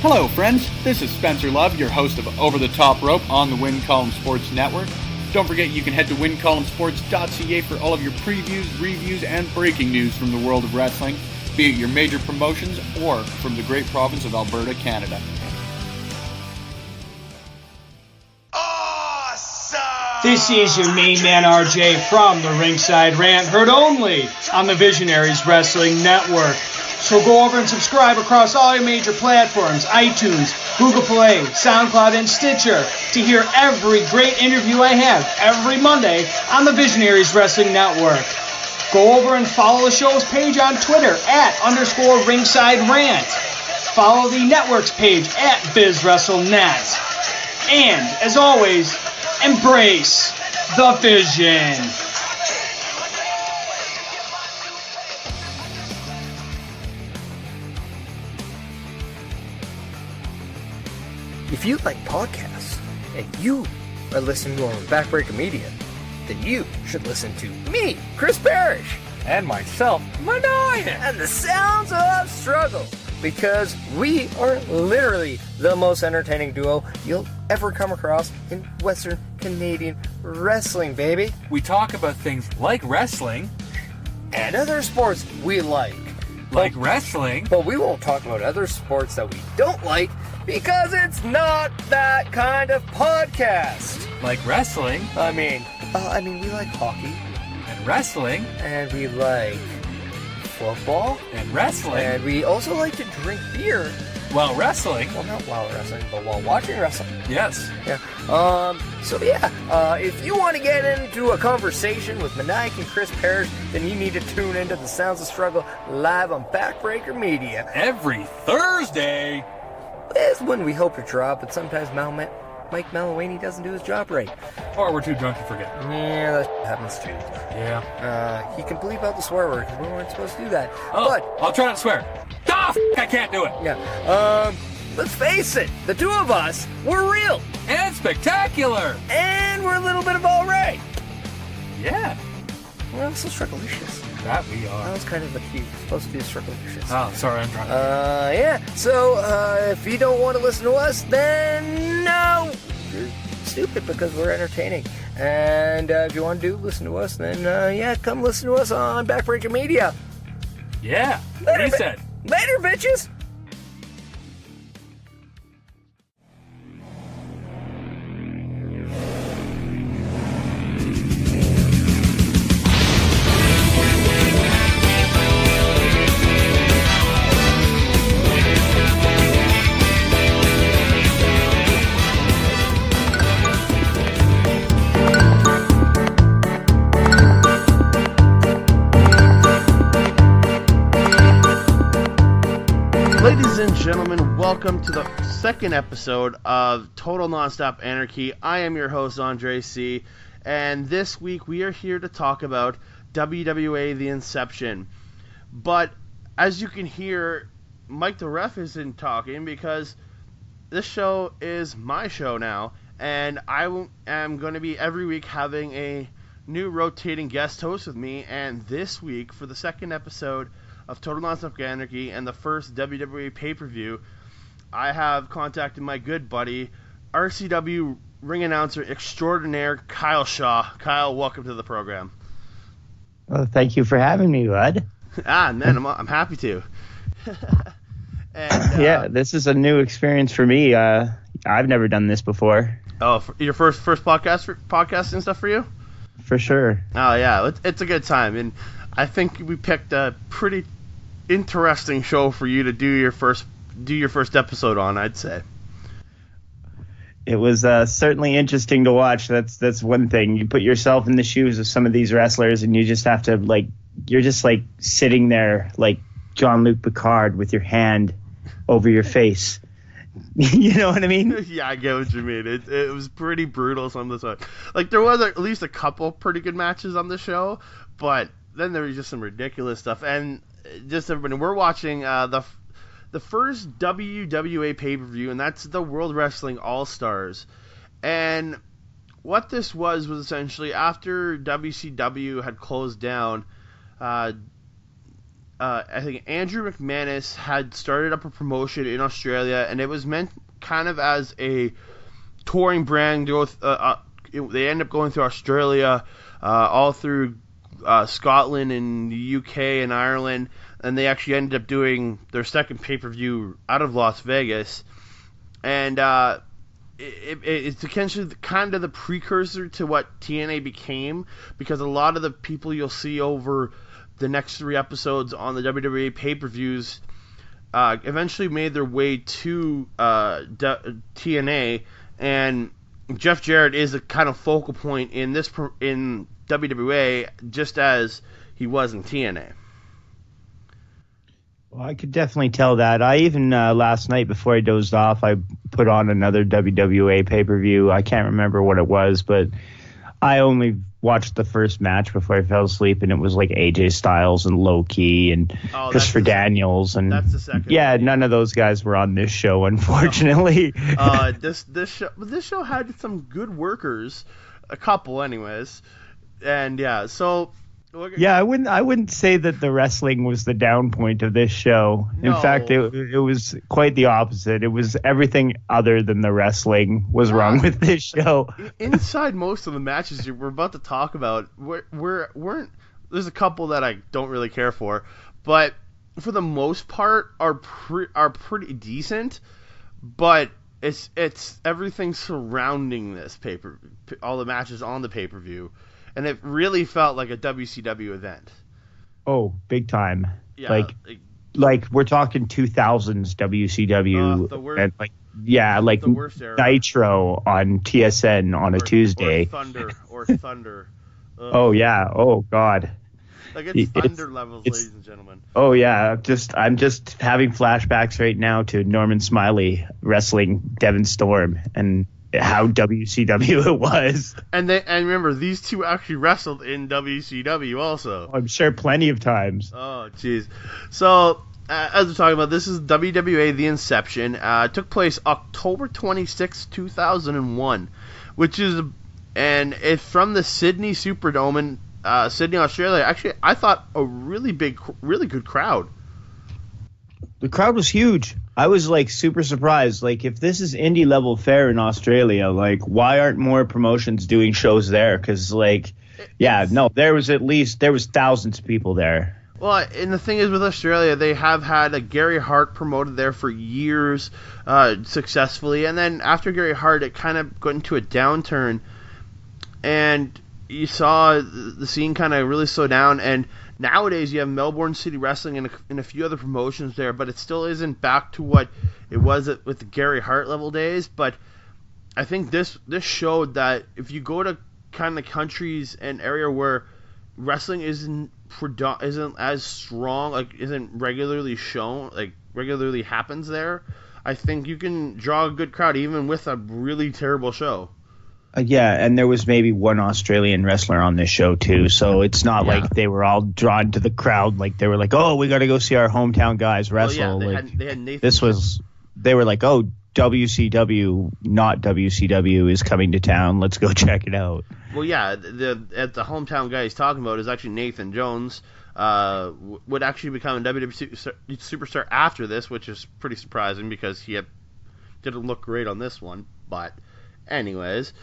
Hello, friends. This is Spencer Love, your host of Over the Top Rope on the Win Column Sports Network. Don't forget you can head to wincolumnsports.ca for all of your previews, reviews, and breaking news from the world of wrestling, be it your major promotions or from the great province of Alberta, Canada. This is your main man RJ from the Ringside Rant, heard only on the Visionaries Wrestling Network. So go over and subscribe across all your major platforms, iTunes, Google Play, SoundCloud, and Stitcher to hear every great interview I have every Monday on the Visionaries Wrestling Network. Go over and follow the show's page on Twitter @_Ringside Rant. Follow the network's page @BizWrestleNet. And, as always, embrace the vision. If you like podcasts and you are listening to them on Backbreaker Media, then you should listen to me, Chris Parrish, and myself, Manoyan, and the Sounds of Struggle, because we are literally the most entertaining duo you'll ever come across in Western Canadian wrestling, baby. We talk about things like wrestling and other sports we like. Wrestling. But we won't talk about other sports that we don't like, because it's not that kind of podcast. Like wrestling. I mean, we like hockey. And wrestling. And we like football. And wrestling. And we also like to drink beer. While wrestling. Well, not while wrestling, but while watching wrestling. Yes. Yeah. If you want to get into a conversation with Maniac and Chris Parrish, then you need to tune into the Sounds of Struggle live on Backbreaker Media. Every Thursday. It's when we hope to drop, but sometimes Mike Malawany doesn't do his job right. Or we're too drunk to forget. Yeah, that happens too. Yeah. He can bleep out the swear word, because we weren't supposed to do that. Oh, but I'll try not to swear. I can't do it. Yeah. Let's face it, the two of us, we're real. And spectacular. And we're a little bit of all right. Yeah. We're also strugglicious. That we are. That was kind of the cue. Supposed to be strugglicious. Oh, sorry, I'm drunk. Yeah. So, if you don't want to listen to us, then no, you're stupid, because we're entertaining. And if you want to listen to us, then come listen to us on Backbreaker Media. Yeah. Later, he said. Later, bitches. Ladies and gentlemen, welcome to the second episode of Total Nonstop Anarchy. I am your host, Andre C., and this week we are here to talk about WWA The Inception. But as you can hear, Mike the Ref isn't talking, because this show is my show now, and I am going to be every week having a new rotating guest host with me, and this week, for the second episode of Total Nonstop Anarchy and the first WWE pay-per-view, I have contacted my good buddy, RCW ring announcer extraordinaire, Kyle Shaw. Kyle, welcome to the program. Well, thank you for having me, bud. Man, I'm happy to. And, yeah, this is a new experience for me. I've never done this before. Oh, your first podcast and stuff for you? For sure. Oh yeah, it's a good time, and I think we picked a pretty interesting show for you to do your first episode on, I'd say. It was certainly interesting to watch. That's one thing. You put yourself in the shoes of some of these wrestlers, and you just have to, you're just sitting there like Jean-Luc Picard with your hand over your face. You know what I mean? Yeah, I get what you mean. It was pretty brutal some of the time. There was at least a couple pretty good matches on the show, but then there was just some ridiculous stuff. And just everybody, we're watching the first WWA pay-per-view, and that's the World Wrestling Allstars. And what this was essentially, after WCW had closed down, I think Andrew McManus had started up a promotion in Australia, and it was meant kind of as a touring brand. They end up going through Australia, all through Scotland and the UK and Ireland, and they actually ended up doing their second pay-per-view out of Las Vegas. And it's essentially kind of the precursor to what TNA became, because a lot of the people you'll see over the next 3 episodes on the WWE pay-per-views eventually made their way to TNA, and Jeff Jarrett is a kind of focal point in WWA, just as he was in TNA. Well, I could definitely tell that. I even last night before I dozed off, I put on another WWA pay-per-view. I can't remember what it was, but I only watched the first match before I fell asleep, and it was like AJ Styles and Low Key and Christopher Daniels, and that's the second. Yeah, none of those guys were on this show, unfortunately. This show had some good workers, a couple, anyways, and yeah. So yeah, I wouldn't say that the wrestling was the down point of this show. In fact, it was quite the opposite. It was everything other than the wrestling was wrong with this show. Inside most of the matches we're about to talk about, weren't. There's a couple that I don't really care for, but for the most part are pretty decent. But it's everything surrounding this all the matches on the pay-per-view. And it really felt like a WCW event. Oh, big time. Yeah, like we're talking 2000s WCW. The worst, and the worst era. Nitro on TSN on a Tuesday. Or Thunder. Oh, yeah. Oh, God. Like it's Thunder levels, ladies and gentlemen. Oh, yeah. I'm just having flashbacks right now to Norman Smiley wrestling Devon Storm and how WCW it was. And remember, these two actually wrestled in WCW also. I'm sure plenty of times. Oh, jeez. So, as we're talking about, this is WWA The Inception. It took place October 26, 2001, and it's from the Sydney Superdome in Sydney, Australia. Actually, I thought a really good crowd. The crowd was huge. I was like super surprised. Like, if this is indie level fare in Australia, like, why aren't more promotions doing shows there? Because there was thousands of people there. Well, and the thing is with Australia, they have had a Gary Hart promoted there for years successfully, and then after Gary Hart, it kind of got into a downturn, and you saw the scene kind of really slow down. And nowadays, you have Melbourne City Wrestling and a few other promotions there, but it still isn't back to what it was with the Gary Hart level days. But I think this showed that if you go to kind of countries and area where wrestling isn't as strong, like isn't regularly shown, like regularly happens there, I think you can draw a good crowd even with a really terrible show. And there was maybe one Australian wrestler on this show too, so it's not like they were all drawn to the crowd. Like they were like, "Oh, we got to go see our hometown guys wrestle." They had Nathan. They were like, "Oh, WCW, not WCW, is coming to town. Let's go check it out." Well, yeah, the hometown guy he's talking about is actually Nathan Jones. Would actually become a WWE superstar after this, which is pretty surprising because he didn't look great on this one. But anyways.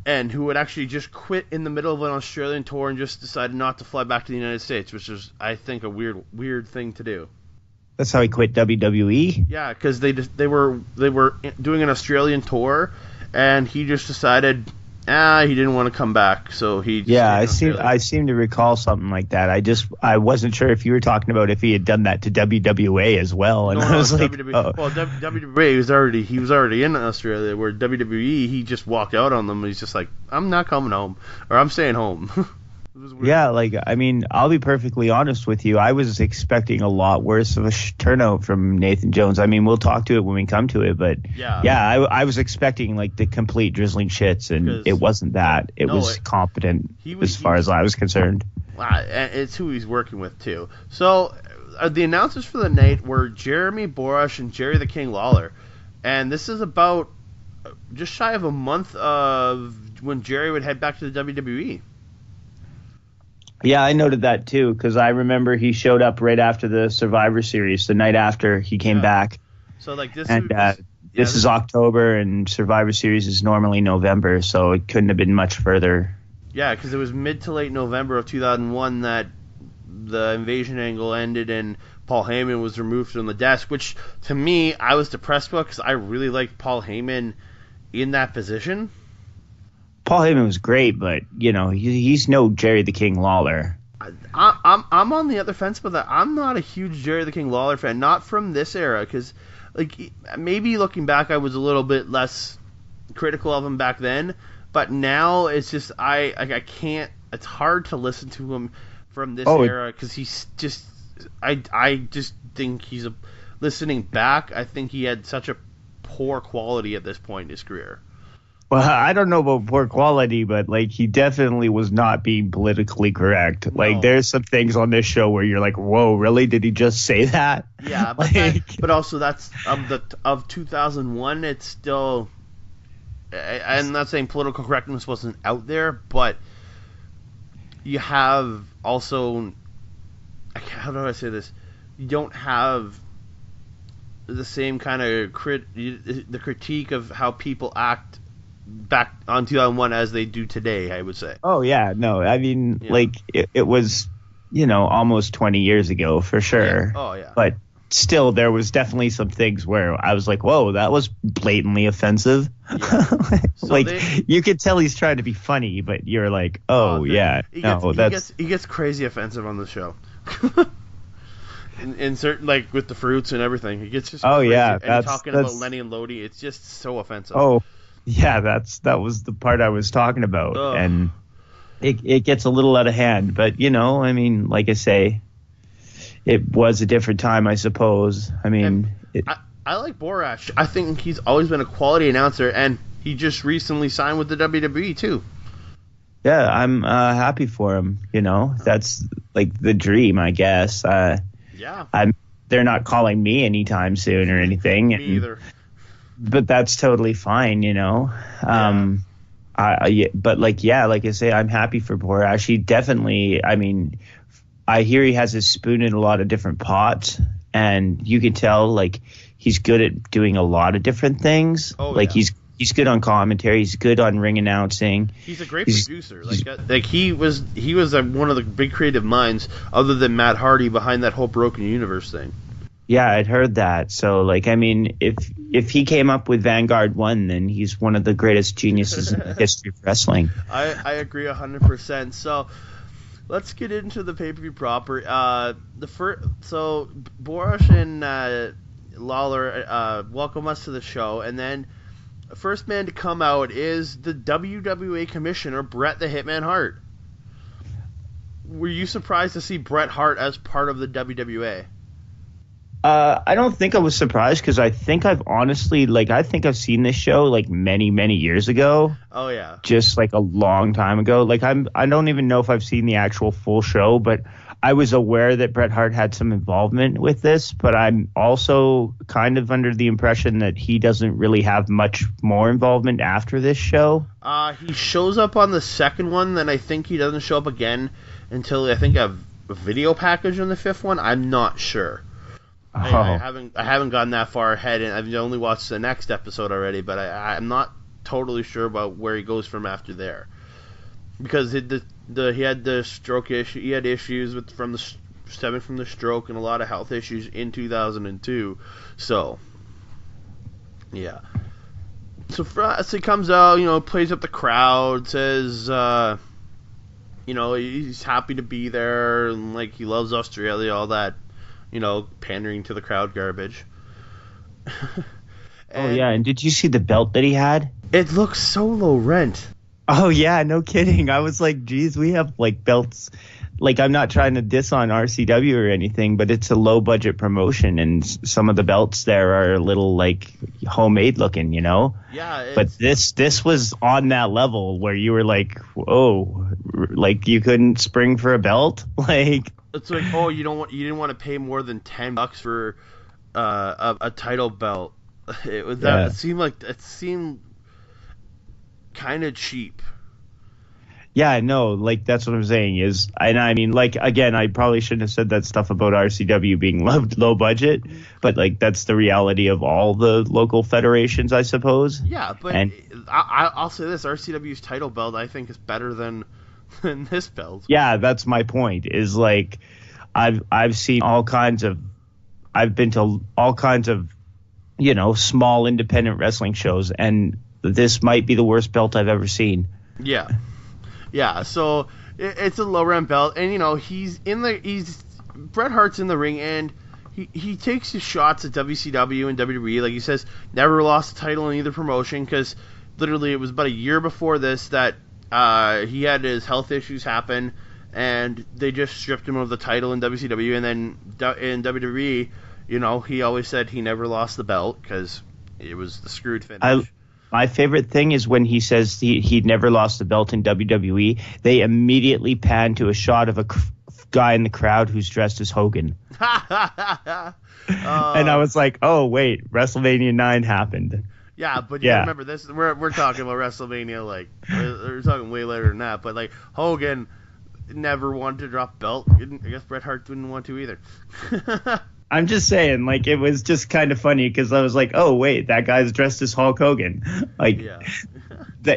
And who would actually just quit in the middle of an Australian tour and just decided not to fly back to the United States, which is, I think, a weird thing to do. That's how he quit WWE? Yeah, because they were doing an Australian tour, and he just decided he didn't want to come back, so he just I seem to recall something like that. I wasn't sure if you were talking about if he had done that to WWA as well, and I was like, WWE. Well, WWE he was already in Australia, where WWE he just walked out on them. And he's just like, I'm not coming home, or I'm staying home. Yeah, like, I mean, I'll be perfectly honest with you. I was expecting a lot worse of a turnout from Nathan Jones. I mean, we'll talk to it when we come to it, but I was expecting like the complete drizzling shits, and it wasn't that. It was competent as far as I was concerned. And it's who he's working with too. So the announcers for the night were Jeremy Borash and Jerry the King Lawler, and this is about just shy of a month of when Jerry would head back to the WWE. Yeah, I noted that too, because I remember he showed up right after the Survivor Series, the night after he came back. So like this, and this is October, and Survivor Series is normally November, so it couldn't have been much further. Yeah, because it was mid to late November of 2001 that the invasion angle ended and Paul Heyman was removed from the desk, which to me I was depressed about because I really liked Paul Heyman in that position. Paul Heyman was great, but he's no Jerry the King Lawler. I'm on the other fence about that. I'm not a huge Jerry the King Lawler fan, not from this era, because like maybe looking back I was a little bit less critical of him back then, but now it's just I can't. It's hard to listen to him from this era because he's just I just think listening back. I think he had such a poor quality at this point in his career. Well, I don't know about poor quality, but like he definitely was not being politically correct. No. Like there's some things on this show where you're like, "Whoa, really? Did he just say that?" Yeah, but but also that's of 2001. It's still. I'm not saying political correctness wasn't out there, but you have also. How do I say this? You don't have the same kind of the critique of how people act back on 2001 as they do today, I would say. Oh yeah, no, I mean like it was almost 20 years ago for sure. Yeah. Oh yeah. But still there was definitely some things where I was like, whoa, that was blatantly offensive. Yeah. You could tell he's trying to be funny, but you're like, he gets crazy offensive on the show. in certain, like with the fruits and everything, he gets just crazy. And talking about Lenny and Lodi, it's just so offensive. Oh yeah, that was the part I was talking about. Ugh. And it gets a little out of hand, but I mean, like I say, it was a different time, I suppose. I mean, I like Borash. I think he's always been a quality announcer, and he just recently signed with the WWE too. Yeah, I'm happy for him. That's like the dream, I guess. They're not calling me anytime soon or anything. Me either. But that's totally fine, but like I say, I'm happy for Borash. He definitely, I mean, I hear he has his spoon in a lot of different pots, and you can tell like he's good at doing a lot of different things. He's good on commentary. He's good on ring announcing. He's a great producer. Like he was one of the big creative minds, other than Matt Hardy, behind that whole Broken Universe thing. Yeah, I'd heard that. So, like, I mean, if he came up with Vanguard 1, then he's one of the greatest geniuses in the history of wrestling. I agree 100%. So, let's get into the pay-per-view proper. So Borash and Lawler welcome us to the show, and then the first man to come out is the WWA Commissioner, Bret the Hitman Hart. Were you surprised to see Bret Hart as part of the WWA? I don't think I was surprised because I think I've seen this show like many, many years ago. Oh yeah. Just like a long time ago. Like I don't even know if I've seen the actual full show, but I was aware that Bret Hart had some involvement with this, but I'm also kind of under the impression that he doesn't really have much more involvement after this show. He shows up on the second one, then I think he doesn't show up again until I think a video package on the fifth one. I'm not sure. I haven't gotten that far ahead, and I've only watched the next episode already, but I'm not totally sure about where he goes from after there, because he had the stroke issue. He had issues stemming from the stroke and a lot of health issues in 2002. So yeah. So he comes out, plays up the crowd, says he's happy to be there, and like he loves Australia, all that. Pandering to the crowd garbage. And did you see the belt that he had? It looks so low rent. Oh, yeah, no kidding. I was like, geez, we have, like, belts. Like, I'm not trying to diss on RCW or anything, but it's a low-budget promotion, and some of the belts there are a little, like, homemade looking, Yeah. But this was on that level where you were like, whoa, like, you couldn't spring for a belt? Like... It's like, you didn't want to pay more than $10 for a title belt. It seemed kind of cheap. Yeah, no, like that's what I'm saying is, and I mean, like, again, I probably shouldn't have said that stuff about RCW being low budget, but like that's the reality of all the local federations, I suppose. Yeah, but and I'll say this: RCW's title belt, I think, is better than this belt. yeah, that's my point. Is like, I've seen I've been to all kinds of, small independent wrestling shows, and this might be the worst belt I've ever seen. Yeah. Yeah, so it's a lower end belt, and Bret Hart's in the ring, and he takes his shots at WCW and WWE. Like he says, never lost a title in either promotion, because literally it was about a year before this that he had his health issues happen, and they just stripped him of the title in WCW, and then in WWE, he always said he never lost the belt because it was the screwed finish. My favorite thing is when he says he'd never lost the belt in WWE, they immediately pan to a shot of a guy in the crowd who's dressed as Hogan. And I was like, oh, wait, WrestleMania 9 happened. Yeah, but you remember this. We're talking about WrestleMania, like, we're talking way later than that. But, like, Hogan never wanted to drop belt. I guess Bret Hart didn't want to either. I'm just saying, like, it was just kind of funny because I was like, oh, wait, that guy's dressed as Hulk Hogan. Like,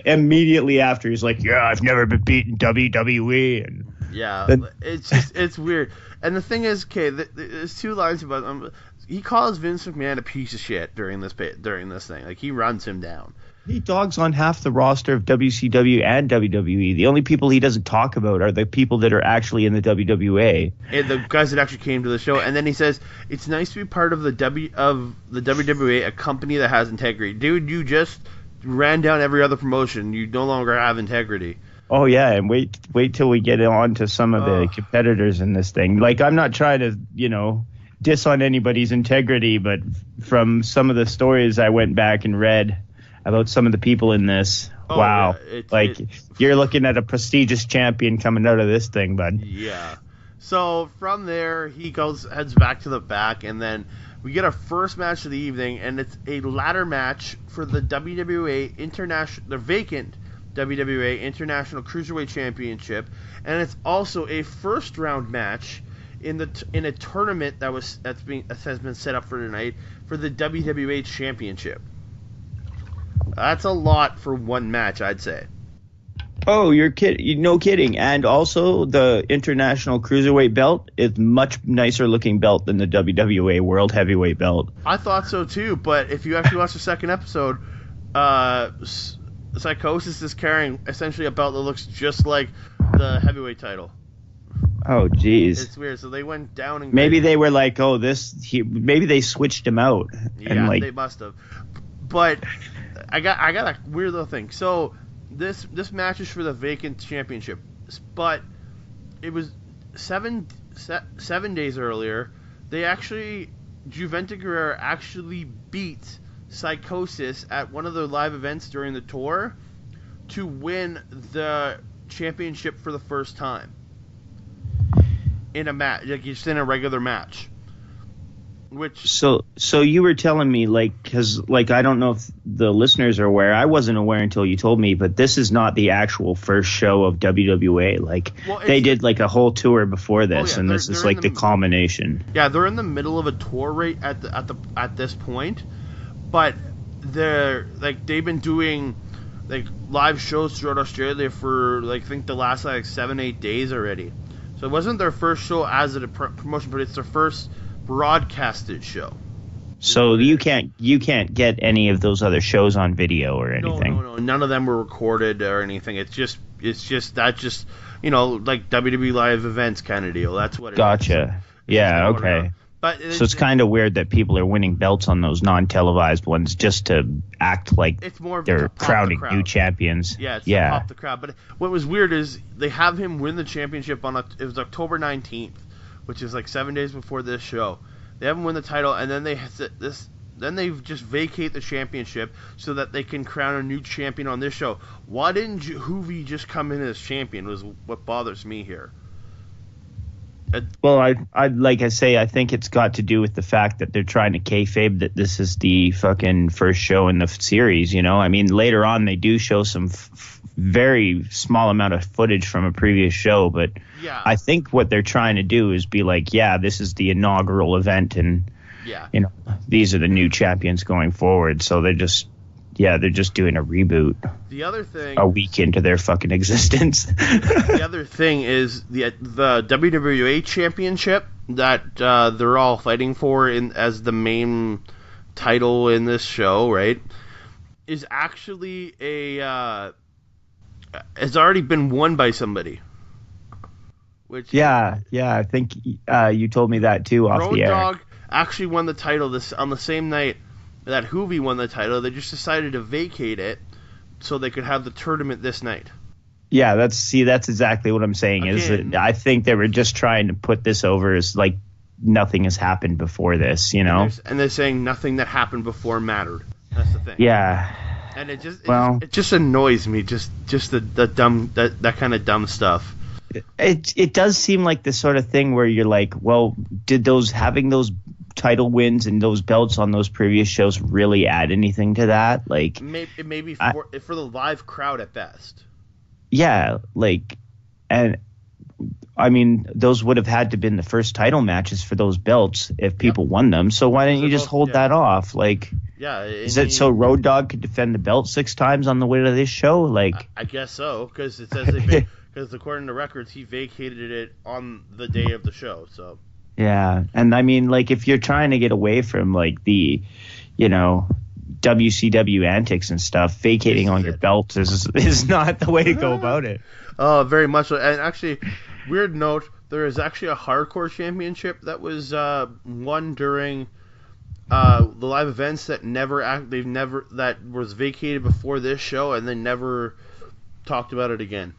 immedially after, he's like, yeah, I've never been beaten WWE. And it's weird. And the thing is, okay, there's two lines about he calls Vince McMahon a piece of shit during this thing. Like, he runs him down. He dogs on half the roster of WCW and WWE. The only people he doesn't talk about are the people that are actually in the WWA. And the guys that actually came to the show. And then he says, it's nice to be part of the WWA, a company that has integrity. Dude, you just ran down every other promotion. You no longer have integrity. Oh, yeah, and wait till we get on to some of the competitors in this thing. Like, I'm not trying to, diss on anybody's integrity, but from some of the stories I went back and read about some of the people in this. Wow. Yeah, you're looking at a prestigious champion coming out of this thing, bud. Yeah. So from there, he heads back to the back, and then we get our first match of the evening, and it's a ladder match for the the vacant WWA International Cruiserweight Championship, and it's also a first round match in a tournament that has been set up for tonight for the WWA Championship. That's a lot for one match, I'd say. Oh, you're kidding. No kidding. And also, the International Cruiserweight belt is much nicer looking belt than the WWA World Heavyweight belt. I thought so too, but if you actually watch the second episode, Psychosis is carrying essentially a belt that looks just like the heavyweight title. Oh, jeez. It's weird. So they went down and maybe they were like, oh, maybe they switched him out. Yeah, they must have. But I got a weird little thing. So this match is for the vacant championship, but it was seven days earlier. Juventus Guerrero actually beat Psychosis at one of the live events during the tour to win the championship for the first time in a match, like just in a regular match. So you were telling me, like, because, like, I don't know if the listeners are aware. I wasn't aware until you told me, but this is not the actual first show of WWA. Like, they did, like, a whole tour before this, and this is, like, the culmination. Yeah, they're in the middle of a tour right at this point, but they've been doing, like, live shows throughout Australia for, like, I think the last, like, 7-8 days already. So it wasn't their first show as a promotion, but it's their first broadcasted show. So you can't get any of those other shows on video or anything. No. None of them were recorded or anything. It's just like WWE live events kind of deal. That's what it is. Gotcha. Yeah, okay. But it's kind of weird that people are winning belts on those non-televised ones just to act like it's more they're crowning new champions. Yeah, it's to pop the crowd. But what was weird is they have him win the championship it was October 19th, which is like 7 days before this show. They have him win the title, and then they just vacate the championship so that they can crown a new champion on this show. Why didn't Hoovy just come in as champion? Was what bothers me here. Well, I think it's got to do with the fact that they're trying to kayfabe that this is the fucking first show in the series, you know? I mean, later on they do show some very small amount of footage from a previous show, but Yeah. I think what they're trying to do is be like, yeah, this is the inaugural event, and Yeah. these are the new champions going forward. So they're just doing a reboot The other thing, a week into their fucking existence. the other thing is the WWA Championship that they're all fighting for as the main title in this show, right? Is actually has already been won by somebody. Which yeah, I think you told me that too off Road the air. Dogg actually won the title on the same night that Hoovy won the title. They just decided to vacate it so they could have the tournament this night. Yeah, that's exactly what I'm saying. Is Again. that I think they were just trying to put this over as like nothing has happened before this, And they're saying nothing that happened before mattered. That's the thing. Yeah. And it just annoys me, just the dumb that kind of dumb stuff. It does seem like the sort of thing where you're like, well, did having those title wins and those belts on those previous shows really add anything to that? Like, Maybe for the live crowd at best. yeah, like, and I mean, those would have had to been the first title matches for those belts if people won them. So why didn't you just hold that off? Like, Yeah. is it so Road Dogg could defend the belt 6 times on the way to this show? Like, I guess so, because it says because according to records, he vacated it on the day of the show. So yeah, and I mean, like, if you're trying to get away from like the, WCW antics and stuff, vacating on your belts is not the way to go about it. Oh, very much so. And actually, weird note, there is actually a hardcore championship that was won during the live events that that was vacated before this show, and they never talked about it again.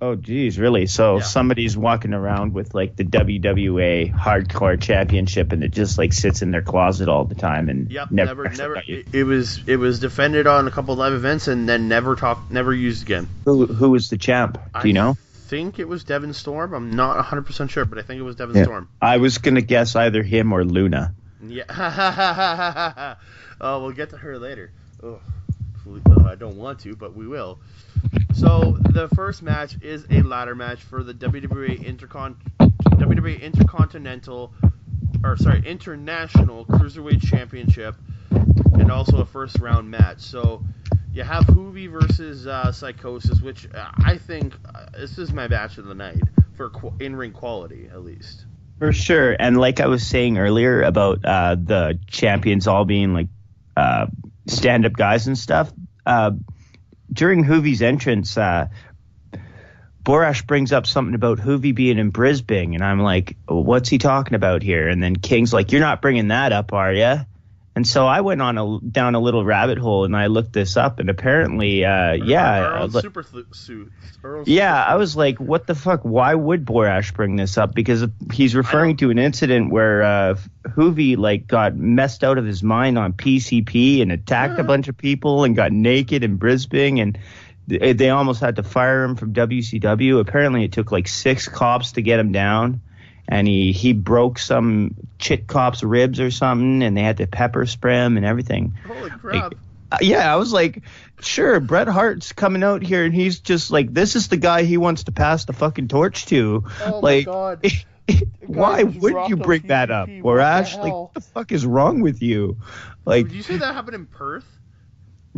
Oh, geez, really? So Yeah. somebody's walking around with like the WWA Hardcore Championship, and it just like sits in their closet all the time, and Yep, never. It was defended on a couple of live events and then never used again. Who was the champ? Do you know? I think it was Devin Storm. I'm not 100% sure, but I think it was Devin Yeah. Storm. I was gonna guess either him or Luna. Yeah. Oh, we'll get to her later. Oh, I don't want to, but we will. So the first match is a ladder match for the WWA International Cruiserweight Championship, and also a first round match. So you have Hoovy versus Psychosis, which I think this is my match of the night for in-ring quality, at least. For sure, and like I was saying earlier about the champions all being like stand-up guys and stuff. During Hoovy's entrance, Borash brings up something about Hoovy being in Brisbane, and I'm like, what's he talking about here? And then King's like, you're not bringing that up, are you? And so I went down a little rabbit hole, and I looked this up, and apparently, I was like, what the fuck? Why would Borash bring this up? Because he's referring to an incident where Hoovy like got messed out of his mind on PCP and attacked a bunch of people and got naked in Brisbane, and they almost had to fire him from WCW. Apparently, it took like 6 cops to get him down. And he broke some chick cop's ribs or something, and they had to pepper spray him and everything. Holy crap. Yeah, I was like, sure, Bret Hart's coming out here, and he's just like, this is the guy he wants to pass the fucking torch to. Oh, like, my God. Why would you bring that up, Borash? Like, what the fuck is wrong with you? Like, Did you say that happened in Perth?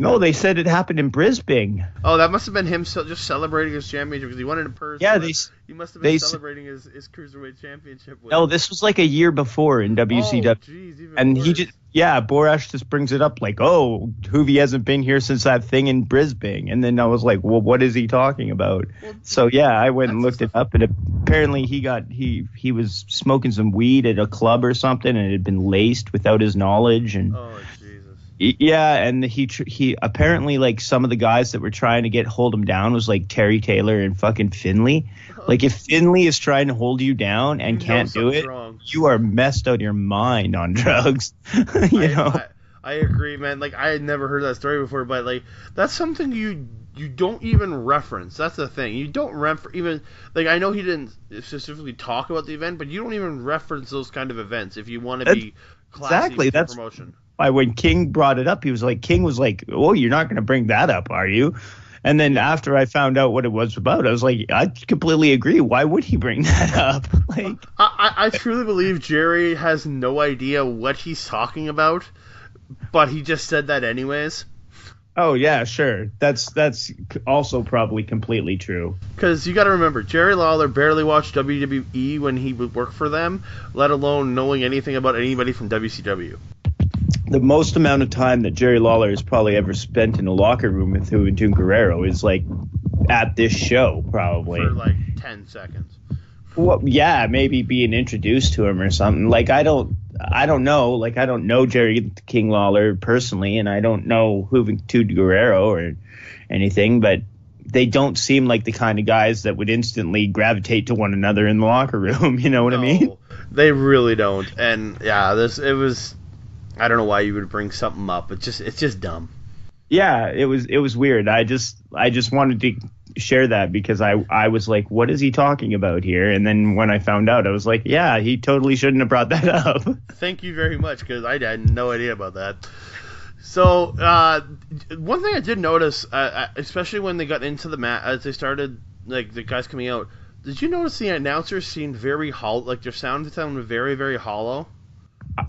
no, they said it happened in Brisbane. Oh, that must have been him just celebrating his championship because he won it in Perth. Yeah, he must have been celebrating his Cruiserweight Championship win. No, this was like a year before in WCW. Oh, geez, even and worse. Borash just brings it up like, oh, Hoovy hasn't been here since that thing in Brisbane. And then I was like, well, what is he talking about? Well, so yeah, I went and looked it up, and apparently he was smoking some weed at a club or something, and it had been laced without his knowledge. And Oh, Jesus. yeah, and he apparently, like, some of the guys that were trying to hold him down was like Terry Taylor and fucking Finley. Like, if Finley is trying to hold you down and can't do it, wrong. you are messed out of your mind on drugs. I agree, man. Like, I had never heard that story before, but like, that's something you don't even reference. That's the thing. You don't even, like, I know he didn't specifically talk about the event, but you don't even reference those kind of events if you want to be classy with your promotion. Why when King brought it up, King was like, oh, you're not going to bring that up, are you? And then after I found out what it was about, I was like, I completely agree. Why would he bring that up? Like, I truly believe Jerry has no idea what he's talking about, but he just said that anyways. oh yeah, sure. That's also probably completely true. Because you got to remember, Jerry Lawler barely watched WWE when he would work for them, let alone knowing anything about anybody from WCW. The most amount of time that Jerry Lawler has probably ever spent in a locker room with Juventud Guerrero is like at this show, probably. For like 10 seconds. Well, yeah, maybe being introduced to him or something. Like I don't know. Like I don't know Jerry King Lawler personally, and I don't know Juventud Guerrero or anything, but they don't seem like the kind of guys that would instantly gravitate to one another in the locker room. You know what I mean? They really don't. And yeah, it was. I don't know why you would bring something up. It's just dumb. Yeah, it was weird. I just wanted to share that because I was like, what is he talking about here? And then when I found out, I was like, yeah, he totally shouldn't have brought that up. Thank you very much, because I had no idea about that. So one thing I did notice, especially when they got into the mat, as they started, like the guys coming out, did you notice the announcers seemed very hollow? Like their sound sounded very, very hollow.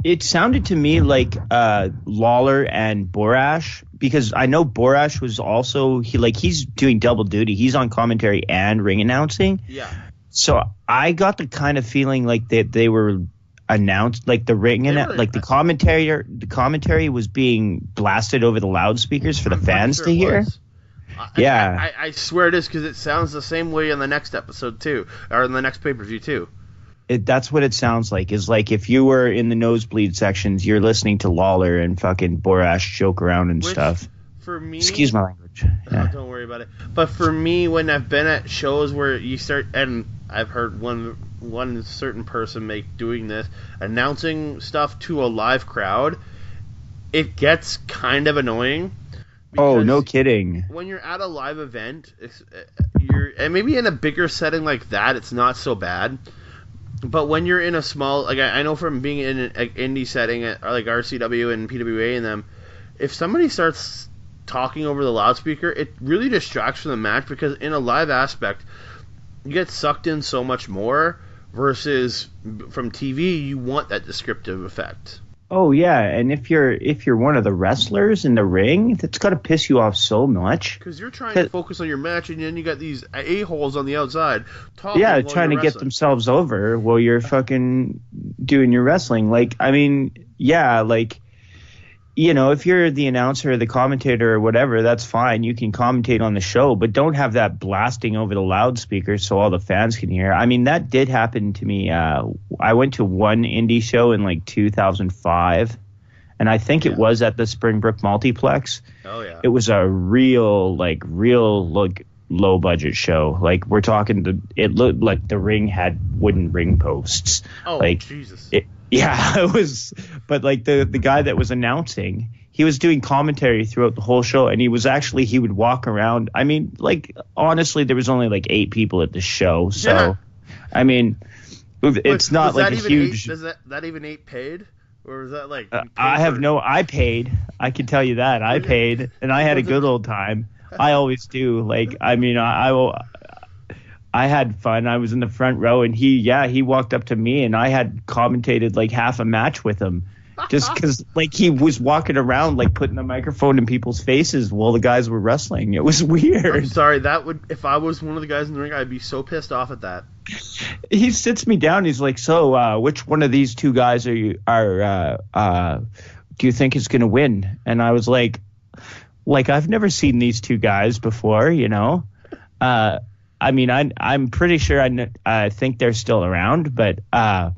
It sounded to me like Lawler and Borash, because I know Borash was also he's doing double duty. He's on commentary and ring announcing. Yeah. So I got the kind of feeling like they were announced, like the ring and like the commentary was being blasted over the loudspeakers for the fans to hear. Yeah. I swear it is, because it sounds the same way in the next episode too, or in the next pay-per-view too. That's what it sounds like. Is like if you were in the nosebleed sections, you're listening to Lawler and fucking Borash joke around and stuff. For me, excuse my language. Yeah. Don't worry about it. But for me, when I've been at shows where you start, and I've heard one certain person doing this, announcing stuff to a live crowd, it gets kind of annoying. Oh, no kidding. When you're at a live event, and maybe in a bigger setting like that, it's not so bad. But when you're in a small, like I know from being in an indie setting at like RCW and PWA and them, if somebody starts talking over the loudspeaker, it really distracts from the match, because in a live aspect, you get sucked in so much more versus from TV, you want that descriptive effect. Oh yeah, and if you're one of the wrestlers in the ring, that's got to piss you off so much. Because you're trying to focus on your match, and then you got these a-holes on the outside talking. Yeah, trying to get themselves over while you're fucking doing your wrestling. Like, I mean, yeah, like, you know, if you're the announcer or the commentator or whatever, that's fine. You can commentate on the show, but don't have that blasting over the loudspeaker so all the fans can hear. I mean, that did happen to me. I went to one indie show in like 2005, and I think it was at the Springbrook Multiplex. Oh yeah. It was a real low budget show. Like we're talking, it looked like the ring had wooden ring posts. Oh, like, Jesus. Yeah, it was, but like the guy that was announcing, he was doing commentary throughout the whole show, and he would walk around. I mean, like, honestly, there was only like 8 people at the show, so, yeah. I mean, it's not like a huge... Does that even 8 paid? Or was that like... I paid. I can tell you that. I paid, and I had a good old time. I always do. Like, I mean, I had fun. I was in the front row, and he walked up to me, and I had commentated like half a match with him, just because like he was walking around like putting the microphone in people's faces while the guys were wrestling. It was weird. I'm sorry. If I was one of the guys in the ring, I'd be so pissed off at that. He sits me down. He's like, "So, which one of these two guys do you think is gonna win?" And I was like, I've never seen these two guys before, you know. I mean, I'm pretty sure I think they're still around, but I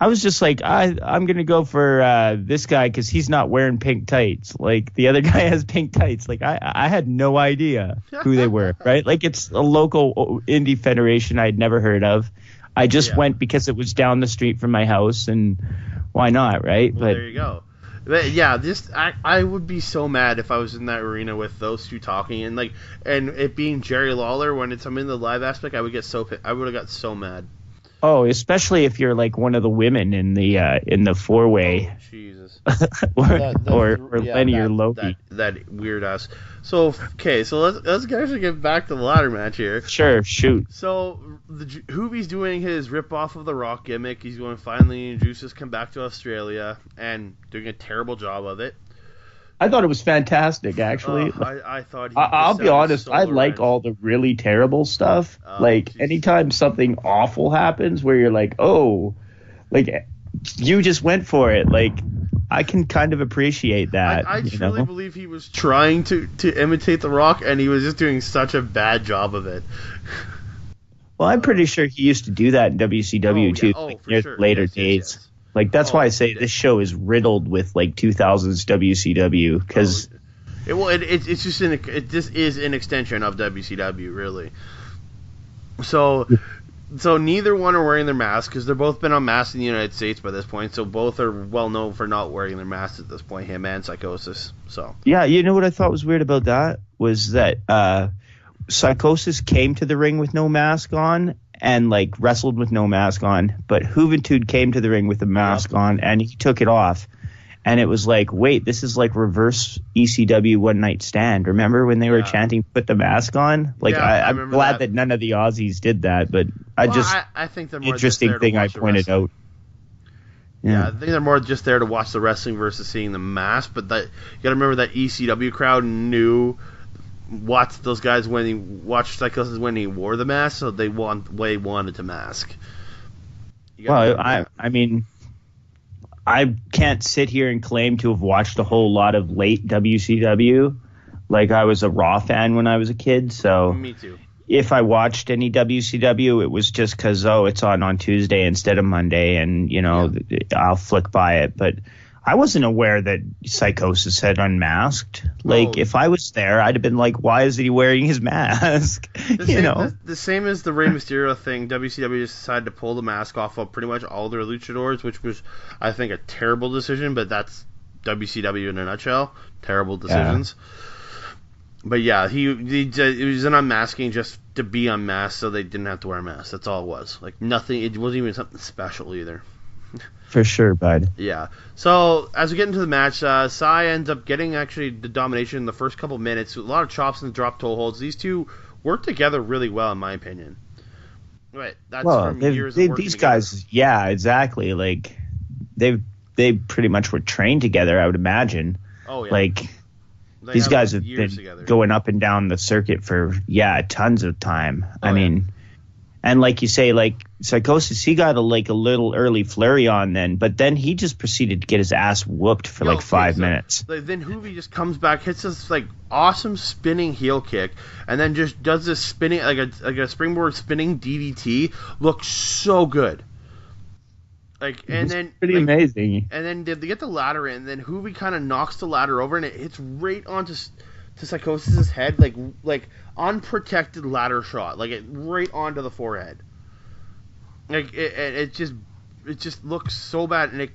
was just like, I'm going to go for this guy because he's not wearing pink tights. Like, the other guy has pink tights. Like, I had no idea who they were, right? Like, it's a local indie federation I'd never heard of. I just went because it was down the street from my house, and why not, right? Well, there you go. But yeah, I would be so mad if I was in that arena with those two talking, and it being Jerry Lawler when I'm in the live aspect, I would have got so mad. Oh, especially if you're like one of the women in the four-way. Oh, Jesus. or Lenny or Loki. That weird ass. So okay, so let's actually get back to the ladder match here. Sure, shoot. So Hoovie's doing his rip off of the Rock gimmick. He's going finally Juices come back to Australia and doing a terrible job of it. I thought it was fantastic, actually. I thought. I'll be honest. I like all the really terrible stuff. Anytime something awful happens, where you're like, oh, like you just went for it. Like I can kind of appreciate that. I truly believe he was trying to imitate The Rock, and he was just doing such a bad job of it. Well, I'm pretty sure he used to do that in WCW too, near the later days. Yes. Like that's why I say this show is riddled with like 2000s WCW because it's just this is an extension of WCW really. So neither one are wearing their masks because they're both been unmasked in the United States by this point. So both are well known for not wearing their masks at this point. Him and Psychosis. So yeah, you know what I thought was weird about that was that Psychosis came to the ring with no mask on. And like wrestled with no mask on, but Juventud came to the ring with a mask on, and he took it off, and it was like, wait, this is like reverse ECW One Night Stand. Remember when they were chanting, "Put the mask on"? Like I'm glad that none of the Aussies did that, but I think they're more interesting thing I pointed out. Yeah, I think they're more just there to watch the wrestling versus seeing the mask. But you got to remember that ECW crowd watched those guys when he watched Psychosis when he wore the mask, so they wanted to mask. Well, I mean, I can't sit here and claim to have watched a whole lot of late WCW. Like I was a Raw fan when I was a kid, so me too. If I watched any WCW, it was just because it's on Tuesday instead of Monday, and I'll flick by it, but. I wasn't aware that Psychosis had unmasked. Like, if I was there, I'd have been like, why is he wearing his mask? The same as the Rey Mysterio thing, WCW just decided to pull the mask off of pretty much all their luchadors, which was, I think, a terrible decision, but that's WCW in a nutshell. Terrible decisions. Yeah. But yeah, it was an unmasking just to be unmasked so they didn't have to wear a mask. That's all it was. Like, nothing, it wasn't even something special either. For sure, bud. Yeah. So, as we get into the match, Sai ends up getting actually the domination in the first couple minutes. A lot of chops and drop toe holds. These two work together really well, in my opinion. Right. That's from years of working these together. guys, yeah, exactly. Like, they pretty much were trained together, I would imagine. Oh, yeah. Like, these guys have been together. Going up and down the circuit for, tons of time. I mean... And like you say, like Psychosis, he got a little early flurry on then, but then he just proceeded to get his ass whooped for 5 minutes. Then Hoovie just comes back, hits this awesome spinning heel kick, and then just does this spinning like a springboard spinning DDT. Looks so good. Pretty amazing. And then they get the ladder in, and then Hoovie kind of knocks the ladder over, and it hits right onto Psychosis' head, like unprotected ladder shot, right onto the forehead. It just looks so bad, and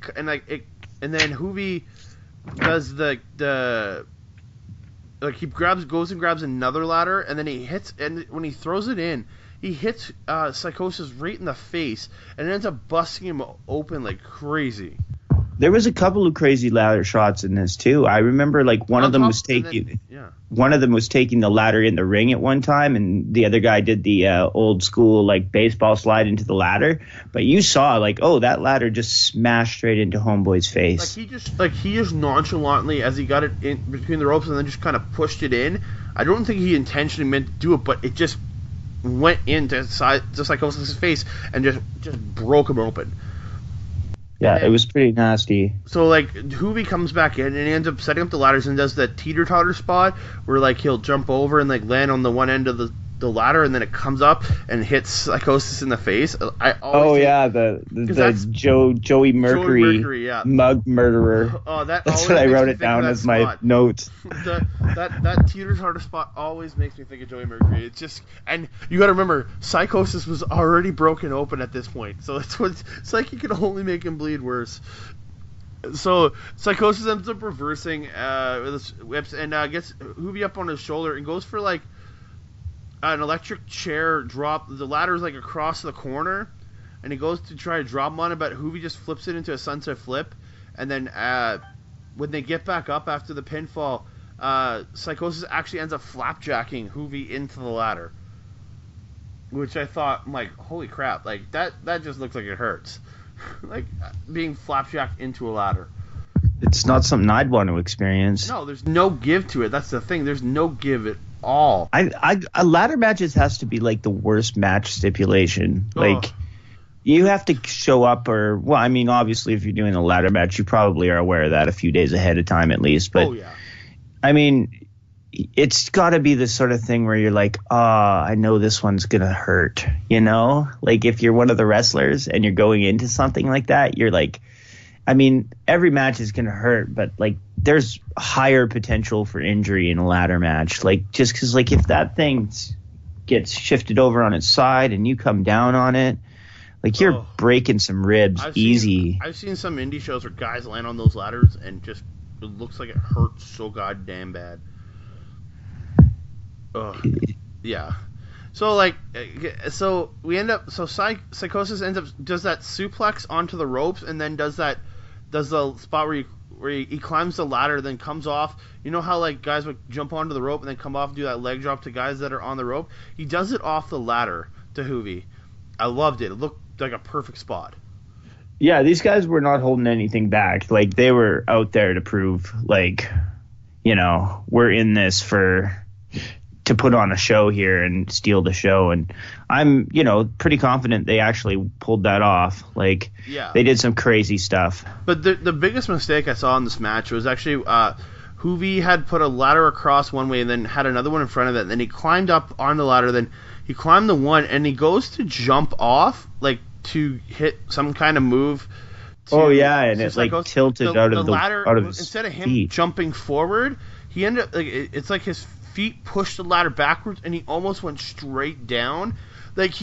then Hoovie does he goes and grabs another ladder, and then he hits, and when he throws it in, he hits Psychosis right in the face, and it ends up busting him open like crazy. There was a couple of crazy ladder shots in this too. I remember one of them was taking the ladder in the ring at one time, and the other guy did the old school baseball slide into the ladder. But you saw that ladder just smashed straight into Homeboy's face. He just nonchalantly, as he got it in between the ropes, and then just kind of pushed it in. I don't think he intentionally meant to do it, but it just went into Psychosis' face and just broke him open. Yeah, it was pretty nasty. So, Hoovie comes back in, and he ends up setting up the ladders and does that teeter-totter spot where, he'll jump over and, land on the one end of the ladder, and then it comes up and hits Psychosis in the face. The Joey Mercury mug murderer. Oh, that's what I wrote it down as my notes. That teeter-totter spot always makes me think of Joey Mercury. It's just, and you got to remember, Psychosis was already broken open at this point, so it's like you can only make him bleed worse. So Psychosis ends up reversing with his whips and gets Hoovie up on his shoulder and goes for an electric chair drop. The ladder's across the corner, and he goes to try to drop him on it, but Hoovy just flips it into a sunset flip, and then when they get back up after the pinfall, Psychosis actually ends up flapjacking Hoovy into the ladder, which I thought, I'm like, holy crap, like that just looks like it hurts. Like being flapjacked into a ladder. It's not something I'd want to experience. No, there's no give to it. That's the thing. There's no give at all. A ladder matches has to be like the worst match stipulation. Like you have to show up, or well, I mean, obviously, if you're doing a ladder match, you probably are aware of that a few days ahead of time at least. But I mean, it's got to be the sort of thing where you're like, I know this one's gonna hurt. You know, like if you're one of the wrestlers and you're going into something like that, you're like. I mean, every match is going to hurt, but, like, there's higher potential for injury in a ladder match. Like, just because, like, if that thing gets shifted over on its side and you come down on it, like, you're breaking some ribs easy. I've seen some indie shows where guys land on those ladders and just, it looks like it hurts so goddamn bad. Yeah. So, like, Psychosis ends up, does that suplex onto the ropes and then does the spot where he climbs the ladder, then comes off. You know how, like, guys would jump onto the rope and then come off and do that leg drop to guys that are on the rope? He does it off the ladder to Hoovy. I loved it. It looked like a perfect spot. Yeah, these guys were not holding anything back. Like, they were out there to prove, like, you know, we're in this to put on a show here and steal the show, and I'm, you know, pretty confident they actually pulled that off. Like, they did some crazy stuff. But the biggest mistake I saw in this match was actually Hoovy had put a ladder across one way and then had another one in front of it, and then he climbed up on the ladder, then he climbed the one, and he goes to jump off, like, to hit some kind of move. And it, like, tilted out of the ladder, out of his instead of him feet. Jumping forward, he ended up, like, it's like his feet pushed the ladder backwards and he almost went straight down. Like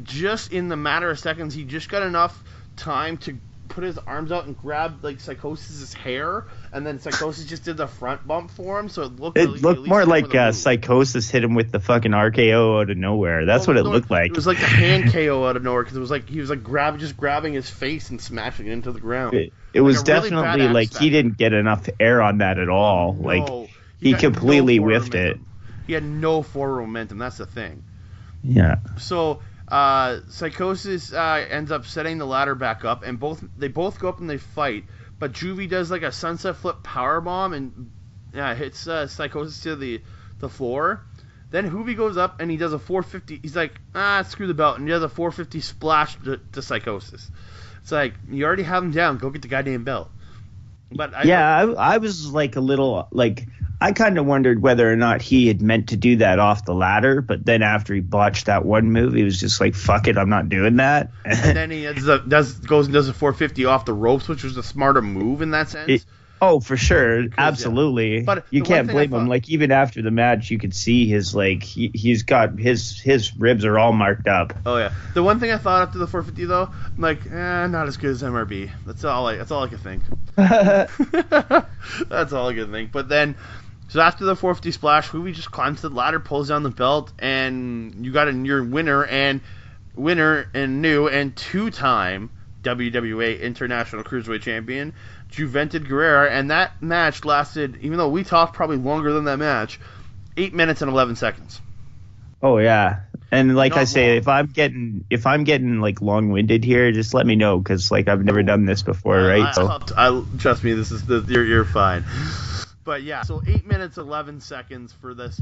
just in the matter of seconds, he just got enough time to put his arms out and grab, like, Psychosis's hair, and then Psychosis just did the front bump for him, so it looked more like Psychosis hit him with the fucking RKO out of nowhere. That's what it looked like. It was like the hand KO out of nowhere, because it was like he was like grabbing his face and smashing it into the ground. It was definitely really like he didn't get enough air on that at all. No. Like he completely whiffed momentum. it. He had no forward momentum. That's the thing. Yeah. So Psychosis ends up setting the ladder back up, and they both go up and they fight. But Juvie does like a sunset flip powerbomb and hits Psychosis to the floor. Then Hoovy goes up and he does a 450. He's like, screw the belt, and he does a 450 splash to Psychosis. It's like, you already have him down. Go get the goddamn belt. But I was like a little like. I kind of wondered whether or not he had meant to do that off the ladder, but then after he botched that one move, he was just like, fuck it, I'm not doing that. And then he goes and does a 450 off the ropes, which was a smarter move in that sense. For sure. Absolutely. Yeah. But you can't blame him. Like, even after the match, you could see his, like, he's got his ribs are all marked up. Oh, yeah. The one thing I thought after the 450, though, I'm like, not as good as MRB. That's all I could think. That's all I could think. But then, so after the 450 splash, Hoovy just climbs to the ladder, pulls down the belt, and you got your winner and new and two-time WWA International Cruiserweight Champion, Juventud Guerrera, and that match lasted, even though we talked probably longer than that match, 8 minutes and 11 seconds. Oh yeah, and like not I say, long. if I'm getting like long-winded here, just let me know, because like I've never done this before, right? Trust me, you're fine. But yeah, so 8 minutes 11 seconds for this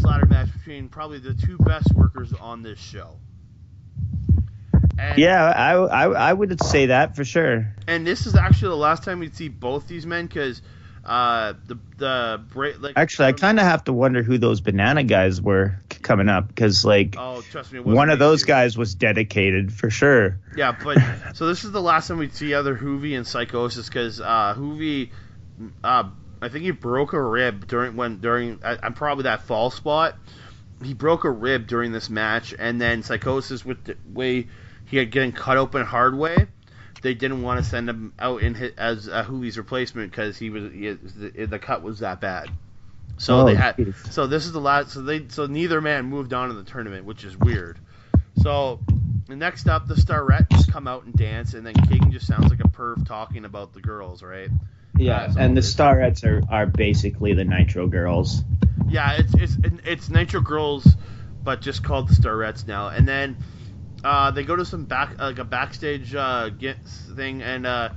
ladder match between probably the two best workers on this show. And, I would say that for sure. And this is actually the last time we'd see both these men, because I kind of have to wonder who those banana guys were coming up, because like trust me, one of those guys was dedicated for sure. Yeah, but so this is the last time we'd see other Hoovy and Psychosis, because Hoovy, I think he broke a rib during probably that fall spot. He broke a rib during this match, and then Psychosis, with the way he had getting cut open hard way, they didn't want to send him out as Hoovy's replacement, because the cut was that bad. So this is the last. So neither man moved on in the tournament, which is weird. So And next up, the Starettes come out and dance, and then King just sounds like a perv talking about the girls, right? Yeah, and the Starettes are basically the Nitro girls. Yeah, it's Nitro girls, but just called the Starettes now. And then they go to some backstage thing, and I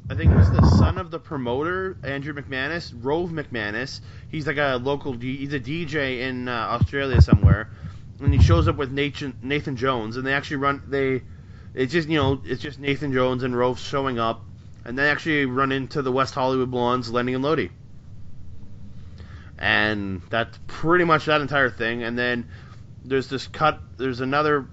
think it was the son of the promoter, Andrew McManus, Rove McManus. He's like a local, he's a DJ in Australia somewhere, and he shows up with Nathan Jones, and they actually it's just Nathan Jones and Rove showing up, and they actually run into the West Hollywood Blondes, Lenny and Lodi. And that's pretty much that entire thing. And then there's another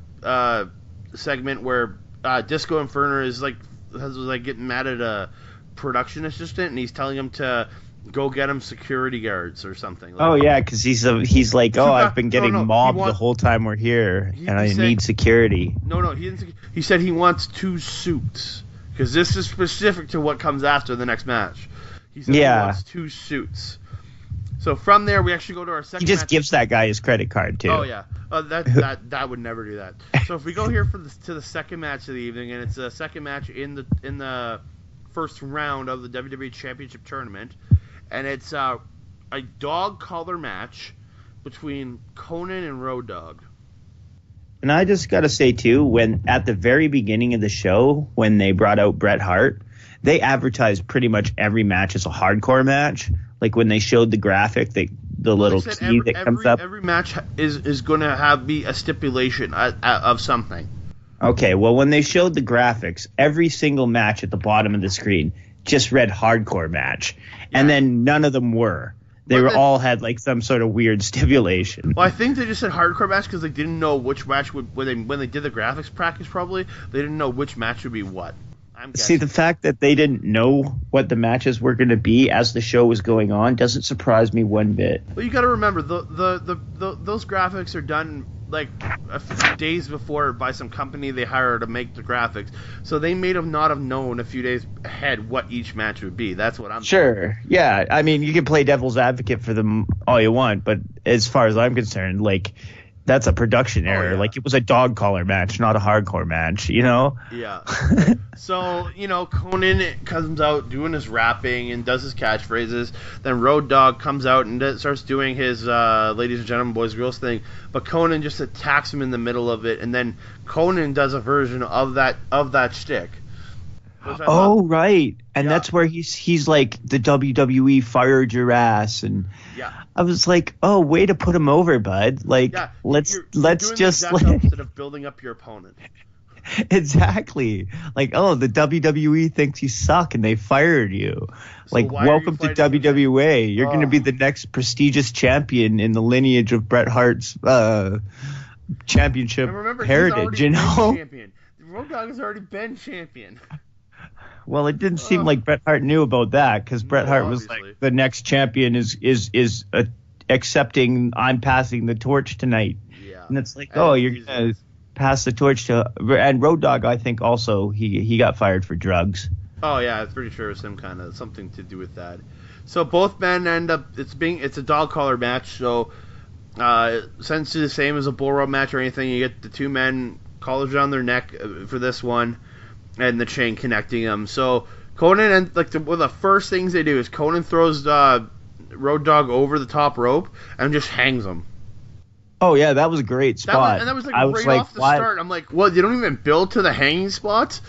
segment where Disco Inferno is getting mad at a production assistant, and he's telling him to go get him security guards or something. Oh yeah, because he's like, I've been getting mobbed the whole time we're here, and I need security. No, he didn't. He said he wants 2 suits, because this is specific to what comes after the next match. He said he wants 2 suits. So from there, we actually go to our second match. He just gives that guy his credit card, too. Oh, yeah. That would never do that. So if we go here to the second match of the evening, and it's the second match in the first round of the WWE Championship Tournament, and it's a dog collar match between Conan and Road Dogg. And I just got to say, too, when at the very beginning of the show, when they brought out Bret Hart, they advertised pretty much every match as a hardcore match. Like when they showed the graphic, the little key that comes up. Every match is going to be a stipulation of something. Okay, well, when they showed the graphics, every single match at the bottom of the screen just read hardcore match. Yeah. And then none of them were. They all had like some sort of weird stipulation. Well, I think they just said hardcore match because they didn't know which match would, when they did the graphics practice probably, they didn't know which match would be what. See, the fact that they didn't know what the matches were going to be as the show was going on doesn't surprise me one bit. Well, you got to remember, those graphics are done like a few days before by some company they hire to make the graphics. So they may not have known a few days ahead what each match would be. That's what I'm Sure. Saying. Yeah. I mean, you can play devil's advocate for them all you want, but as far as I'm concerned, like, that's a production error. Yeah. Like, it was a dog collar match, not a hardcore match, you know? Yeah. So, Conan comes out doing his rapping and does his catchphrases. Then Road Dogg comes out and starts doing his ladies and gentlemen, boys and girls thing. But Conan just attacks him in the middle of it. And then Conan does a version of that shtick. Oh, right. And that's where he's like, the WWE fired your ass. And I was like, oh, way to put him over, bud. Like, let's just instead of building up your opponent. Exactly. Like, oh, the WWE thinks you suck and they fired you. So like, welcome to WWA. You're going to be the next prestigious champion in the lineage of Bret Hart's championship heritage, Champion. Road Dogg has already been champion. Well, it didn't seem like Bret Hart knew about that, because Bret Hart was like, the next champion is accepting I'm passing the torch tonight. Yeah. And it's like, you're going to pass the torch to... And Road Dogg, I think, also, he got fired for drugs. Oh, yeah, it's pretty sure it's something to do with that. So both men end up... It's a dog collar match, so essentially the same as a bull rope match or anything. You get the two men, collars around their neck for this one, and the chain connecting them. So Conan, and one of the first things they do is Conan throws Road Dogg over the top rope and just hangs him. Oh yeah, that was a great spot. That was off the start. I'm like, what? You don't even build to the hanging spots?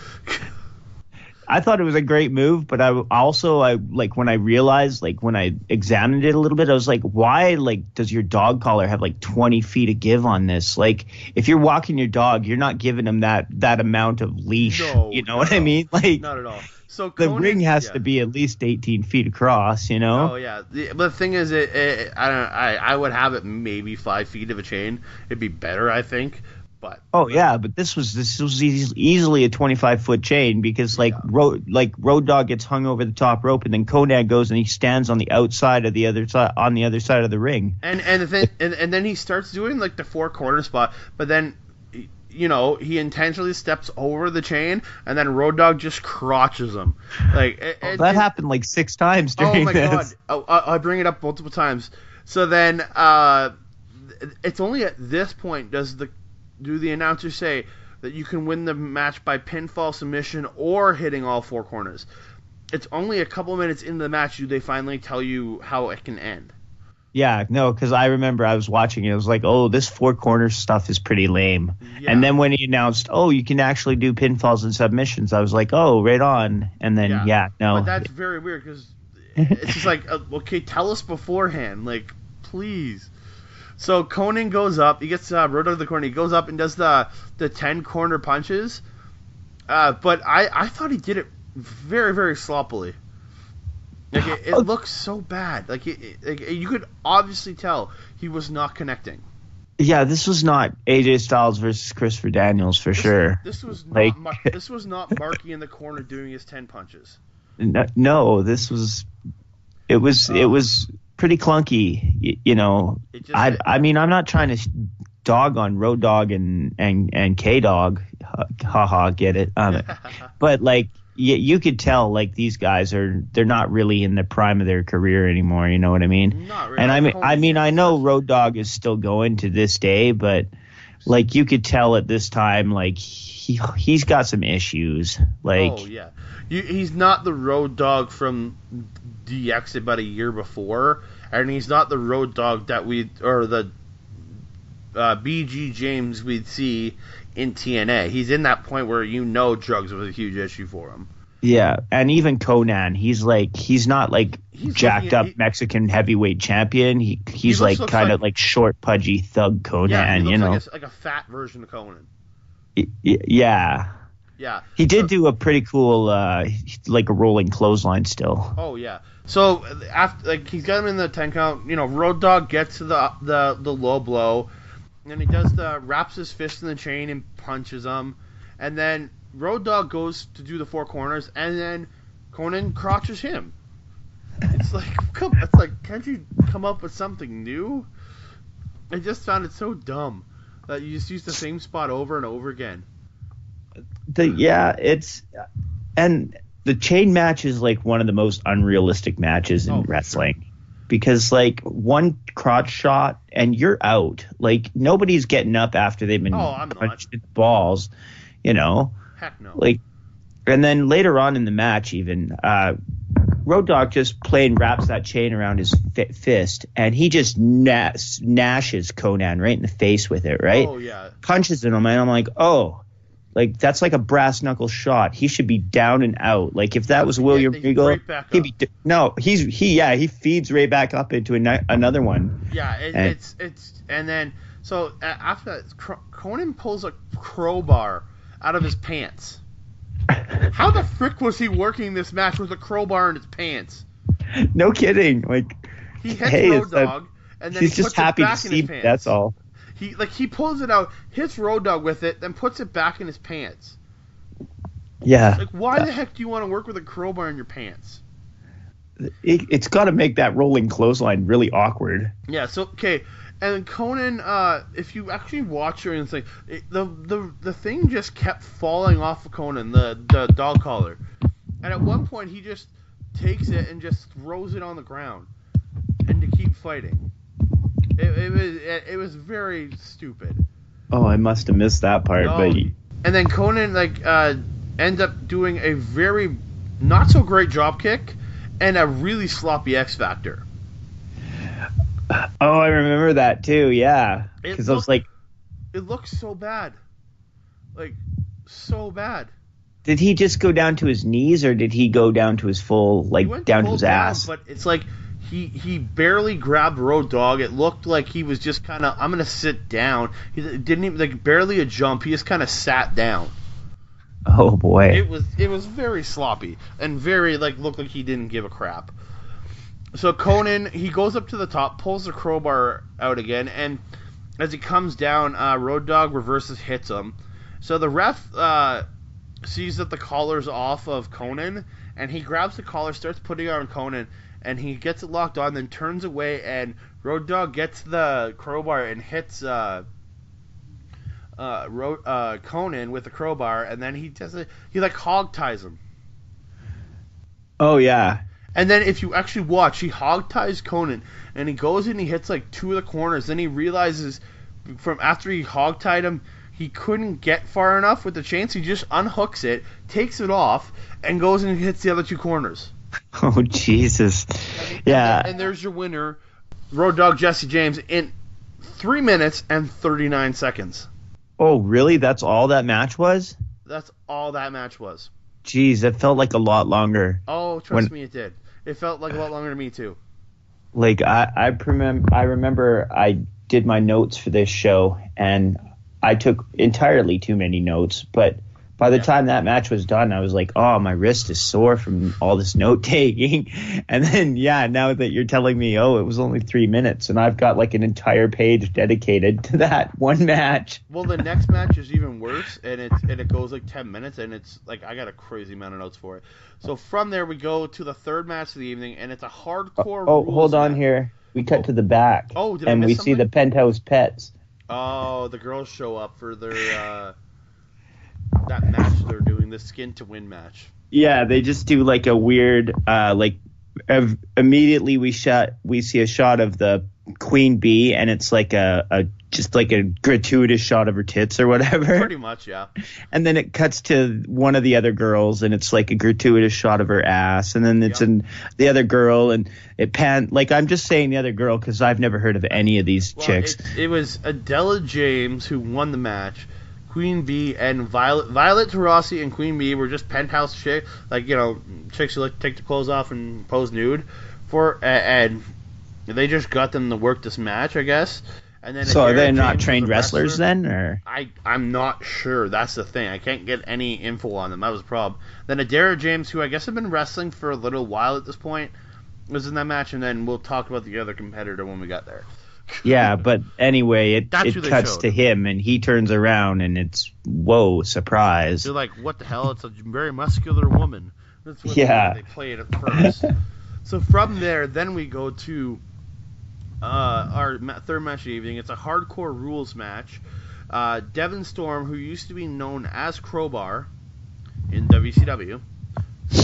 I thought it was a great move, but I when I realized, when I examined it a little bit, I was like, why, does your dog collar have 20 feet of give on this? Like, if you're walking your dog, you're not giving him that amount of leash. No, you know what I mean? Like, not at all. So the ring has to be at least 18 feet across, you know? Oh yeah, but the thing is, I would have it maybe 5 feet of a chain. It'd be better, I think. But this was easily a 25-foot chain, because Road Dogg gets hung over the top rope, and then Conan goes and he stands on the outside of the other side of the ring. And then he starts doing the four corner spot, but then he intentionally steps over the chain, and then Road Dogg just crotches him. That happened 6 times during this. God! I bring it up multiple times. So then, it's only at this point do the announcers say, that you can win the match by pinfall, submission, or hitting all 4 corners. It's only a couple minutes into the match do they finally tell you how it can end. Yeah, no, because I remember I was watching it. I was like, oh, this 4 corners stuff is pretty lame. Yeah. And then when he announced, oh, you can actually do pinfalls and submissions, I was like, oh, right on. And then, no. But that's very weird because it's just like, okay, tell us beforehand. Like, please. So Conan goes up. He gets Road Dogg to the corner. He goes up and does the 10 corner punches. But I thought he did it very, very sloppily. Like it looks so bad. Like you could obviously tell he was not connecting. Yeah, this was not AJ Styles versus Christopher Daniels for sure. This was like, not. This was not Marky in the corner doing his 10 punches. No, this was. It was pretty clunky. You know, I mean, I'm not trying to dog on Road Dogg and K Dog. Haha, get it? But like. You could tell like these guys they're not really in the prime of their career anymore. You know what I mean? Not really. And I know Road Dogg is still going to this day, but like you could tell at this time like he's got some issues. Like, oh yeah, he's not the Road Dogg from DX about a year before, and he's not the Road Dogg that the BG James we'd see in TNA. He's in that point where drugs was a huge issue for him. Yeah, and even Conan, he's not like jacked up Mexican heavyweight champion. He's like kind of like short, pudgy thug Conan. Yeah, he looks you know, like a fat version of Conan. Yeah. Yeah. He did do a pretty cool like a rolling clothesline still. Oh yeah. So after like he's got him in the 10 count. You know, Road Dogg gets to the low blow. And he does wraps his fist in the chain and punches him. And then Road Dogg goes to do the 4 corners, and then Conan crotches him. It's like, can't you come up with something new? I just found it so dumb that you just use the same spot over and over again. And the chain match is like one of the most unrealistic matches in wrestling. Sure. Because, like, one crotch shot and you're out. Like, nobody's getting up after they've been punched in the balls, you know? Heck no. Like, and then later on in the match, even, Road Dogg just plain wraps that chain around his fist, and he just gnashes Conan right in the face with it, right? Oh, yeah. Punches him, and I'm like, oh. Like, that's like a brass knuckle shot. He should be down and out. Like, if that was William Regal, he'd be he feeds right back up into another one. Yeah, and then so after that, Conan pulls a crowbar out of his pants. How the frick was he working this match with a crowbar in his pants? No kidding. Like, he hits Road Dogg, and then he's just happy to see me. That's all. He pulls it out, hits Road Dogg with it, then puts it back in his pants. Yeah. Like, why the heck do you want to work with a crowbar in your pants? It's got to make that rolling clothesline really awkward. Yeah. So okay, and Conan, if you actually watch or anything, the thing just kept falling off of Conan, the dog collar, and at one point he just takes it and just throws it on the ground, and to keep fighting. It was very stupid. Oh, I must have missed that part. And then Conan ends up doing a very not so great drop kick and a really sloppy X Factor. Oh, I remember that too. Yeah, because I was like, it looks so bad, like so bad. Did he just go down to his knees, or did he go down to his full, like down to his ass? But it's like. He barely grabbed Road Dogg. It looked like he was just kind of, I'm going to sit down. He didn't even, like, barely a jump. He just kind of sat down. Oh, boy. It was very sloppy and very, like, looked like he didn't give a crap. So Conan, he goes up to the top, pulls the crowbar out again, and as he comes down, Road Dogg reverses, hits him. So the ref sees that the collar's off of Conan, and he grabs the collar, starts putting it on Conan, and he gets it locked on, then turns away, and Road Dogg gets the crowbar and hits Conan with the crowbar, and then he hog ties him. Oh yeah. And then if you actually watch, he hog ties Conan, and he goes in and he hits like 2 of the corners. Then he realizes from after he hog tied him, he couldn't get far enough with the chain, so he just unhooks it, takes it off, and goes and hits the other two corners. Oh, Jesus. Yeah. And there's your winner, Road Dogg Jesse James, in 3 minutes and 39 seconds. Oh, really? That's all that match was? That's all that match was. Jeez, it felt like a lot longer. Oh, trust me, it did. It felt like a lot longer to me, too. Like, I remember I did my notes for this show, and I took entirely too many notes, but by the time that match was done, I was like, oh, my wrist is sore from all this note taking. And then, now that you're telling me, oh, it was only 3 minutes, and I've got like an entire page dedicated to that one match. Well, the next match is even worse, and it goes like 10 minutes, and it's like I got a crazy amount of notes for it. So from there, we go to the third match of the evening, and it's a hardcore Oh, rules hold on match. here. We cut to the back. Oh, did I and miss we something? see the Penthouse Pets. Oh, the girls show up for their that match they're doing, the skin to win match. Yeah, they just do like a weird immediately we see a shot of the Queen Bee, and it's like a just like a gratuitous shot of her tits or whatever. Pretty much, yeah. And then it cuts to one of the other girls, and it's like a gratuitous shot of her ass, and then it's in the other girl, and it like I'm just saying the other girl because I've never heard of any of these chicks. It was Adela James who won the match. Queen Bee and Violet Tarasi and Queen Bee were just penthouse chicks, like, you know, chicks who like to take the clothes off and pose nude and they just got them to work this match, I guess. And then so are they not James trained wrestlers wrestler. then, or I'm not sure. That's the thing. I can't get any info on them. That was the problem. Then Adara James, who I guess had been wrestling for a little while at this point, was in that match, and then we'll talk about the other competitor when we got there. Yeah, but anyway, it cuts showed. to him, and he turns around, and it's, whoa, surprise. They're like, what the hell? It's a very muscular woman. That's what they played at first. So from there, then we go to our third match of the evening. It's a hardcore rules match. Devon Storm, who used to be known as Crowbar in WCW,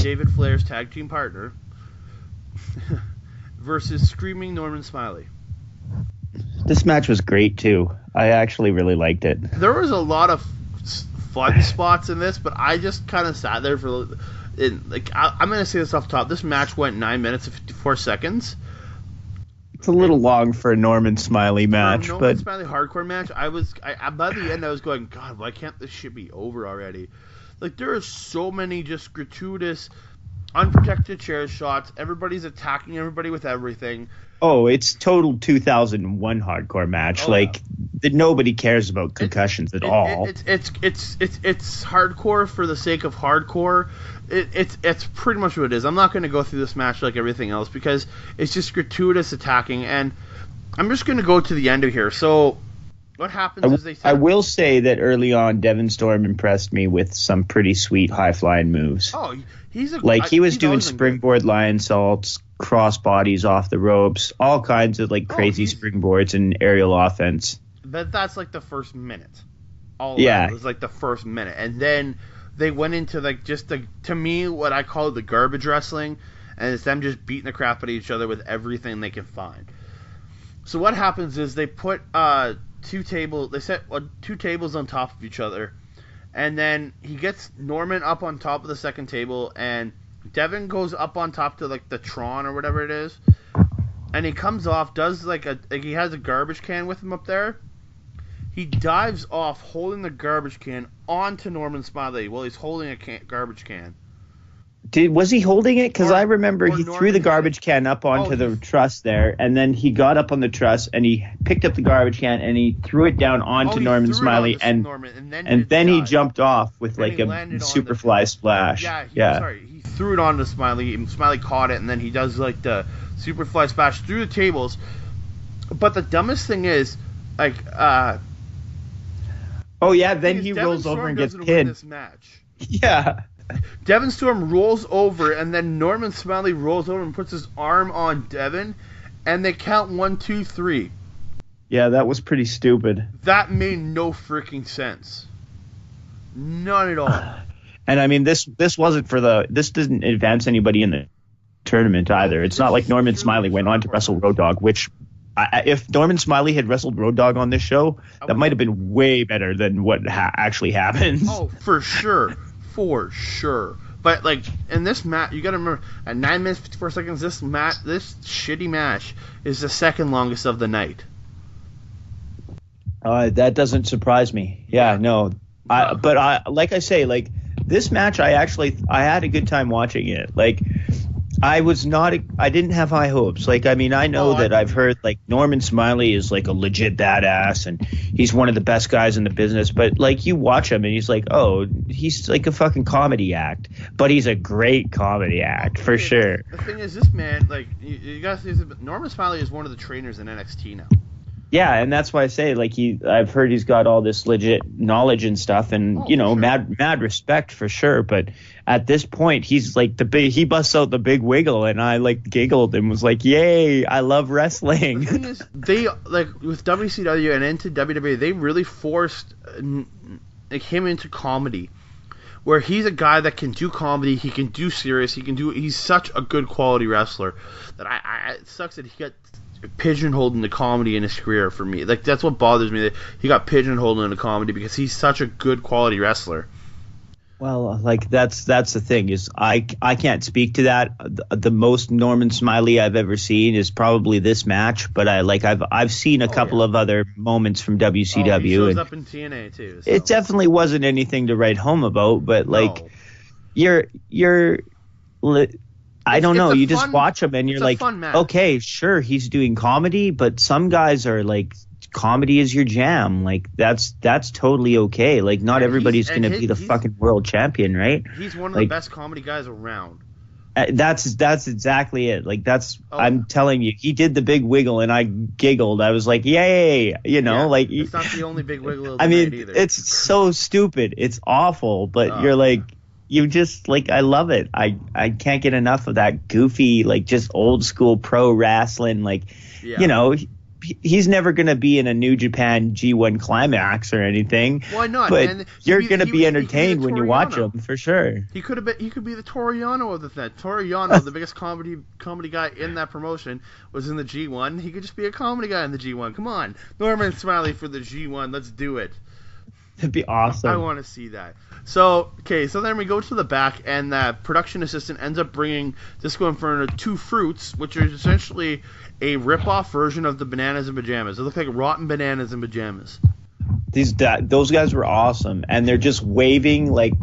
David Flair's tag team partner, versus Screaming Norman Smiley. This match was great, too. I actually really liked it. There was a lot of fun spots in this, but I just kind of sat there for... I'm going to say this off the top. This match went 9 minutes and 54 seconds. It's a little long for a Norman Smiley match, for a Norman Smiley hardcore match, I by the end I was going, God, why can't this shit be over already? Like, there are so many just gratuitous, unprotected chair shots. Everybody's attacking everybody with everything. Oh, it's total 2001 hardcore match. Nobody cares about concussions at all. It's hardcore for the sake of hardcore. It's pretty much what it is. I'm not going to go through this match like everything else because it's just gratuitous attacking, and I'm just going to go to the end of here. So what happens is I will say that early on, Devon Storm impressed me with some pretty sweet high-flying moves. Oh, he was doing springboard lionsaults, cross bodies off the ropes, all kinds of crazy springboards and aerial offense. But that's like the first minute. It was like the first minute, and then they went into to me what I call the garbage wrestling, and it's them just beating the crap out of each other with everything they can find. So what happens is they put two tables on top of each other, and then he gets Norman up on top of the second table, and Devin goes up on top to the Tron or whatever it is, and he comes off, does he has a garbage can with him up there. He dives off holding the garbage can onto Norman Smiley while he's holding a garbage can. Was he holding it? Because I remember he threw the garbage can up onto the truss there, and then he got up on the truss, and he picked up the garbage can, and he threw it down onto Norman Smiley, and then he jumped off with a Superfly splash. Sorry, he threw it onto Smiley, and Smiley caught it, and then he does the Superfly splash through the tables. But the dumbest thing is, then he rolls over and gets pinned. This match. Yeah. Devon Storm rolls over, and then Norman Smiley rolls over and puts his arm on Devon, and they count 1, 2, 3. Yeah, that was pretty stupid. That made no freaking sense. None at all. And I mean, this didn't advance anybody in the tournament either. It's not like Norman Smiley went on to wrestle Road Dogg, which if Norman Smiley had wrestled Road Dogg on this show, that might have been way better than what actually happened. Oh, for sure. For sure. But, like, in this match, you got to remember, at 9 minutes, 54 seconds, this shitty match is the second longest of the night. That doesn't surprise me. Yeah, no. But like I say, like, this match, I had a good time watching it. Like, I didn't have high hopes. Like, I mean, I know that I've heard, like, Norman Smiley is, like, a legit badass, and he's one of the best guys in the business. But, like, you watch him, and he's like, oh, he's like a fucking comedy act. But he's a great comedy act, for sure. The thing is, this man, like, you guys see, Norman Smiley is one of the trainers in NXT now. Yeah, and that's why I say, like, I've heard he's got all this legit knowledge and stuff, and sure. mad respect for sure. But at this point, he's like he busts out the big wiggle, and I like giggled and was like, "Yay! I love wrestling." The thing is, they like with WCW and into WWE, they really forced like him into comedy, where he's a guy that can do comedy, he can do serious, he's such a good quality wrestler that it sucks that he got pigeonholed into comedy in his career. For me, like, that's what bothers me, that he got pigeonholed into comedy, because he's such a good quality wrestler. Well, like, that's the thing, is I can't speak to that. The most Norman Smiley I've ever seen is probably this match, but I've seen a couple of other moments from WCW. He shows up in TNA too. So. It definitely wasn't anything to write home about, but like, I don't know. You just watch him and you're like, okay, sure, he's doing comedy, but some guys are like, comedy is your jam. Like, that's totally okay. Like, not everybody's going to be the fucking world champion, right? He's one of the best comedy guys around. That's exactly it. Like, I'm telling you, he did the big wiggle and I giggled. I was like, yay, like. It's not the only big wiggle of the night either. It's so stupid. It's awful, but you're like, you just, like, I love it. I can't get enough of that goofy, like, just old school pro wrestling. Like, he's never going to be in a New Japan G1 Climax or anything. Why not? But man? you're going to be entertained when you watch him, for sure. He could be the Toru Yano of the thing. Toru Yano, the biggest comedy guy in that promotion, was in the G1. He could just be a comedy guy in the G1. Come on. Norman Smiley for the G1. Let's do it. It'd be awesome. I want to see that. So then we go to the back, and the production assistant ends up bringing Disco Inferno 2 fruits, which are essentially a rip-off version of the bananas and pajamas. They look like rotten bananas and pajamas. Those guys were awesome, and they're just waving like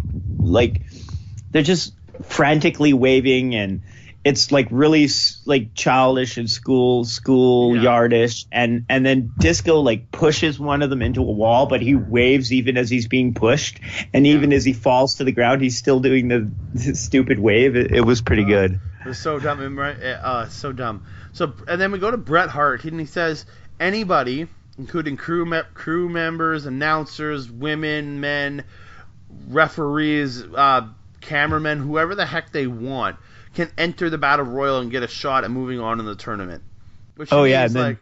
they're just frantically waving, and it's like really like childish and school yardish, and then Disco like pushes one of them into a wall, but he waves even as he's being pushed, and even as he falls to the ground, he's still doing the stupid wave. It was pretty good. It was so dumb, right? So dumb. So, and then we go to Bret Hart, and he says, anybody, including crew members, announcers, women, men, referees, cameramen, whoever the heck they want, can enter the Battle Royal and get a shot at moving on in the tournament. Which is like,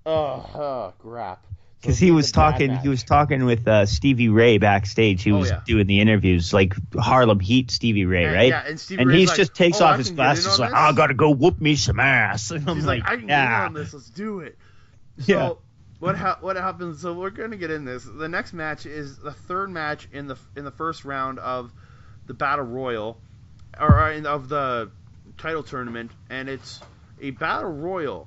crap. Because he was talking with Stevie Ray backstage. He was doing the interviews, like Harlem Heat Stevie Ray, right? Yeah, and he just takes off his glasses, like, I gotta go whoop me some ass. And I'm like, I can get on this. Let's do it. So what happens? So we're gonna get in this. The next match is the third match in the first round of the Battle Royal, of the title tournament, and it's a Battle Royal.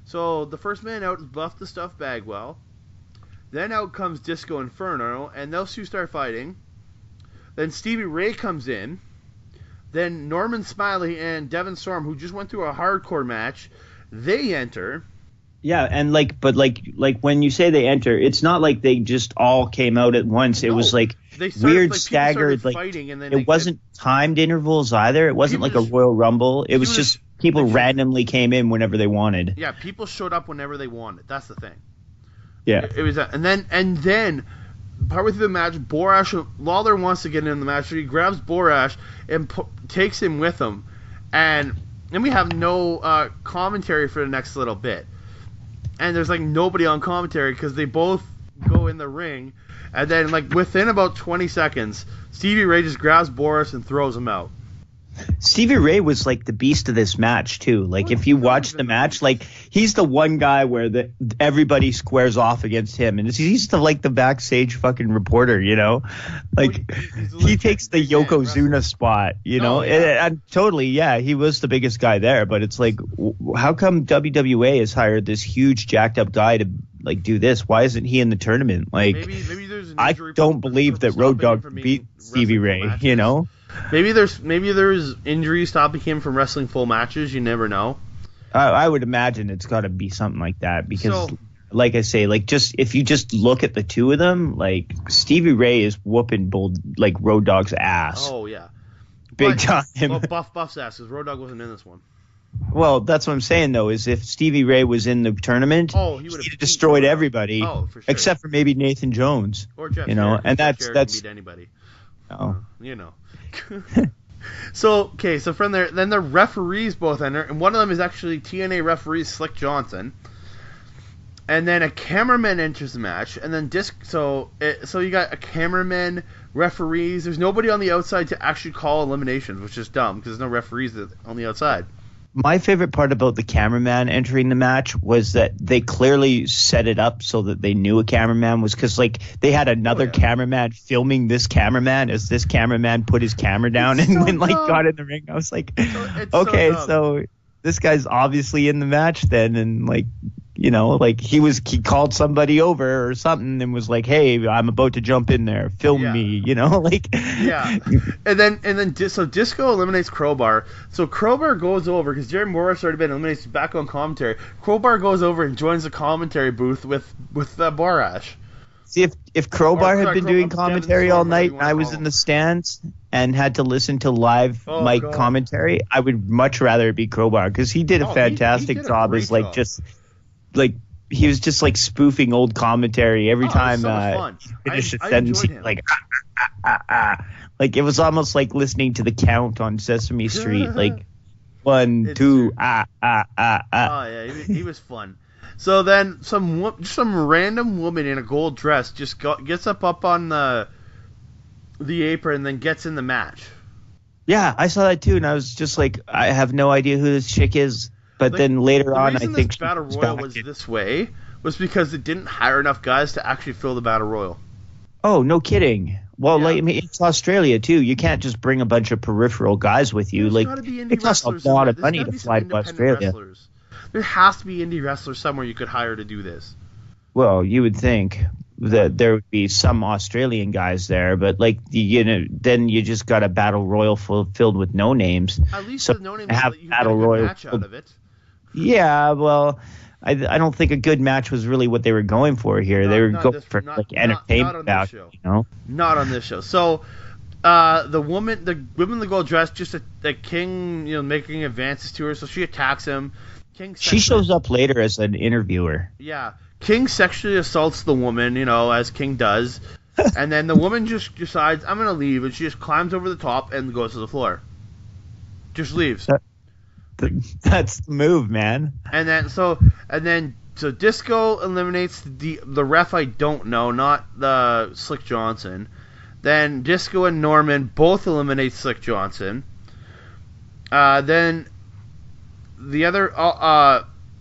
So the first man out is Buff the Stuff Bagwell. Then out comes Disco Inferno, and those two start fighting. Then Stevie Ray comes in. Then Norman Smiley and Devin Storm, who just went through a hardcore match, they enter. Yeah, and like when you say they enter, it's not like they just all came out at once. It was like weird staggered, like fighting, and then it wasn't timed intervals either. It wasn't like a Royal Rumble. It was just people randomly came in whenever they wanted. Yeah, people showed up whenever they wanted. That's the thing. Yeah, it was that, and then partway through the match, Lawler wants to get in the match, so he grabs Borash and takes him with him, and then we have no commentary for the next little bit, and there's like nobody on commentary because they both go in the ring, and then like within about 20 seconds, Stevie Ray just grabs Boris and throws him out. Stevie Ray was like the beast of this match too. Like if you watch the match, like he's the one guy where everybody squares off against him, and he's the backstage fucking reporter, you know, like he takes the Yokozuna spot, you know. And totally, yeah, he was the biggest guy there. But it's like, how come WWA has hired this huge jacked up guy to like do this? Why isn't he in the tournament? Like, maybe there's an I don't believe that Road Dogg beat Stevie Ray, you know. Maybe there's injuries stopping him from wrestling full matches. You never know. I would imagine it's got to be something like that because, like I say, like just if you just look at the two of them, like Stevie Ray is whooping Road Dogg's ass. Oh yeah, big time. Well, Buff's ass because Road Dogg wasn't in this one. Well, that's what I'm saying though. Is if Stevie Ray was in the tournament, he would have destroyed everybody, for sure. Except for maybe Nathan Jones or Jeff. You know, and that's beat anybody. Oh, you know. So from there, then the referees both enter, and one of them is actually TNA referee Slick Johnson. And then a cameraman enters the match, and then so you got a cameraman, referees. There's nobody on the outside to actually call eliminations, which is dumb because there's no referees on the outside. My favorite part about the cameraman entering the match was that they clearly set it up so that they knew a cameraman was, because like they had another cameraman filming this cameraman as this cameraman put his camera down got in the ring. I was like, okay, so this guy's obviously in the match then, and like, you know, like he called somebody over or something and was like, hey, I'm about to jump in there, film me, you know, like. Yeah. And then so Disco eliminates Crowbar. So Crowbar goes over because Jerry Morris already been eliminated back on commentary. Crowbar goes over and joins the commentary booth with Barash. See, if Crowbar had been doing commentary all night and I was in the stands and had to listen to live mic commentary, I would much rather it be Crowbar because he did a fantastic job as like just like he was just like spoofing old commentary every time he finished a sentence. He'd like like it was almost like listening to the Count on Sesame Street, like 1, 2, Oh yeah, he was fun. So then some random woman in a gold dress just gets up on the apron and then gets in the match. Yeah, I saw that too, and I was just like, I have no idea who this chick is. But then later on, I think this Battle Royal was this way was because it didn't hire enough guys to actually fill the Battle Royal. Oh, no kidding. Well, like, I mean, it's Australia too. You can't just bring a bunch of peripheral guys with you. Like, it costs a lot of money to fly to Australia. Wrestlers. There has to be indie wrestlers somewhere you could hire to do this. Well, you would think that there would be some Australian guys there, but like, you know, then you just got a Battle Royal filled with no names. At least so the no names have you Battle get a good Royal match out of it. Yeah, well, I don't think a good match was really what they were going for here. They were going for entertainment value, you know. Not on this show. So, the woman in the gold dress, just the King, you know, making advances to her, so she attacks him. She shows up later as an interviewer. Yeah, King sexually assaults the woman, you know, as King does, and then the woman just decides, I'm gonna leave, and she just climbs over the top and goes to the floor. Just leaves. That's the move, man. And then so Disco eliminates the ref. I don't know, not the Slick Johnson. Then Disco and Norman both eliminate Slick Johnson. Then the other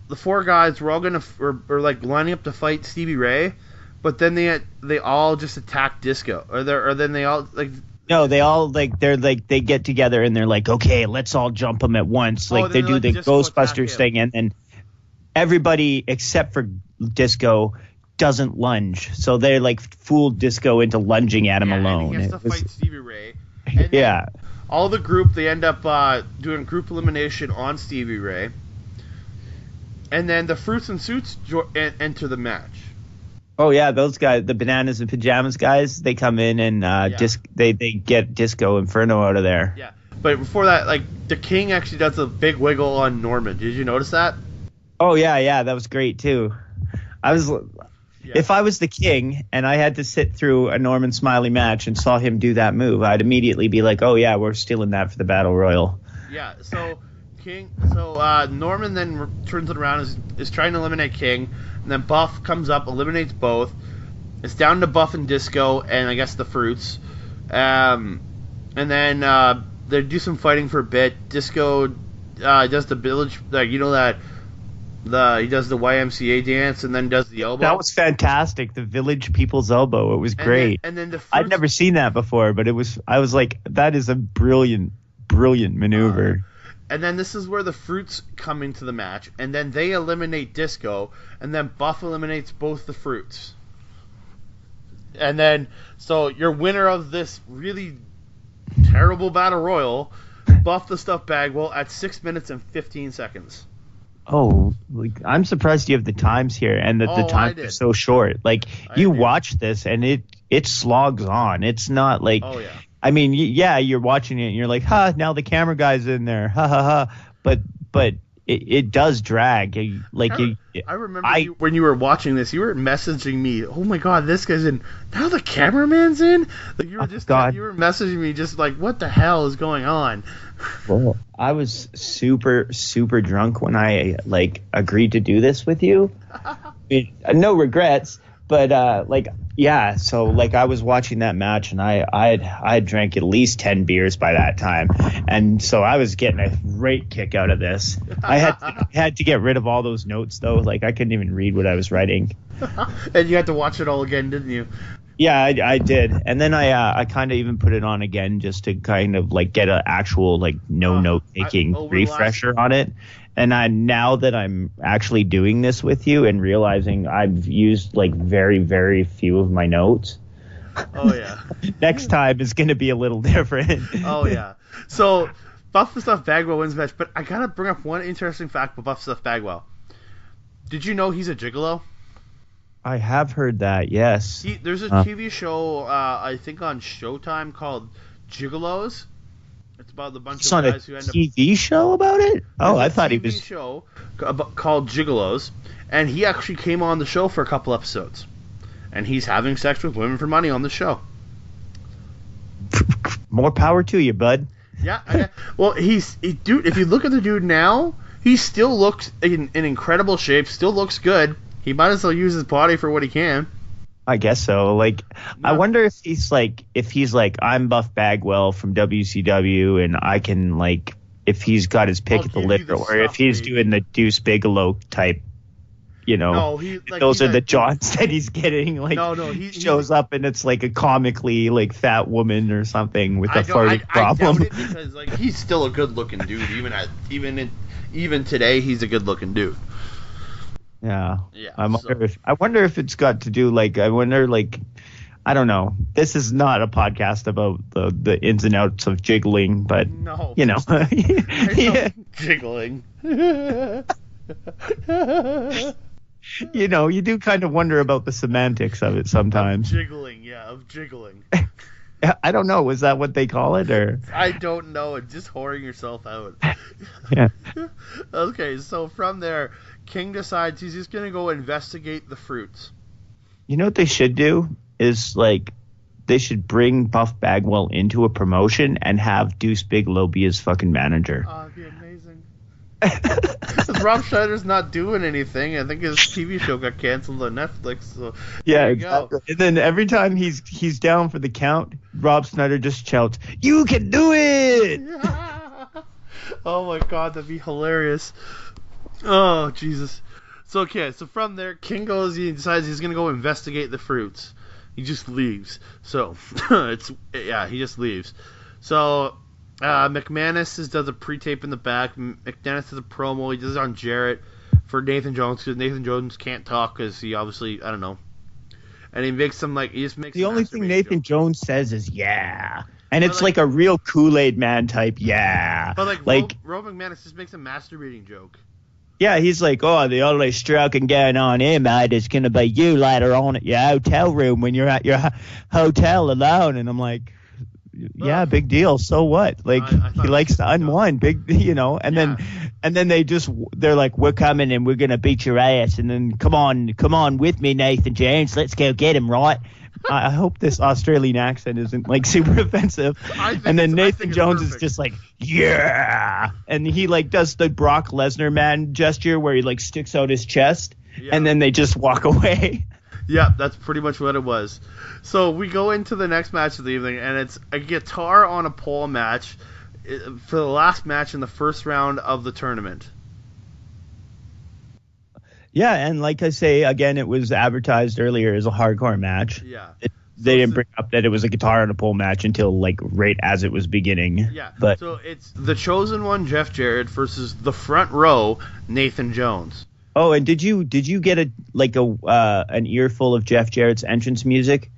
the four guys were all gonna are like lining up to fight Stevie Ray, but then they all just attack Disco, or then they all like. No, they all they get together and they're like, okay, let's all jump them at once. Like they do the Ghostbusters thing, and then everybody except for Disco doesn't lunge, so they like fooled Disco into lunging at him alone. And he has to fight Stevie Ray. And all the group they end up doing group elimination on Stevie Ray, and then the Fruits and Suits enter the match. Oh yeah, those guys, the Bananas and Pajamas guys, they come in and they get Disco Inferno out of there. Yeah, but before that, like the King actually does a big wiggle on Norman. Did you notice that? Oh yeah, that was great too. If I was the King and I had to sit through a Norman Smiley match and saw him do that move, I'd immediately be like, oh yeah, we're stealing that for the Battle Royal. Yeah, so Norman then turns it around, is trying to eliminate King, and then Buff comes up, eliminates both. It's down to Buff and Disco, and I guess the Fruits. And then they do some fighting for a bit. Disco does the village, like, you know that he does the YMCA dance and then does the elbow. That was fantastic. The Village People's Elbow. It was great. And then the I'd never seen that before, but I was like, that is a brilliant maneuver. And then this is where the Fruits come into the match, and then they eliminate Disco, and then Buff eliminates both the Fruits. And then, so your winner of this really terrible battle royal, Buff the Stuffed Bagwell at 6 minutes and 15 seconds. Oh, like, I'm surprised you have the times here, and that the times are so short. Like, you watch this, and it slogs on. It's not like... Oh, yeah. I mean, yeah, you're watching it and you're like, now the camera guy's in there, but it does drag. I remember when you were watching this, you were messaging me, oh my God, this guy's in, now the cameraman's in? Like, you were you were messaging me just like, what the hell is going on? Well, I was super, super drunk when I, agreed to do this with you. I mean, no regrets. But so I was watching that match, and I had drank at least 10 beers by that time, and so I was getting a great kick out of this. I had to get rid of all those notes though. Like, I couldn't even read what I was writing. And you had to watch it all again, didn't you? Yeah, I did, and then I kind of even put it on again just to kind of get an actual no note taking refresher on it. And now that I'm actually doing this with you and realizing I've used very, very few of my notes. Oh yeah. Next time is going to be a little different. Oh yeah. So Buff the Stuffed Bagwell wins the match, but I gotta bring up one interesting fact about Buff the Stuffed Bagwell. Did you know he's a gigolo? I have heard that. Yes. There's a TV show I think on Showtime called Gigolos. It's about the bunch of guys who end up... It's a TV show about it? Oh, I thought he was... There's a TV show called Gigolos, and he actually came on the show for a couple episodes. And he's having sex with women for money on the show. More power to you, bud. Yeah. Well, dude, if you look at the dude now, he still looks in incredible shape, still looks good. He might as well use his body for what he can. I guess so. I wonder if he's I'm Buff Bagwell from WCW, and I can if he's got his pick at the litter, or if he's doing the Deuce Bigelow type, No, those are the jaunts that he's getting. He shows up and it's a comically fat woman or something with a farting problem. I doubt it because he's still a good looking dude. Even today, he's a good looking dude. Yeah. I wonder if it's got to do I don't know. This is not a podcast about the ins and outs of jiggling, but no. Jiggling. You do kind of wonder about the semantics of it sometimes. Of jiggling. I don't know. Was that what they call it, or? I don't know. It's just whoring yourself out. Yeah. Okay, so from there, King decides he's just going to go investigate the Fruits. You know what they should do is they should bring Buff Bagwell into a promotion and have Deuce Bigelow be his fucking manager. Oh, that'd be amazing. Rob Schneider's not doing anything. I think his TV show got canceled on Netflix. So yeah, exactly. And then every time he's down for the count, Rob Schneider just shouts, "You can do it!" Yeah. Oh my God, that'd be hilarious. Oh Jesus. So from there, King he decides he's gonna go investigate the Fruits. He just leaves. So he just leaves. So McManus does a pre-tape in the back. McManus does a promo. He does it on Jarrett for Nathan Jones because Nathan Jones can't talk because he obviously, I don't know. And he makes some the only thing Nathan Jones says is yeah. And it's a real Kool-Aid man type yeah. But Rob McManus just makes a masturbating joke. Yeah, he's the only stroking going on here, mate, is going to be you later on at your hotel room when you're at your hotel alone. And I'm like, yeah, big deal. So what? He likes to unwind, and then they're like, we're coming and we're going to beat your ass. And then come on with me, Nathan Jones. Let's go get him, right? I hope this Australian accent isn't super offensive. And then Nathan Jones is just yeah. And he does the Brock Lesnar man gesture where he sticks out his chest and then they just walk away. Yeah, that's pretty much what it was. So we go into the next match of the evening and it's a guitar on a pole match. for the last match in the first round of the tournament. Yeah, and like I say, again, it was advertised earlier as a hardcore match. Yeah. They didn't bring up that it was a guitar and a pole match until like right as it was beginning. Yeah. But so it's the Chosen One, Jeff Jarrett, versus the Front Row, Nathan Jones. Oh, and did you get an earful of Jeff Jarrett's entrance music?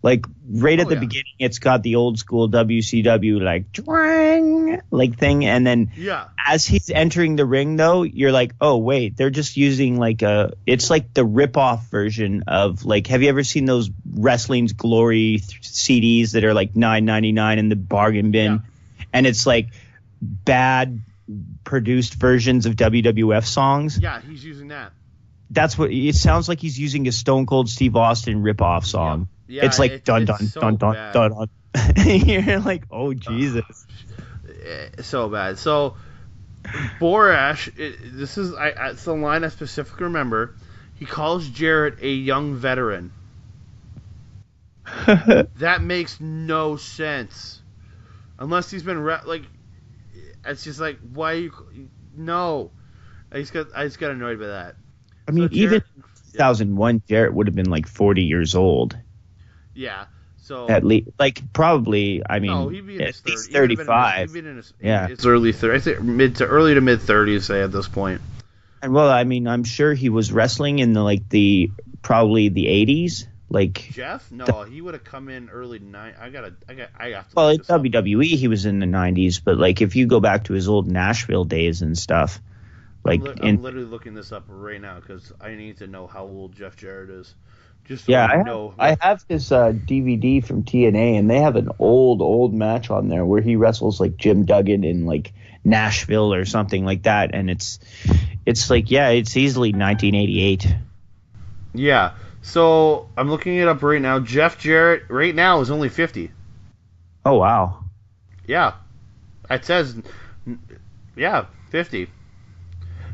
Like right at the beginning, it's got the old school WCW like twang like thing, and then as he's entering the ring, though, you're like, oh wait, they're just using it's like the rip-off version of like, have you ever seen those Wrestling's Glory CDs that are like $9.99 in the bargain bin, and it's like bad produced versions of WWF songs? Yeah, he's using that. That's what it sounds like. He's using a Stone Cold Steve Austin rip-off song. Yeah, it's like dun dun so dun dun bad. dun dun. You're like, oh Jesus, so bad. So Borash, it's the line I specifically remember. He calls Jarrett a young veteran. That makes no sense, unless he's been it's just like, why you no? I just got annoyed by that. I mean, so Jarrett, even 2001, Jarrett would have been like 40 years old. Yeah. So at least, probably. I mean, no, he'd be in at his least 35. He'd be in his his early 30s. I think early to mid 30s. Say at this point. And well, I mean, I'm sure he was wrestling in the probably the 80s. Like Jeff? No, he would have come in early 90s. I got to. Well, in WWE, he was in the 90s, but like if you go back to his old Nashville days and stuff, like I'm literally looking this up right now because I need to know how old Jeff Jarrett is. Just I have this DVD from TNA, and they have an old match on there where he wrestles like Jim Duggan in like Nashville or something like that, and it's like it's easily 1988. Yeah. So I'm looking it up right now. Jeff Jarrett right now is only 50. Oh wow. Yeah. It says 50.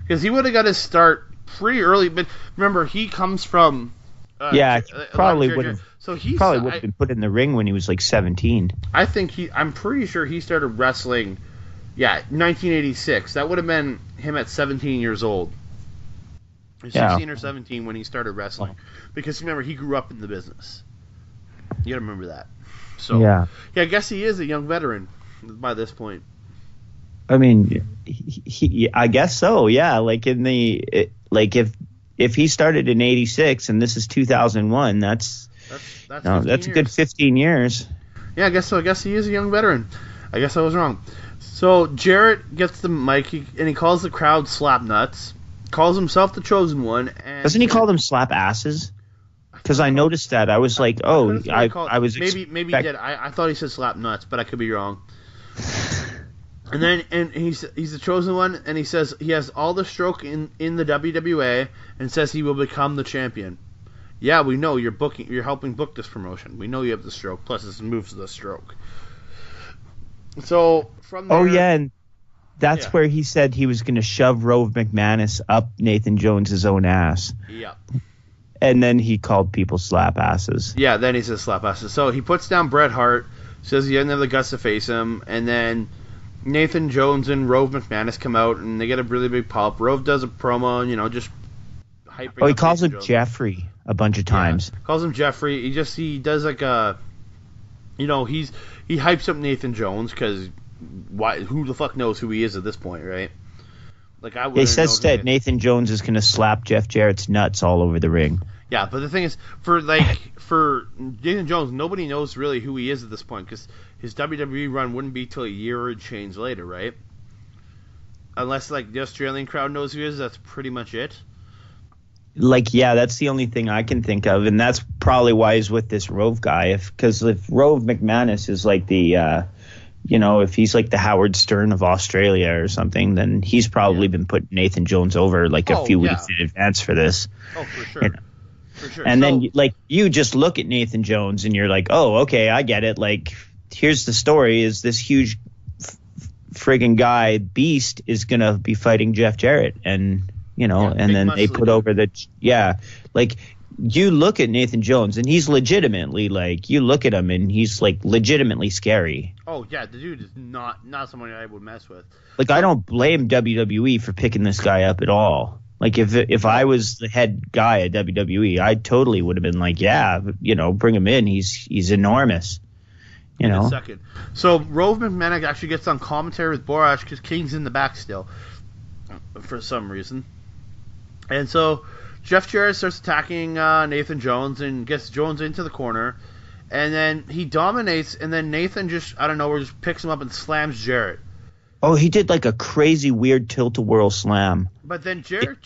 Because he would have got his start pretty early, but remember he comes from. Probably would have. So he probably would have been put in the ring when he was like 17. I'm pretty sure he started wrestling. 1986. That would have been him at 17 years old. 16 or 17 when he started wrestling. Because remember, he grew up in the business. You gotta remember that. So I guess he is a young veteran by this point. I mean, I guess so. Yeah, like if he started in 86 and this is 2001, that's a good 15 years. Yeah, I guess so. I guess he is a young veteran. I guess I was wrong. So Jarrett gets the mic and he calls the crowd slap nuts. Calls himself the Chosen One. And doesn't he call them slap asses? Because I noticed that. I was like, I was maybe he did. I thought he said slap nuts, but I could be wrong. And he's the Chosen One, and he says he has all the stroke in the WWA, and says he will become the champion. Yeah, we know you're helping book this promotion. We know you have the stroke. Plus, this moves the stroke. So from there, and that's where he said he was going to shove Rove McManus up Nathan Jones's own ass. Yeah. And then he called people slap asses. Yeah, then he says slap asses. So he puts down Bret Hart, says he doesn't have the guts to face him, and then Nathan Jones and Rove McManus come out, and they get a really big pop. Rove does a promo, just hyping. Oh, he calls him Jeffrey a bunch of times. Yeah, calls him Jeffrey. He does like a, he hypes up Nathan Jones because who the fuck knows who he is at this point, right? Like he says that Nathan Jones is going to slap Jeff Jarrett's nuts all over the ring. Yeah, but the thing is, for Nathan Jones, nobody knows really who he is at this point because his WWE run wouldn't be till a year or change later, right? Unless the Australian crowd knows who he is, that's pretty much it. That's the only thing I can think of, and that's probably why he's with this Rove guy. Because if Rove McManus is like the, if he's like the Howard Stern of Australia or something, then he's probably been putting Nathan Jones over a few weeks in advance for this. Oh, for sure. For sure. And then you just look at Nathan Jones and you're like, oh, okay, I get it. Here's the story: is this huge friggin' guy Beast is gonna be fighting Jeff Jarrett, and and then they put over you look at Nathan Jones and he's legitimately like, you look at him and he's like legitimately scary. Oh yeah, the dude is not someone I would mess with. Like, I don't blame WWE for picking this guy up at all. Like, if I was the head guy at WWE, I totally would have been like, yeah, bring him in. He's enormous. In a second. So Rove McMahon actually gets on commentary with Borash because King's in the back still for some reason. And so Jeff Jarrett starts attacking Nathan Jones and gets Jones into the corner. And then he dominates, and then Nathan just, out of nowhere, just picks him up and slams Jarrett. Oh, he did like a crazy weird tilt-a-whirl slam. But then Jarrett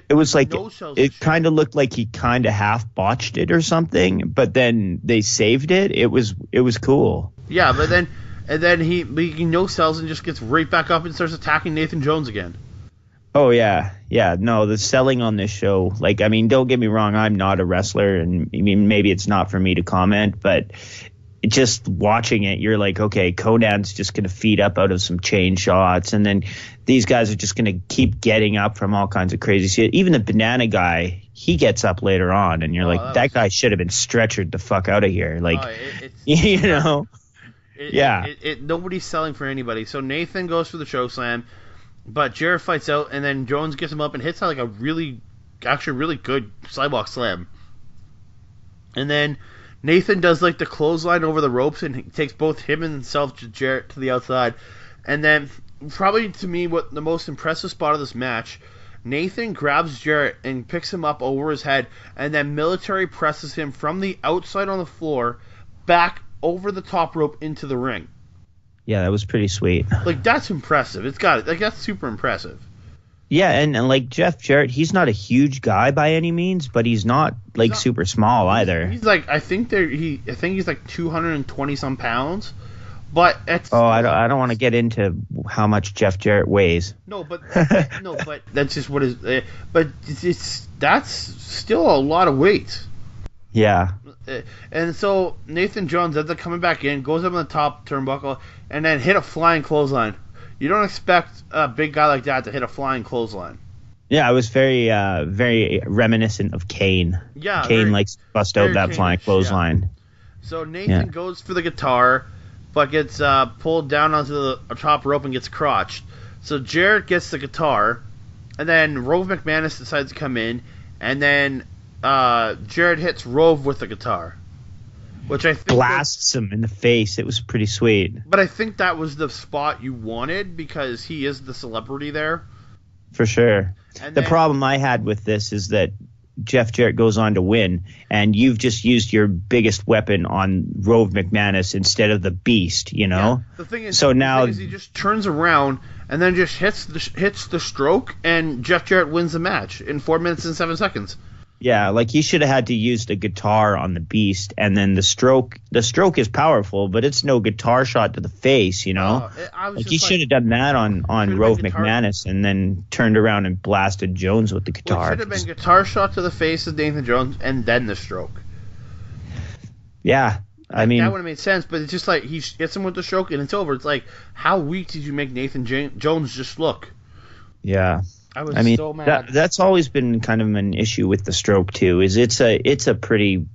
it was like, no-sells it kind of looked like he kind of half botched it or something, but then they saved it. It was cool. Yeah, but then he no-sells and just gets right back up and starts attacking Nathan Jones again. Oh, yeah. Yeah, no, the selling on this show, like, I mean, don't get me wrong, I'm not a wrestler, and I mean, maybe it's not for me to comment, but just watching it, you're like, okay, Conan's just going to feed up out of some chain shots, and then these guys are just going to keep getting up from all kinds of crazy shit. Even the banana guy, he gets up later on, and you're like, that guy should have been stretchered the fuck out of here. Like, nobody's selling for anybody. So Nathan goes for the choke slam, but Jarrett fights out, and then Jones gets him up and hits like a really good sidewalk slam. And then Nathan does like the clothesline over the ropes and he takes both him and himself to Jarrett to the outside. And then probably to me what the most impressive spot of this match, Nathan grabs Jarrett and picks him up over his head and then military presses him from the outside on the floor back over the top rope into the ring. Yeah, that was pretty sweet. Like, that's impressive. That's super impressive. Yeah, and like Jeff Jarrett, he's not a huge guy by any means, but he's not like super small either. He's like, I think he's like 220 some pounds, but it's. Oh, I don't want to get into how much Jeff Jarrett weighs. No, but that's just what is. But that's still a lot of weight. Yeah. And so Nathan Jones ends up coming back in, goes up on the top turnbuckle, and then hit a flying clothesline. You don't expect a big guy like that to hit a flying clothesline. Yeah, it was very reminiscent of Kane. Yeah, Kane likes to bust out that flying clothesline. Yeah. So Nathan goes for the guitar, but gets pulled down onto the top rope and gets crotched. So Jarrett gets the guitar, and then Rove McManus decides to come in, and then Jarrett hits Rove with the guitar. Which I think blasts him in the face. It was pretty sweet. But I think that was the spot you wanted because he is the celebrity there. For sure. The problem I had with this is that Jeff Jarrett goes on to win, and you've just used your biggest weapon on Rove McManus instead of the Beast, Yeah. The thing is, now he just turns around and then just hits the stroke, and Jeff Jarrett wins the match in 4 minutes and 7 seconds. Yeah, like he should have had to use the guitar on the Beast, and then the stroke. The stroke is powerful, but it's no guitar shot to the face, Like he should have done that on Rove McManus, and then turned around and blasted Jones with the guitar. It should have been guitar shot to the face of Nathan Jones, and then the stroke. Yeah, I mean that would have made sense, but it's just like he hits him with the stroke, and it's over. It's like, how weak did you make Nathan Jones just look? Yeah. I mean, so mad. That's always been kind of an issue with the stroke too. Is it's a pretty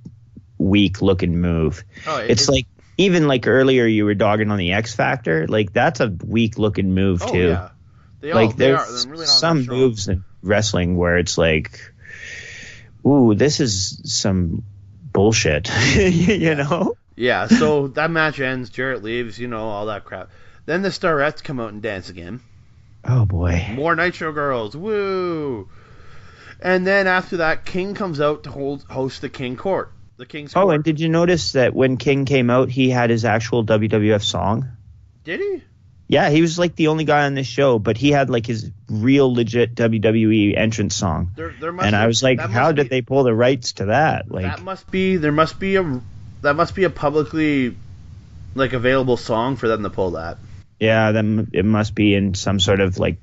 weak looking move. It's like even like earlier you were dogging on the X Factor. Like that's a weak looking move too. Yeah. There's really some moves in wrestling where it's like, ooh, this is some bullshit. you know? Yeah. So that match ends. Jarrett leaves. All that crap. Then the Starettes come out and dance again. Oh, boy. More Nitro girls. Woo! And then after that, King comes out to host the King Court. The King's Court. Oh, and did you notice that when King came out, he had his actual WWF song? Did he? Yeah, he was like the only guy on this show, but he had like his real legit WWE entrance song. I was like, how did they pull the rights to that? Like that must be a publicly like available song for them to pull that. Yeah, then it must be in some sort of like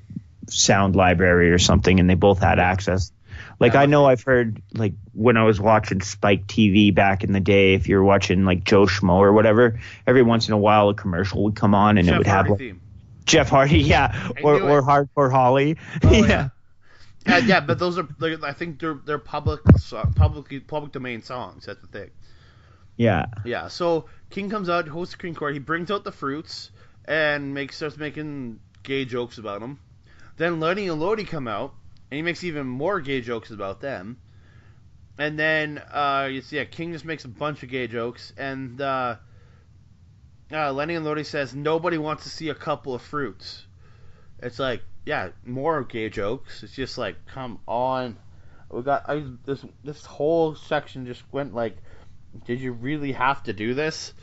sound library or something, and they both had access. Like I know I've heard like when I was watching Spike TV back in the day, if you're watching like Joe Schmo or whatever, every once in a while a commercial would come on and it would have like, Jeff Hardy, yeah, or Hardcore Holly, yeah. Yeah, but those are, I think they're public domain songs. That's the thing. Yeah. Yeah. So King comes out, hosts the King Court. He brings out the fruits and starts making gay jokes about them. Then Lenny and Lodi come out, and he makes even more gay jokes about them. And then King just makes a bunch of gay jokes, and Lenny and Lodi says nobody wants to see a couple of fruits. It's like, yeah, more gay jokes. It's just like, come on. We got this whole section just went like, did you really have to do this?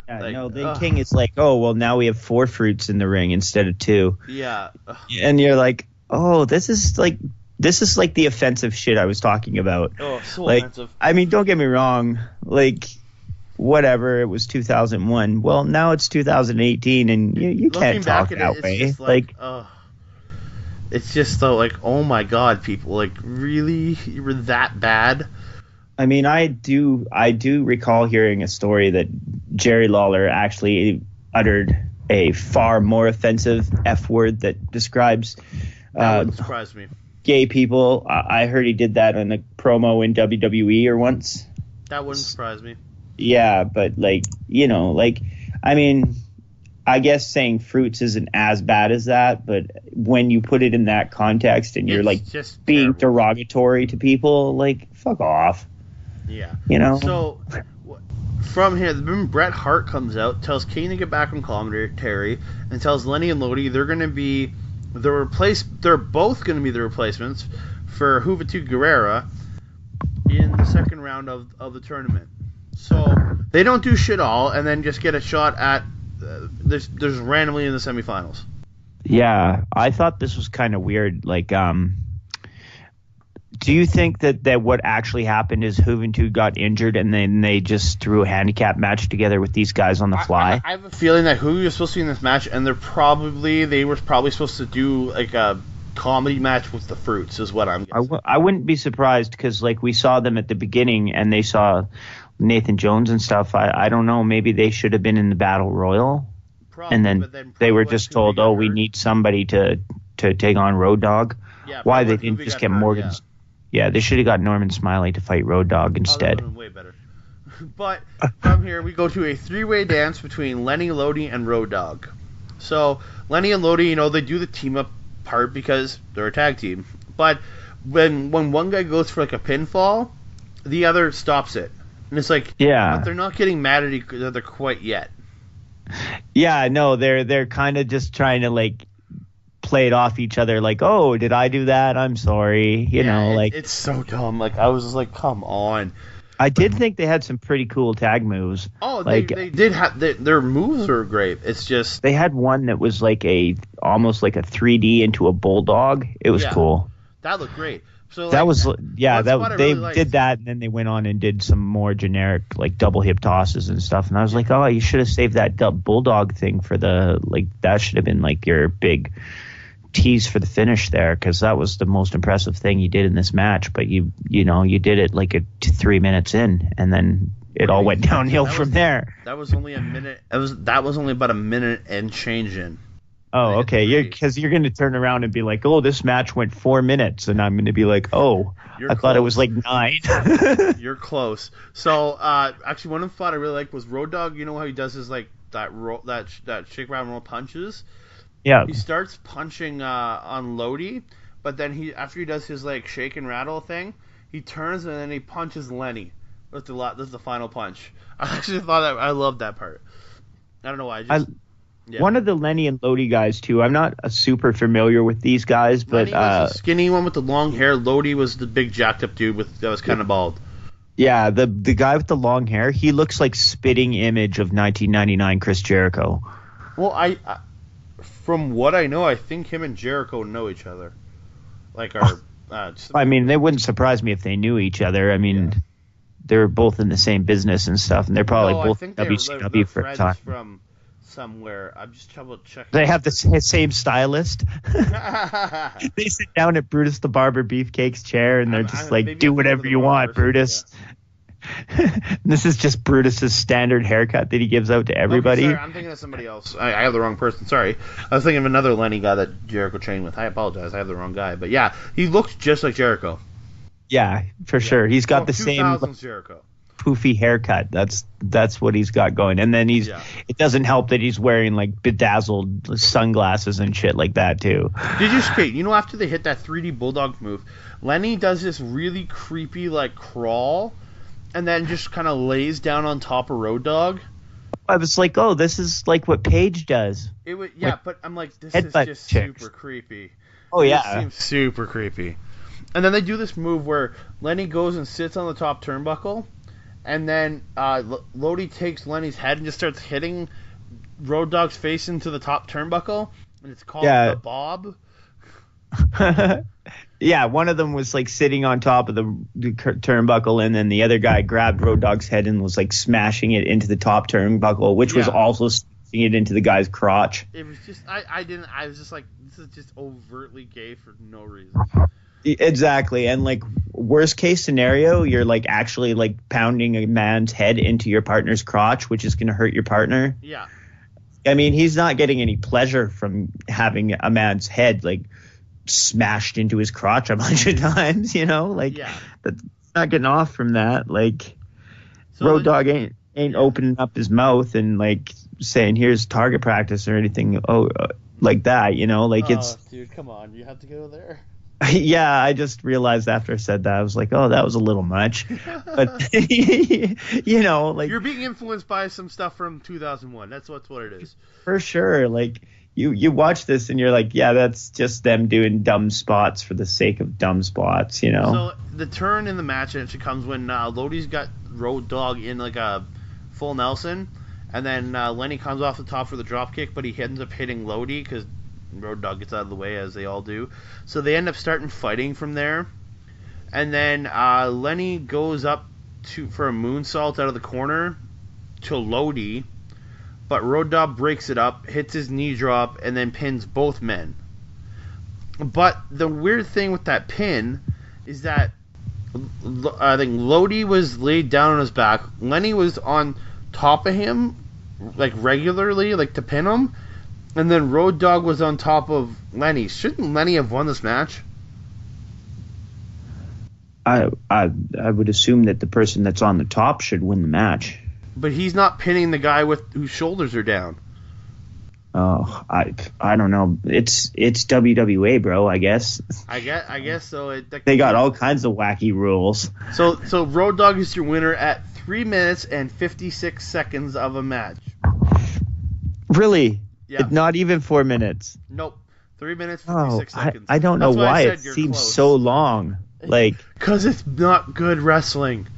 Yeah, like, no, then King is like, oh, well, now we have 4 fruits in the ring instead of 2. Yeah. And you're like, oh, this is like the offensive shit I was talking about. Oh, so like, offensive. I mean, don't get me wrong. Like, whatever, it was 2001. Well, now it's 2018, and you can't talk that way. Just like, it's just so like, oh my god, people, like, really, you were that bad? I mean, I do recall hearing a story that Jerry Lawler actually uttered a far more offensive F word that describes That wouldn't surprise me. Gay people. I heard he did that in a promo in WWE or once. That wouldn't surprise me. Yeah, but like, you know, like, I mean, I guess saying fruits isn't as bad as that, but when you put it in that context and you're like just being terrible. derogatory to people, like, fuck off. Yeah. You know? So from here, Bret Hart comes out, tells Kane to get back from commentary, and tells Lenny and Lodi they're going to be they're both going to be the replacements for Juventud Guerrera in the second round of the tournament. So they don't do shit all, and then just get a shot at there's randomly in the semifinals. Yeah, I thought this was kind of weird. Like, do you think that what actually happened is Juventud got injured and then they just threw a handicap match together with these guys on the fly? I have a feeling that who was supposed to be in this match, and they were probably supposed to do like a comedy match with the fruits, is what I'm guessing. I wouldn't be surprised because, like, we saw them at the beginning and they saw Nathan Jones and stuff. I don't know. Maybe they should have been in the Battle Royal. Probably, and then they were just told, oh, we need somebody to take on Road Dogg. Yeah, why they didn't just get Morgan? Yeah, they should have got Norman Smiley to fight Road Dogg instead. Oh, way better. But from here, we go to a 3-way dance between Lenny, Lodi, and Road Dogg. So Lenny and Lodi, they do the team up part because they're a tag team. But when one guy goes for like a pinfall, the other stops it, and it's like, yeah, but they're not getting mad at each other quite yet. Yeah, no, they're kind of just trying to like play it off each other, like, oh, did I do that? I'm sorry, you know, like it's so dumb. Like I was just like, come on. I did think they had some pretty cool tag moves. Oh, like, they did have their moves were great. It's just they had one that was like almost like a 3D into a bulldog. It was cool. That looked great. So that was they really did that, and then they went on and did some more generic like double hip tosses and stuff. And I was like, oh, you should have saved that bulldog thing for that should have been like your big tease for the finish there, because that was the most impressive thing you did in this match. But you did it like 3 minutes in, and then it all went downhill from there. That was only a minute. That was only about a minute and change in. Oh, okay. Because you're going to turn around and be like, oh, this match went 4 minutes, and I'm going to be like, oh, I thought it was like 9. You're close. So actually, one of the thought I really liked was Road Dogg. You know how he does his like that shake round roll punches. Yeah. He starts punching on Lodi, but then after he does his like shake and rattle thing, he turns and then he punches Lenny. That's the final punch. I actually thought I loved that part. I don't know why. One of the Lenny and Lodi guys too. I'm not super familiar with these guys, but Lenny was the skinny one with the long hair. Lodi was the big jacked up dude that was kind of bald. Yeah, the guy with the long hair. He looks like spitting image of 1999 Chris Jericho. Well, I from what I know, I think him and Jericho know each other. Like I mean, they wouldn't surprise me if they knew each other. I mean, they're both in the same business and stuff, and they're probably both WCW for a time. From somewhere. I'm just trouble checking. They have the same stylist. They sit down at Brutus the Barber Beefcake's chair, and they're just like, do whatever you want, Brutus. This is just Brutus's standard haircut that he gives out to everybody. Okay, sorry, I'm thinking of somebody else. I have the wrong person. Sorry. I was thinking of another Lenny guy that Jericho trained with. I apologize. I have the wrong guy. But yeah, he looked just like Jericho. Yeah, for sure. He's got the same 2000s Jericho. poofy haircut. That's what he's got going. And then it doesn't help that he's wearing like bedazzled sunglasses and shit like that too. Did you skate? You know, after they hit that 3D Bulldog move, Lenny does this really creepy like crawl and then just kind of lays down on top of Road Dogg. I was like, oh, this is like what Paige does. It was, but I'm like, this is just chicks. super creepy. Oh, yeah. This seems super creepy. And then they do this move where Lenny goes and sits on the top turnbuckle, and then Lodi takes Lenny's head and just starts hitting Road Dogg's face into the top turnbuckle, and it's called the Bob. Yeah, one of them was like sitting on top of the turnbuckle, and then the other guy grabbed Road Dogg's head and was like smashing it into the top turnbuckle, which was also smashing it into the guy's crotch. It was just, I was just like, this is just overtly gay for no reason. Exactly, and like worst case scenario, you're like actually like pounding a man's head into your partner's crotch, which is going to hurt your partner. Yeah. I mean, he's not getting any pleasure from having a man's head like smashed into his crotch a bunch of times, you know, like that's not getting off from that. Like Road Dogg ain't opening up his mouth and like saying here's target practice or anything like that, you know, like it's dude, come on, you have to go there. Yeah, I just realized after I said that, I was like, oh, that was a little much. But, you know, like... You're being influenced by some stuff from 2001. That's what it is. For sure. Like, you watch this and you're like, yeah, that's just them doing dumb spots for the sake of dumb spots, you know? So, the turn in the match actually comes when Lodi's got Road Dogg in, like, a full Nelson, and then Lenny comes off the top for the dropkick, but he ends up hitting Lodi because Road Dogg gets out of the way, as they all do. So they end up starting fighting from there. And then Lenny goes up for a moonsault out of the corner to Lodi, but Road Dogg breaks it up, hits his knee drop, and then pins both men. But the weird thing with that pin is that I think Lodi was laid down on his back. Lenny was on top of him, like regularly, like to pin him. And then Road Dogg was on top of Lenny. Shouldn't Lenny have won this match? I would assume that the person that's on the top should win the match. But he's not pinning the guy whose shoulders are down. Oh, I don't know. It's WWA, bro. I guess. I guess so. They got all kinds of wacky rules. So Road Dogg is your winner at 3 minutes and 56 seconds of a match. Really? Yeah. Not even 4 minutes. Nope. 3 minutes, 56 seconds. I don't know why it seems so long. Like, because it's not good wrestling.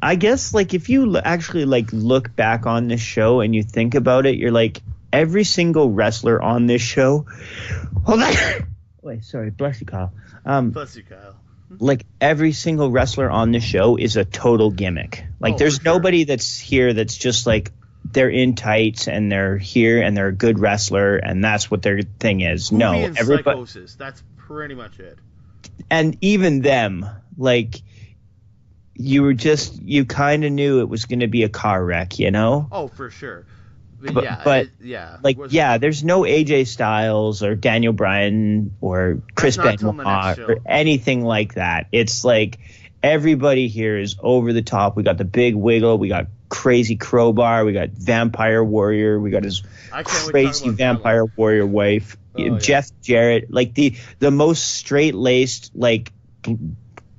I guess, like, if you actually, like, look back on this show and you think about it, you're like, every single wrestler on this show... Hold on. Wait, sorry. Bless you, Kyle. Bless you, Kyle. Like, every single wrestler on this show is a total gimmick. Like, there's nobody that's here that's just, like, they're in tights and they're here and they're a good wrestler and that's what their thing is. No, everybody. Psychosis. That's pretty much it. And even them, like, you kind of knew it was going to be a car wreck, you know? Oh, for sure. There's no AJ Styles or Daniel Bryan or Chris Benoit or anything like that. It's like everybody here is over the top. We got the Big Wiggle. We got Crazy Crowbar. We got Vampire Warrior. We got his crazy Vampire Warrior wife. Jeff Jarrett. Like the most straight-laced, like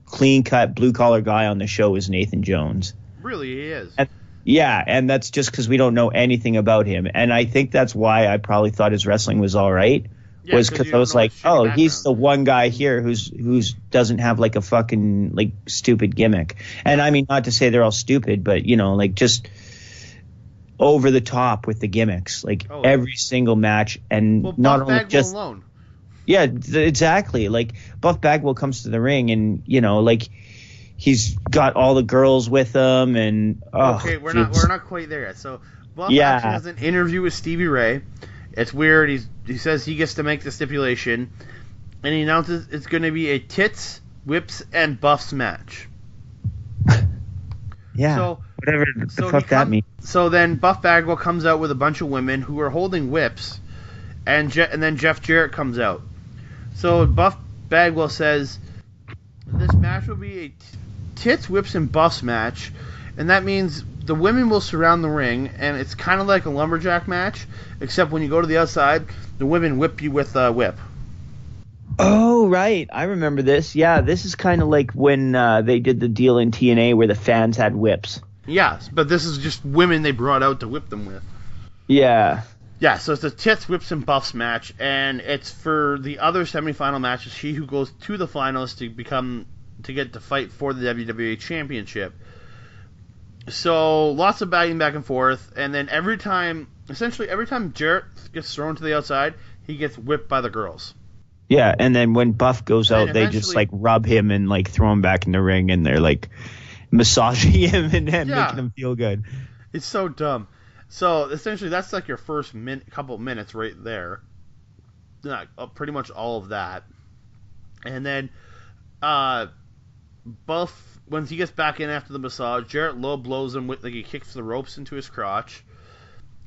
clean-cut, blue-collar guy on the show is Nathan Jones. Really, he is. And that's just because we don't know anything about him. And I think that's why I probably thought his wrestling was all right. Yeah, was because I was like, oh, he's the one guy here who's doesn't have like a fucking like stupid gimmick. And I mean, not to say they're all stupid, but you know, like just over the top with the gimmicks, like every single match. And not only Bagwell just alone. Yeah, exactly. Like Buff Bagwell comes to the ring, and you know, like he's got all the girls with him, and okay, we're not quite there yet. So Buff actually has an interview with Stevie Ray. It's weird. He says he gets to make the stipulation, and he announces it's going to be a tits, whips, and buffs match. Yeah. So whatever the fuck that means. So then Buff Bagwell comes out with a bunch of women who are holding whips, and then Jeff Jarrett comes out. So Buff Bagwell says this match will be a tits, whips, and buffs match, and that means the women will surround the ring, and it's kind of like a lumberjack match, except when you go to the outside, the women whip you with a whip. Oh, right. I remember this. Yeah, this is kind of like when they did the deal in TNA where the fans had whips. Yes, but this is just women they brought out to whip them with. Yeah. Yeah, so it's a tits, whips, and buffs match, and it's for the other semifinal match is he who goes to the finals to get to fight for the WWA Championship. So lots of bagging back and forth, and then every time Jarrett gets thrown to the outside, he gets whipped by the girls. Yeah, and then when Buff goes out, they just like rub him and like throw him back in the ring, and they're like massaging him and making him feel good. It's so dumb. So essentially, that's like your first couple minutes right there. Pretty much all of that, and then Buff, when he gets back in after the massage, Jarrett low blows him with, like, he kicks the ropes into his crotch.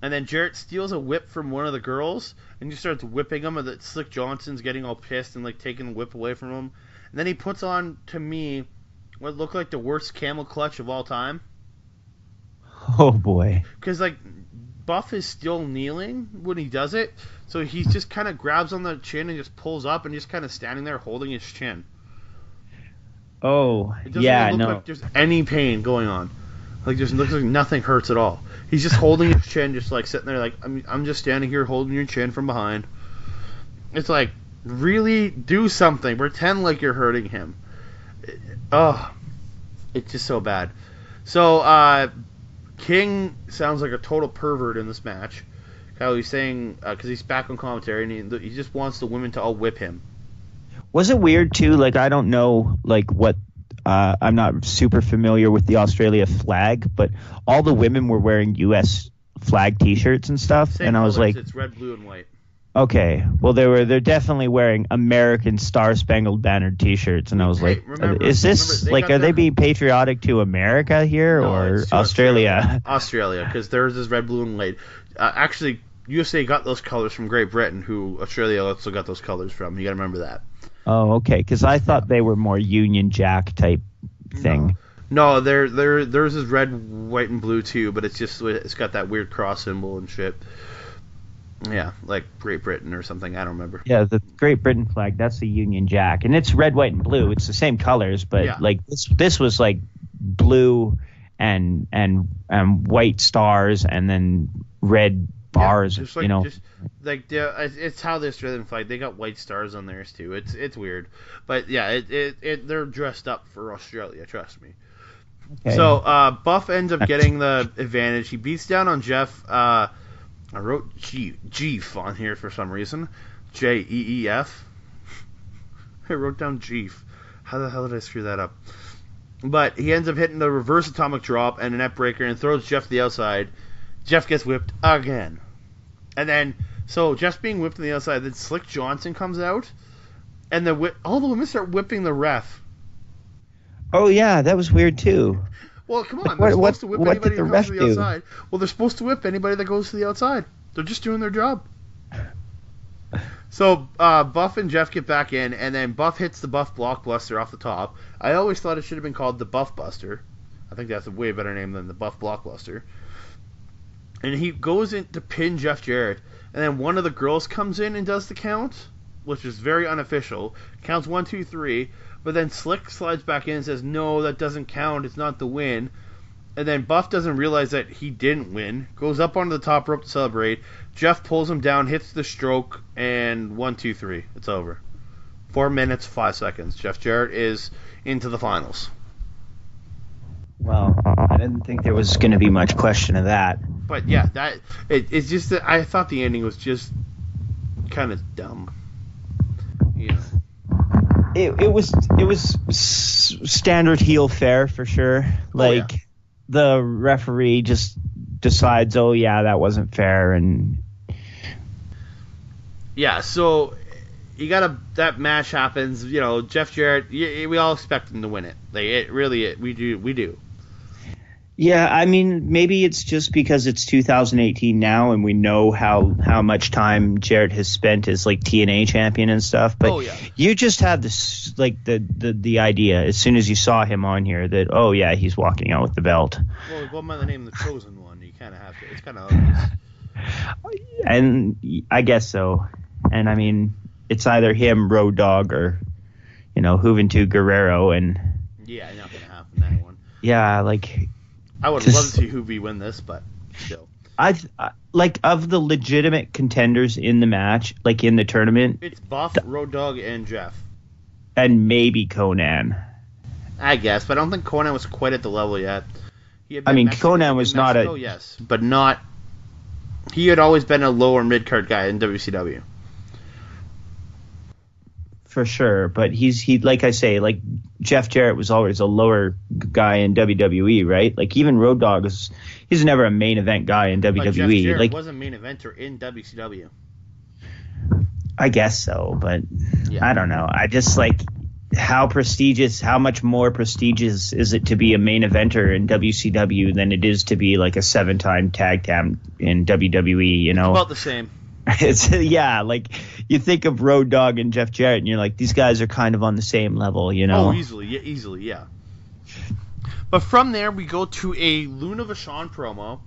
And then Jarrett steals a whip from one of the girls and just starts whipping him, and Slick Johnson's getting all pissed and like taking the whip away from him. And then he puts on, to me, what looked like the worst camel clutch of all time. Oh boy. Because like Buff is still kneeling when he does it, so he just kind of grabs on the chin and just pulls up and just kind of standing there holding his chin. Oh, it doesn't even look like there's any pain going on. Like, just looks like nothing hurts at all. He's just holding his chin, just like sitting there, like, I'm just standing here holding your chin from behind. It's like, really do something. Pretend like you're hurting him. It's just so bad. So, King sounds like a total pervert in this match. How he's saying, because he's back on commentary, and he just wants the women to all whip him. Was it weird too? Like, I don't know, like what. I'm not super familiar with the Australia flag, but all the women were wearing U.S. flag T-shirts and stuff, Same and I was colors, like, it's red, blue, and white. Okay, well they're definitely wearing American Star Spangled Banner T-shirts, and I was like, is this like, are they being patriotic to America here or Australia? Australia, because theirs is red, blue, and white. Actually, USA got those colors from Great Britain, who Australia also got those colors from. You got to remember that. Oh, okay, because I thought they were more Union Jack type thing. No, theirs is red, white, and blue too, but it's got that weird cross symbol and shit. Yeah, like Great Britain or something. I don't remember. Yeah, the Great Britain flag, that's the Union Jack, and it's red, white, and blue. It's the same colors, but like this was like blue and white stars, and then red bars. Just like, you know, it's how the Australian flag. They got white stars on theirs too. It's weird, but yeah, they're dressed up for Australia. Trust me. Okay. So Buff ends up getting the advantage. He beats down on Jeff. I wrote Jeef on here for some reason. Jeef. I wrote down Jeef. How the hell did I screw that up? But he ends up hitting the reverse atomic drop and a net breaker and throws Jeff to the outside. Jeff gets whipped again. And then, so Jeff's being whipped to the outside. Then Slick Johnson comes out. And all the women start whipping the ref. Oh, yeah, that was weird too. Well, come on. They're supposed to whip anybody that goes to the outside. Well, they're supposed to whip anybody that goes to the outside. They're just doing their job. So, Buff and Jeff get back in, and then Buff hits the Buff Blockbuster off the top. I always thought it should have been called the Buff Buster. I think that's a way better name than the Buff Blockbuster. And he goes in to pin Jeff Jarrett, and then one of the girls comes in and does the count, which is very unofficial. Counts 1, 2, 3. But then Slick slides back in and says, no, that doesn't count. It's not the win. And then Buff doesn't realize that he didn't win. Goes up onto the top rope to celebrate. Jeff pulls him down, hits the stroke, and 1, 2, 3. It's over. 4 minutes, 5 seconds. Jeff Jarrett is into the finals. Well, I didn't think there was going to be much question of that. But yeah, it's just that I thought the ending was just kind of dumb. You know. It was standard heel fare for sure. Like, the referee just decides, oh yeah, that wasn't fair, and yeah. So that match happens. You know, Jeff Jarrett. We all expect him to win it. We do. Yeah, I mean, maybe it's just because it's 2018 now, and we know how much time Jarrett has spent as like TNA champion and stuff. But you just had this like the idea as soon as you saw him on here that he's walking out with the belt. Well, go by the name of the chosen one. You kind of have to. It's kind of obvious. And I guess so. And I mean, it's either him, Road Dogg, or Juventud Guerrero, and yeah, not gonna happen that one. Yeah, like. I would love to see Hoovy win this, but still. I like of the legitimate contenders in the match, like in the tournament. It's Buff, Road Dogg, and Jeff. And maybe Conan. I guess, but I don't think Conan was quite at the level yet. Conan was not a... yes, but not... He had always been a lower mid-card guy in WCW. For sure, but he like I say, like Jeff Jarrett was always a lower guy in WWE, right? Like even Road Dogg he's never a main event guy in WWE. But Jeff Jarrett was a main eventer in WCW. I guess so, but I don't know. I just like how much more prestigious is it to be a main eventer in WCW than it is to be like a 7-time tag team in WWE, It's about the same. It's like you think of Road Dogg and Jeff Jarrett, and you're like, these guys are kind of on the same level, Oh, easily, yeah. But from there, we go to a Luna Vachon promo,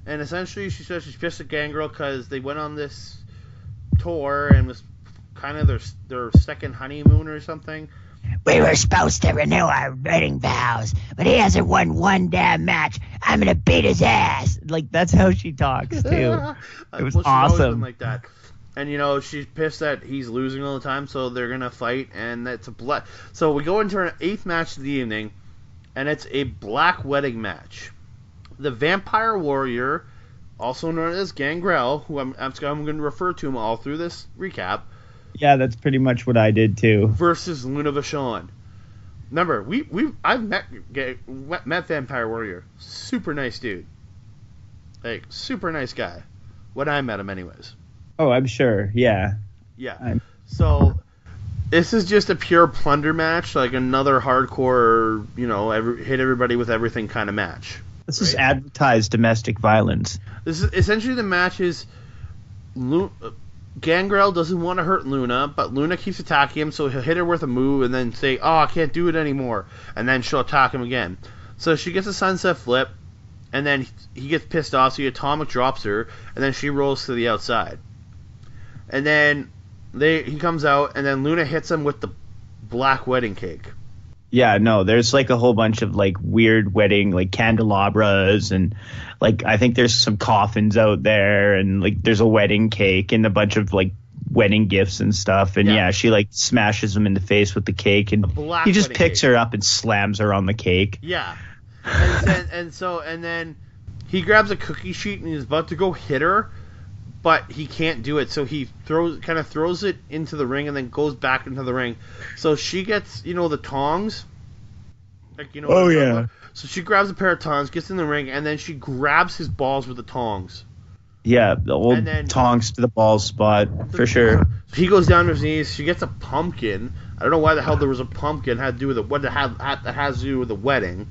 and essentially she says she's pissed at Gangrel because they went on this tour and was kind of their second honeymoon or something. We were supposed to renew our wedding vows, but he hasn't won one damn match. I'm gonna beat his ass. Like that's how she talks too. It was awesome. Like that, and she's pissed that he's losing all the time, so they're gonna fight, and that's a blood. So we go into our 8th match of the evening, and it's a black wedding match. The Vampire Warrior, also known as Gangrel, who I'm going to refer to him all through this recap. Yeah, that's pretty much what I did too. Versus Luna Vachon. Remember, I've met Vampire Warrior. Super nice dude. Like, super nice guy. When I met him, anyways. Oh, I'm sure. Yeah. Yeah. So, this is just a pure plunder match, like another hardcore, hit everybody with everything kind of match. This is advertised domestic violence. This is essentially the match is Gangrel doesn't want to hurt Luna, but Luna keeps attacking him, so he'll hit her with a move and then say, I can't do it anymore. And then she'll attack him again. So she gets a sunset flip, and then he gets pissed off, so he atomic drops her, and then she rolls to the outside. And then he comes out, and then Luna hits him with the black wedding cake. Yeah, no, there's like a whole bunch of like weird wedding, like candelabras, and like I think there's some coffins out there, and like there's a wedding cake and a bunch of like wedding gifts and stuff. And she like smashes him in the face with the cake, and he just picks her up and slams her on the cake. Yeah, and then he grabs a cookie sheet and he's about to go hit her, but he can't do it, so he throws it into the ring and then goes back into the ring. So she gets, the tongs. Oh, yeah. So she grabs a pair of tongs, gets in the ring, and then she grabs his balls with the tongs. Yeah, the old tongs to the balls spot, for sure. He goes down to his knees. She gets a pumpkin. I don't know why the hell there was a pumpkin. Had to do with that has to do with the wedding.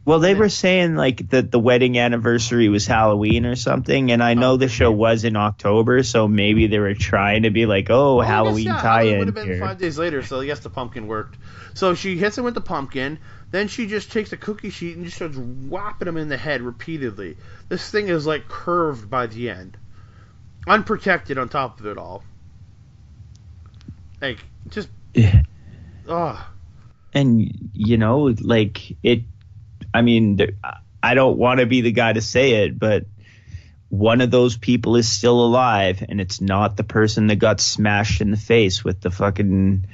Well, they were saying like that the wedding anniversary was Halloween or something, and I know the show was in October, so maybe they were trying to be like, Halloween tie-in. It would have been 5 days later, so I guess the pumpkin worked. So she hits him with the pumpkin, then she just takes a cookie sheet and just starts whapping him in the head repeatedly. This thing is like curved by the end, unprotected on top of it all. Like just, And like it. I mean, I don't want to be the guy to say it, but one of those people is still alive, and it's not the person that got smashed in the face with the fucking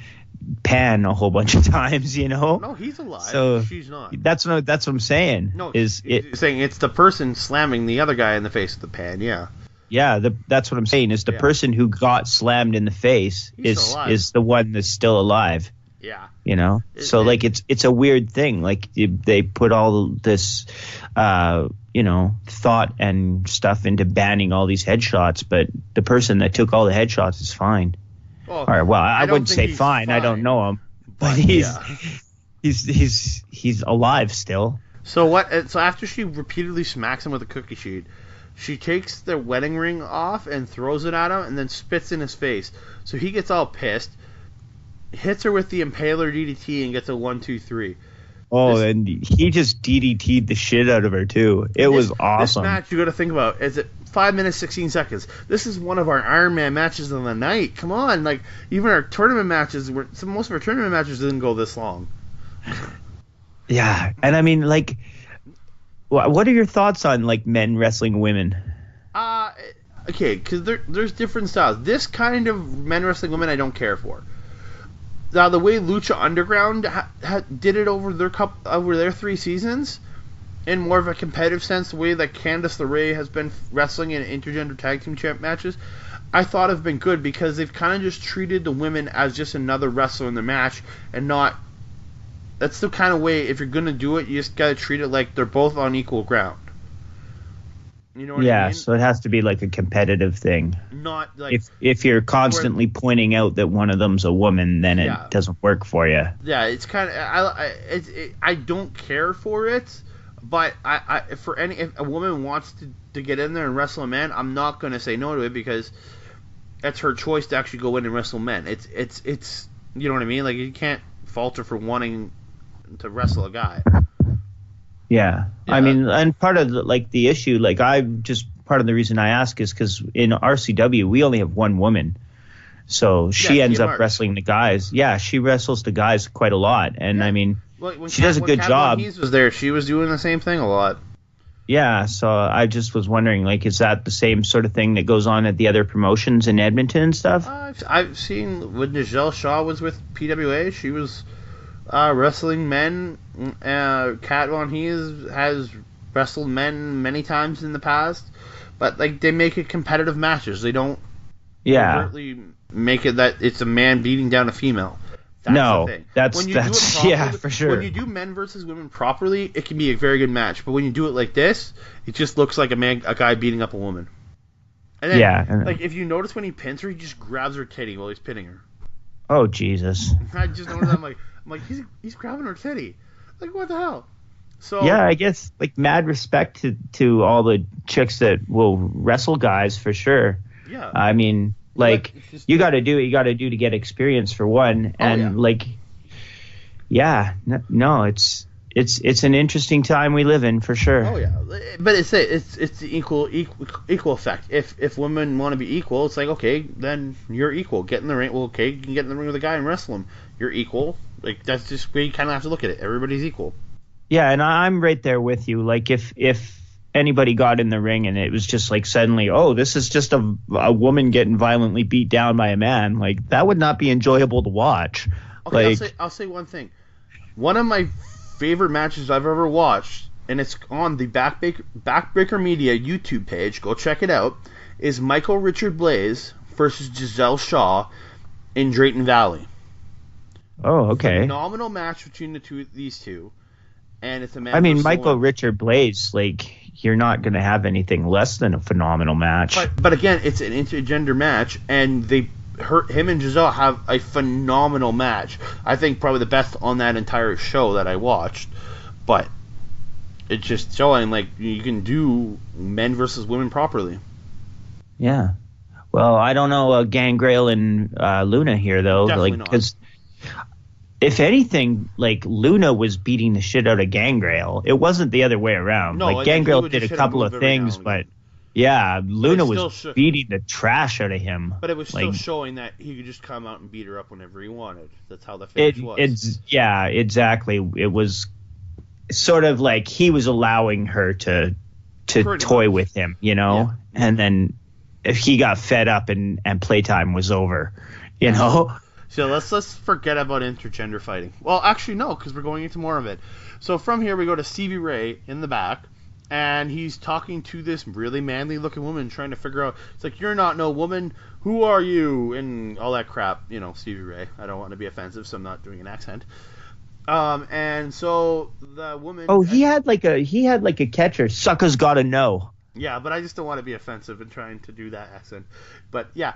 pan a whole bunch of times, No, he's alive. So she's not. That's what I'm saying. No, saying it's the person slamming the other guy in the face with the pan. Yeah. Yeah, that's what I'm saying. Is the person who got slammed in the face is the one that's still alive. Yeah. Like it's a weird thing. Like they put all this, thought and stuff into banning all these headshots, but the person that took all the headshots is fine. Well, I wouldn't say fine. I don't know him, but he's alive still. So after she repeatedly smacks him with a cookie sheet, she takes the wedding ring off and throws it at him and then spits in his face. So he gets all pissed, hits her with the Impaler DDT and gets a 1-2-3. And he just DDT'd the shit out of her too. It was awesome. This match, you got to think about, is it 5 minutes 16 seconds? This is one of our Iron Man matches of the night. Come on, like even our tournament matches, most of our tournament matches didn't go this long. Yeah, and I mean, like, what are your thoughts on like men wrestling women? Okay, because there's different styles. This kind of men wrestling women I don't care for. Now, the way Lucha Underground did it over their 3 seasons, in more of a competitive sense, the way that Candice LeRae has been wrestling in intergender tag team champ matches, I thought have been good because they've kind of just treated the women as just another wrestler in the match and not. That's the kind of way, if you're going to do it, you just got to treat it like they're both on equal ground. You know what I mean? Yeah, so it has to be like a competitive thing. Not like if you're constantly pointing out that one of them's a woman, then it doesn't work for you. Yeah, it's kind of I don't care for it, but if a woman wants to get in there and wrestle a man, I'm not going to say no to it because that's her choice to actually go in and wrestle men. It's you know what I mean? Like you can't fault her for wanting to wrestle a guy. Yeah. I mean, and part of the issue, like part of the reason I ask is because in RCW we only have one woman, so she ends up wrestling the guys. Yeah, she wrestles the guys quite a lot, and I mean, she does a good job. When was there, she was doing the same thing a lot. Yeah, so I just was wondering, like, is that the same sort of thing that goes on at the other promotions in Edmonton and stuff? I've seen when Nigel Shaw was with PWA, she was wrestling men. Kat Von Hees has wrestled men many times in the past, but like they make it competitive matches. They don't overtly make it that it's a man beating down a female. That's the thing. That's for sure. When you do men versus women properly, it can be a very good match. But when you do it like this, it just looks like a guy beating up a woman. And then, like if you notice when he pins her, he just grabs her titty while he's pinning her. Oh Jesus! I just noticed. I'm like he's grabbing her titty. Like what the hell? So yeah, I guess like mad respect to all the chicks that will wrestle guys for sure. Yeah, I mean, like you got to do what you got to do to get experience for one, and it's an interesting time we live in for sure. Oh yeah, but it's the equal effect. If women want to be equal, it's like okay, then you're equal. Get in the ring. Well, okay, you can get in the ring with a guy and wrestle him. You're equal. Like that's just where you kind of have to look at it. Everybody's equal. Yeah, and I'm right there with you. Like if anybody got in the ring and it was just like suddenly, oh, this is just a woman getting violently beat down by a man, like that would not be enjoyable to watch. Okay, I'll say one thing. One of my favorite matches I've ever watched, and it's on the Backbreaker Media YouTube page. Go check it out. Is Michael Richard Blaze versus Giselle Shaw in Drayton Valley. Oh, okay. Phenomenal match between these two. And it's a man. I mean, Michael Richard Blaze, like you're not going to have anything less than a phenomenal match. But again, it's an intergender match, and him and Giselle have a phenomenal match. I think probably the best on that entire show that I watched. But it's just showing like you can do men versus women properly. Yeah. Well, I don't know Gangrel and Luna here though, Definitely like because. If anything, like Luna was beating the shit out of Gangrel. It wasn't the other way around. No, like Gangrel did a couple of things, but yeah, Luna was beating the trash out of him. But it was still showing that he could just come out and beat her up whenever he wanted. That's how the finish was. Yeah, exactly. It was sort of like he was allowing her to toy with him, you know? Yeah. And then if he got fed up and playtime was over, you know? So let's forget about intergender fighting. Well, actually, no, because we're going into more of it. So from here, we go to Stevie Ray in the back, and he's talking to this really manly-looking woman, trying to figure out, it's like, you're not no woman, who are you? And all that crap, you know, Stevie Ray. I don't want to be offensive, so I'm not doing an accent. And so the woman... Oh, he had like a catcher. Suckers gotta know. Yeah, but I just don't want to be offensive in trying to do that accent. But, yeah,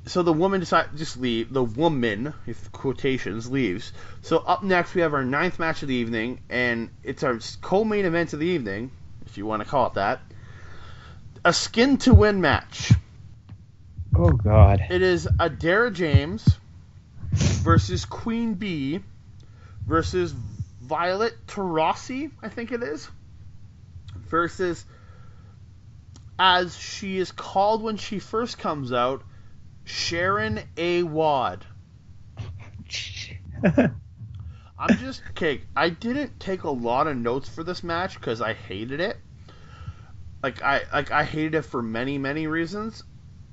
So the woman just leave. The woman, with quotations, leaves. So up next we have our 9th match of the evening, and it's our co-main event of the evening, if you want to call it that. A skin to win match. Oh God. It is Adara James versus Queen Bee versus Violet Tarasi, I think it is, versus, as she is called when she first comes out, Sharon A. Wad. I didn't take a lot of notes for this match because I hated it. I hated it for many, many reasons.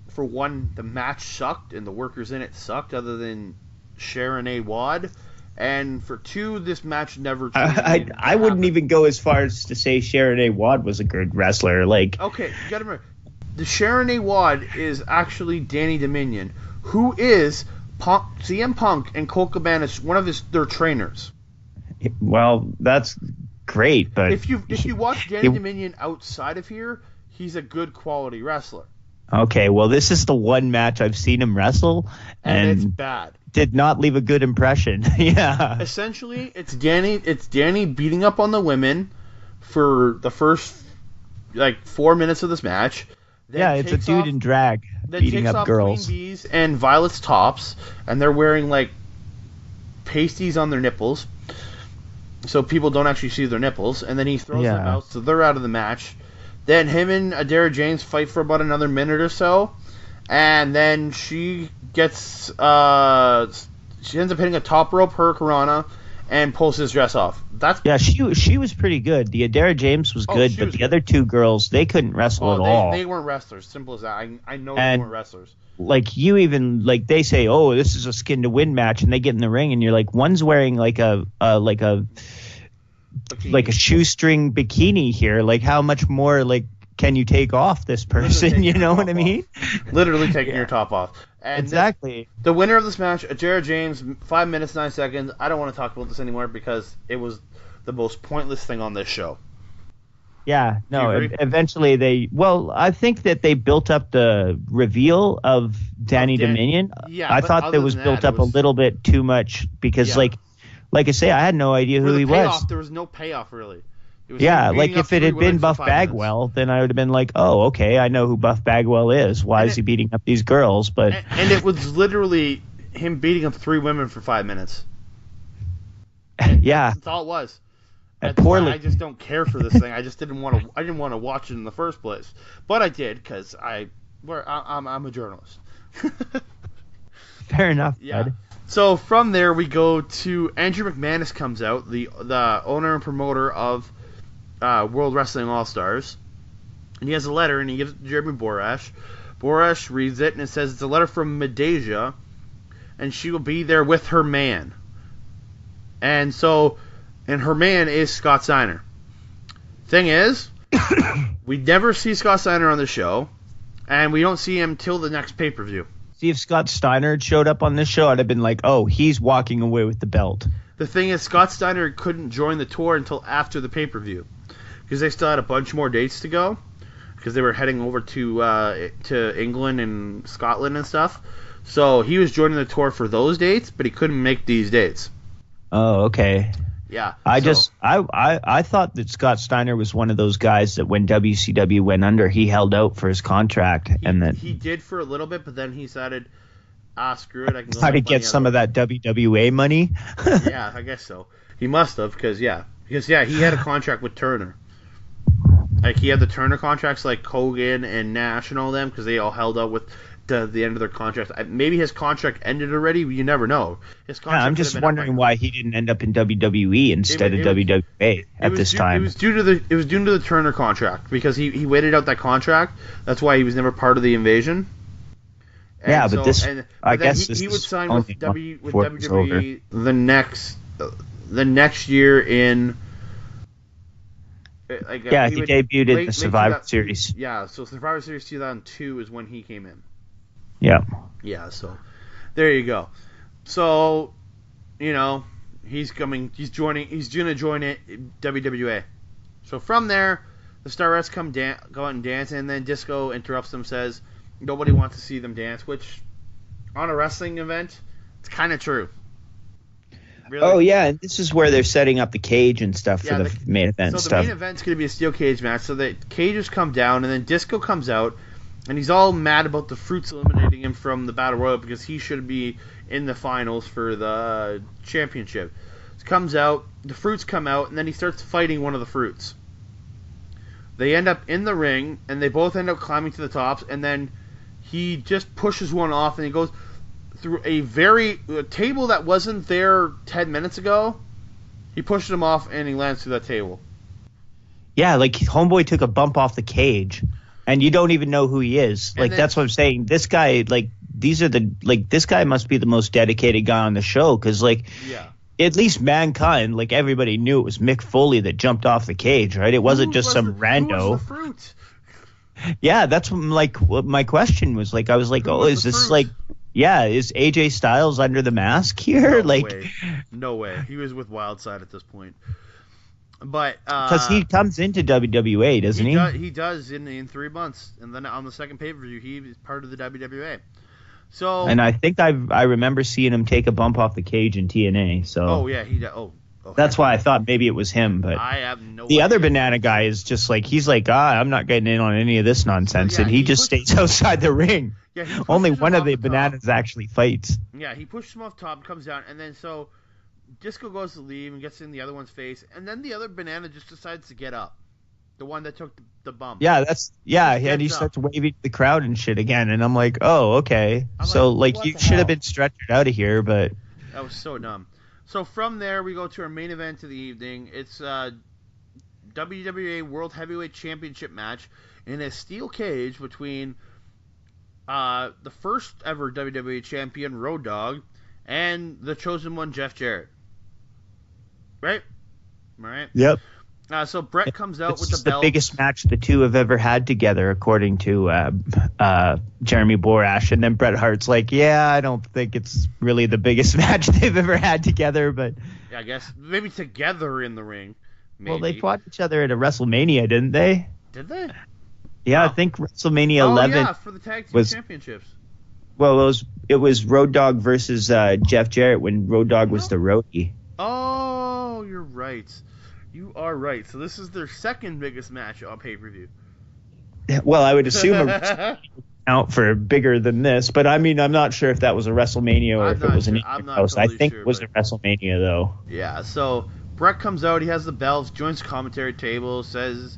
For one, the match sucked and the workers in it sucked, other than Sharon A. Wad. And for two, this match never. I wouldn't even go as far as to say Sharon A. Wad was a good wrestler. Okay, you gotta remember, the Sharon A. Wad is actually Danny Dominion, who is CM Punk and Colt Cabana's one of their trainers. Well, that's great, but if you watch Danny Dominion outside of here, he's a good quality wrestler. Okay, well, this is the one match I've seen him wrestle, and it's bad. Did not leave a good impression. Yeah. Essentially, it's Danny beating up on the women for the first 4 minutes of this match. Yeah, it's a dude in drag beating up girls. Queen Bee's and Violet's tops, and they're wearing pasties on their nipples, so people don't actually see their nipples. And then he throws them out, so they're out of the match. Then him and Adara James fight for about another minute or so, and then she gets she ends up hitting a top rope hurricanrana and pulls his dress off. She was pretty good. The Adara James was good, but the other two girls, they couldn't wrestle at all. They weren't wrestlers. Simple as that. I know they weren't wrestlers. They say, oh, this is a skin to win match, and they get in the ring, and you're like, one's wearing like a shoestring bikini here. How much more can you take off this person? You know what I mean? Literally taking your top off. And exactly. The winner of this match, Adara James, 5 minutes, 9 seconds. I don't want to talk about this anymore because it was the most pointless thing on this show. Yeah, no, eventually I think that they built up the reveal of Danny Dominion. Yeah, I thought that was built up a little bit too much because, like I say, I had no idea who he was. There was no payoff, really. If it had been Buff Bagwell, then I would have been like, oh, okay, I know who Buff Bagwell is. Why is he beating up these girls? But and it was literally him beating up 3 women for 5 minutes. Yeah, that's all it was. I just don't care for this thing. I just didn't want to watch it in the first place, but I did because I'm a journalist. Fair enough, yeah. bud. So from there we go to Andrew McManus comes out, the owner and promoter of World Wrestling Allstars, and he has a letter and he gives it to Jeremy Borash. Borash reads it and it says it's a letter from Medeja, and she will be there with her man. And her man is Scott Steiner. Thing is, we never see Scott Steiner on the show, and we don't see him till the next pay-per-view. See, if Scott Steiner had showed up on this show, I'd have been like, oh, he's walking away with the belt. The thing is, Scott Steiner couldn't join the tour until after the pay-per-view because they still had a bunch more dates to go because they were heading over to England and Scotland and stuff. So he was joining the tour for those dates, but he couldn't make these dates. Oh, okay. Yeah. I thought that Scott Steiner was one of those guys that when WCW went under, he held out for his contract. He did for a little bit, but then he decided, screw it. I can go try to get some of that WWA money. Yeah, I guess so. He must have because he had a contract with Turner. He had the Turner contracts like Hogan and Nash and all them because they all held out with the end of their contract. Maybe his contract ended already. You never know. I'm just wondering why he didn't end up in WWE instead of WWA at this time. It was due to the Turner contract because he waited out that contract. That's why he was never part of the invasion. And he would sign with WWE the next year in. He debuted at the Survivor Series. Yeah, so Survivor Series 2002 is when he came in. Yeah. Yeah, so there you go. So, he's going to join it WWA. So from there, the Starettes go out and dance, and then Disco interrupts them, says nobody wants to see them dance, which on a wrestling event, it's kind of true. Really? Oh, yeah, and this is where they're setting up the cage and stuff for the main event stuff. So the main event's going to be a steel cage match. So the cages come down, and then Disco comes out, and he's all mad about the Fruits eliminating him from the Battle Royal because he should be in the finals for the championship. He comes out, the Fruits come out, and then he starts fighting one of the Fruits. They end up in the ring, and they both end up climbing to the tops, and then he just pushes one off, and he goes through a table that wasn't there 10 minutes ago. He pushes him off, and he lands through that table. Yeah, like Homeboy took a bump off the cage, and you don't even know who he is. Like, that's what I'm saying. This guy, like, this guy must be the most dedicated guy on the show, because, like, at least Mankind, like, everybody knew it was Mick Foley that jumped off the cage, right? It wasn't just some rando. Who was the Fruit? Yeah, that's what my question was. Like, I was like, oh, is this like, yeah, is AJ Styles under the mask here? No way. He was with Wildside at this point. But because he comes into WWA, doesn't he? He does in 3 months, and then on the second pay-per-view, he is part of the WWA. So, and I think I remember seeing him take a bump off the cage in TNA. So, oh yeah, he does. Oh, okay. That's why I thought maybe it was him. But I have no. The other banana guy is just like he's like, I'm not getting in on any of this nonsense, and he just stays outside the ring. Yeah, only one of the bananas actually fights. Yeah, he pushes him off top, comes down, and then so Disco goes to leave and gets in the other one's face, and then the other banana just decides to get up. The one that took the bump. Yeah, and he starts waving to the crowd and shit again, and I'm like, oh, okay. So, like you should have been stretchered out of here, but... That was so dumb. So from there, we go to our main event of the evening. It's a WWA World Heavyweight Championship match in a steel cage between the first ever WWE champion, Road Dogg, and the chosen one, Jeff Jarrett. Right? Yep. So Brett comes out with the belt. It's the biggest match the two have ever had together, according to Jeremy Borash. And then Bret Hart's like, yeah, I don't think it's really the biggest match they've ever had together. But yeah, I guess maybe together in the ring. Maybe. Well, they fought each other at a WrestleMania, didn't they? Did they? Yeah, I think WrestleMania 11 yeah, for the tag team championships. Well, it was Road Dogg versus Jeff Jarrett when Road Dogg was the roadie. Oh, you're right. You are right. So this is their second biggest match on pay-per-view. Well, I would assume out for bigger than this, but I mean, I'm not sure if that was a WrestleMania or if it was an house. I think it was a WrestleMania, though. Yeah, so Brett comes out. He has the belts, joins the commentary table, says,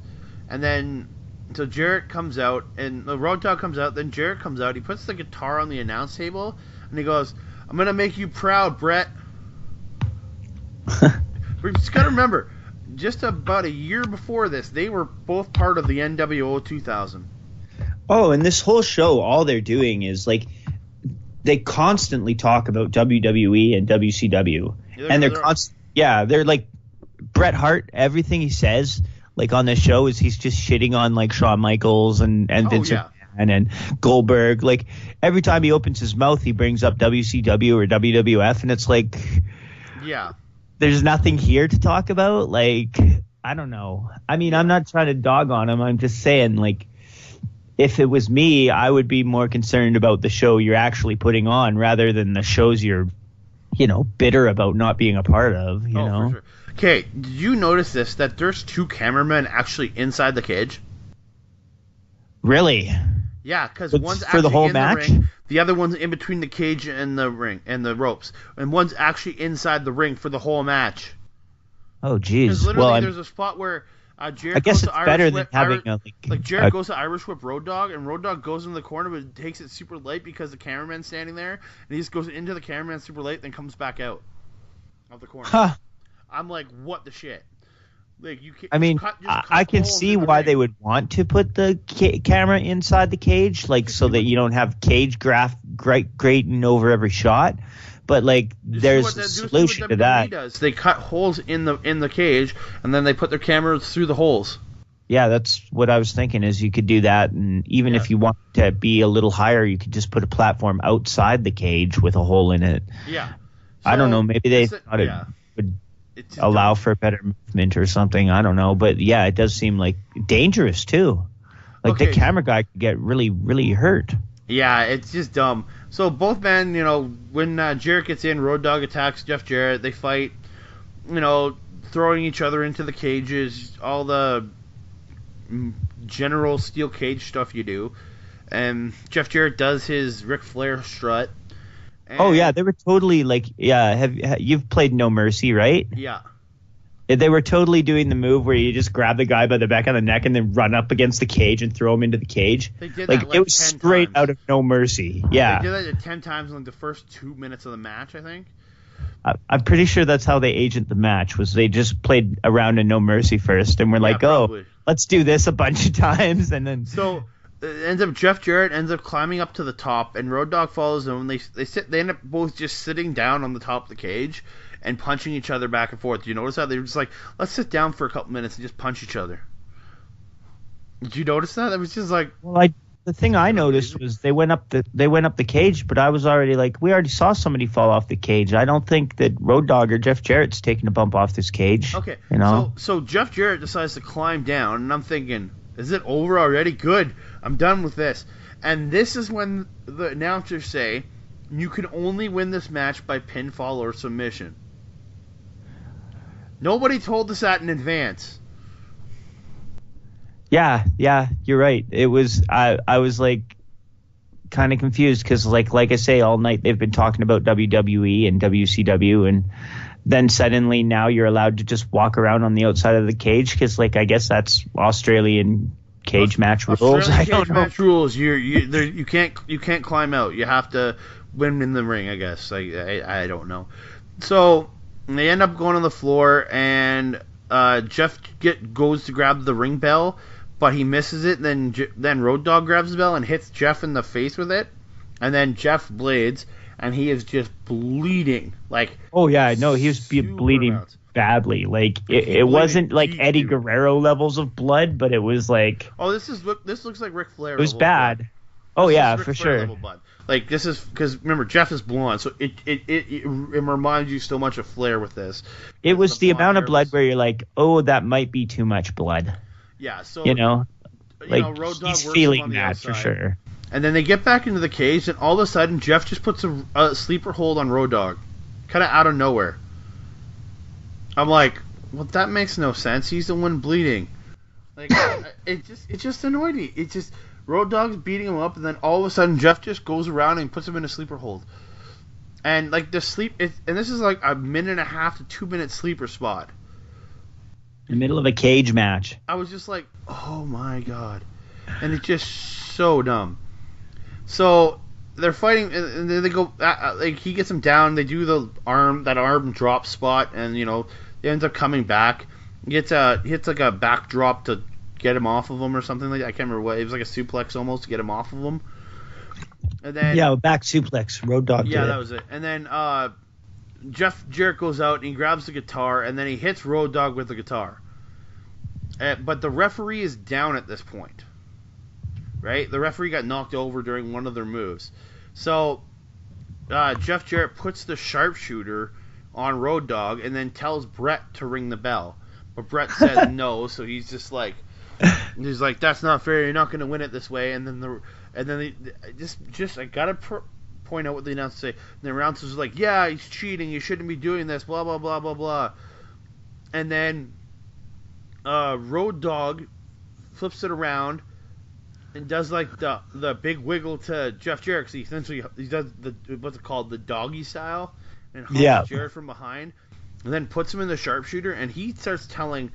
and then so Jarrett comes out, and the Road Dogg comes out. Then Jarrett comes out. He puts the guitar on the announce table, and he goes, "I'm gonna make you proud, Brett." We just gotta remember. Just about a year before this, they were both part of the NWO 2000. Oh, and this whole show, all they're doing is, like, they constantly talk about WWE and WCW. They're like, Bret Hart, everything he says, like, on this show is he's just shitting on, like, Shawn Michaels and Vince McMahon and Goldberg. Like, every time he opens his mouth, he brings up WCW or WWF, and it's like... Yeah. There's nothing here to talk about. Like, I don't know. I mean, I'm not trying to dog on him. I'm just saying, like, if it was me, I would be more concerned about the show you're actually putting on rather than the shows you're, bitter about not being a part of, you know? For sure. Okay, did you notice this, that there's two cameramen actually inside the cage? Really? Yeah, because one's actually for the whole in match? the ring, the other one's in between the cage and the ring and the ropes, and one's actually inside the ring for the whole match. Oh, jeez. Literally, there's a spot where Jarrett goes to Irish Whip. Jarrett goes to Irish Whip Road Dogg, and Road Dogg goes in the corner, but takes it super late because the cameraman's standing there, and he just goes into the cameraman super late, then comes back out of the corner. Huh. I'm like, what the shit? Like, you can't, I mean, I can see why they would want to put the camera inside the cage, like, so that you don't have cage grating over every shot. But, like, there's a solution to that. They cut holes in the cage, and then they put their cameras through the holes. Yeah, that's what I was thinking, is you could do that, and even if you want to be a little higher, you could just put a platform outside the cage with a hole in it. Yeah. So, I don't know, maybe they thought it would allow for better movement or something. I don't know. But, yeah, it does seem, like, dangerous, too. Like, the camera guy could get really, really hurt. Yeah, it's just dumb. So both men, when Jarrett gets in, Road Dogg attacks Jeff Jarrett. They fight, throwing each other into the cages, all the general steel cage stuff you do. And Jeff Jarrett does his Ric Flair strut. Oh yeah, they were totally like, yeah. You've played No Mercy, right? Yeah. They were totally doing the move where you just grab the guy by the back of the neck and then run up against the cage and throw him into the cage. They did like that like it was 10 straight times. out of No Mercy. Yeah. They did that 10 times in like the first 2 minutes of the match, I think. I'm pretty sure that's how they agent the match. Was they just played around in No Mercy first and were like, probably. let's do this a bunch of times, and then So Jeff Jarrett ends up climbing up to the top, and Road Dogg follows him. They end up both just sitting down on the top of the cage and punching each other back and forth. Did you notice that? They were just like, let's sit down for a couple minutes and just punch each other. Did you notice that? It was just like, well, the thing I noticed was they went up the cage, but I was already like, we already saw somebody fall off the cage. I don't think that Road Dogg or Jeff Jarrett's taking a bump off this cage. okay. So Jeff Jarrett decides to climb down, and I'm thinking, is it over already? Good. I'm done with this. And this is when the announcers say, you can only win this match by pinfall or submission. Nobody told us that in advance. Yeah, you're right. It was I was like kind of confused because like I say, all night they've been talking about WWE and WCW, and then suddenly now you're allowed to just walk around on the outside of the cage because like I guess that's Australian cage match rules. Australian I don't cage know. match rules. You can't climb out. You have to win in the ring. I guess. I don't know. So they end up going on the floor, and Jeff goes to grab the ring bell, but he misses it. Then Road Dogg grabs the bell and hits Jeff in the face with it, and then Jeff blades, and he is just bleeding. Like, oh yeah, no, he was super bleeding amounts. badly. Like it wasn't like deep, Eddie dude. Guerrero levels of blood, but it was like Oh, this looks like Ric Flair. it was level bad. blood. Oh This yeah, is Ric for Flair sure. level blood. Like, this is because remember Jeff is blonde, so it reminds you so much of Flair with this. It was the blonde amount of hair blood was- where you're like, oh, that might be too much blood. Yeah, so Like Road Dogg he's works him feeling on the that for outside. sure. And then they get back into the cage, and all of a sudden Jeff just puts a sleeper hold on Road Dogg, kind of out of nowhere. I'm like, well, that makes no sense. He's the one bleeding. Like, it just annoyed me. It just Road Dogg's beating him up, and then all of a sudden Jeff just goes around and puts him in a sleeper hold. And like the and this is like a 1.5 to 2 minute sleeper spot. In the middle of a cage match. I was just like, oh my god. And it's just so dumb. So they're fighting, and then they go, like, he gets him down, they do that arm drop spot, and, he ends up coming back. He hits like a backdrop to get him off of him or something like that. I can't remember what. It was like a suplex almost to get him off of him. And then, Yeah, back suplex. Road Dogg yeah, did that it. was it. And then Jeff Jarrett goes out and he grabs the guitar, and then he hits Road Dogg with the guitar. But the referee is down at this point. Right? The referee got knocked over during one of their moves. So Jeff Jarrett puts the sharpshooter on Road Dogg and then tells Brett to ring the bell. But Brett says no, so he's just like, that's not fair. You're not going to win it this way. And then I gotta point out what the announcers say. And the announcers are like, yeah, he's cheating. You shouldn't be doing this. Blah blah blah blah blah. And then Road Dogg flips it around and does like the big wiggle to Jeff Jarrett. He essentially he does what's it called, the doggy style, and holds Jarrett from behind, and then puts him in the sharpshooter, and he starts telling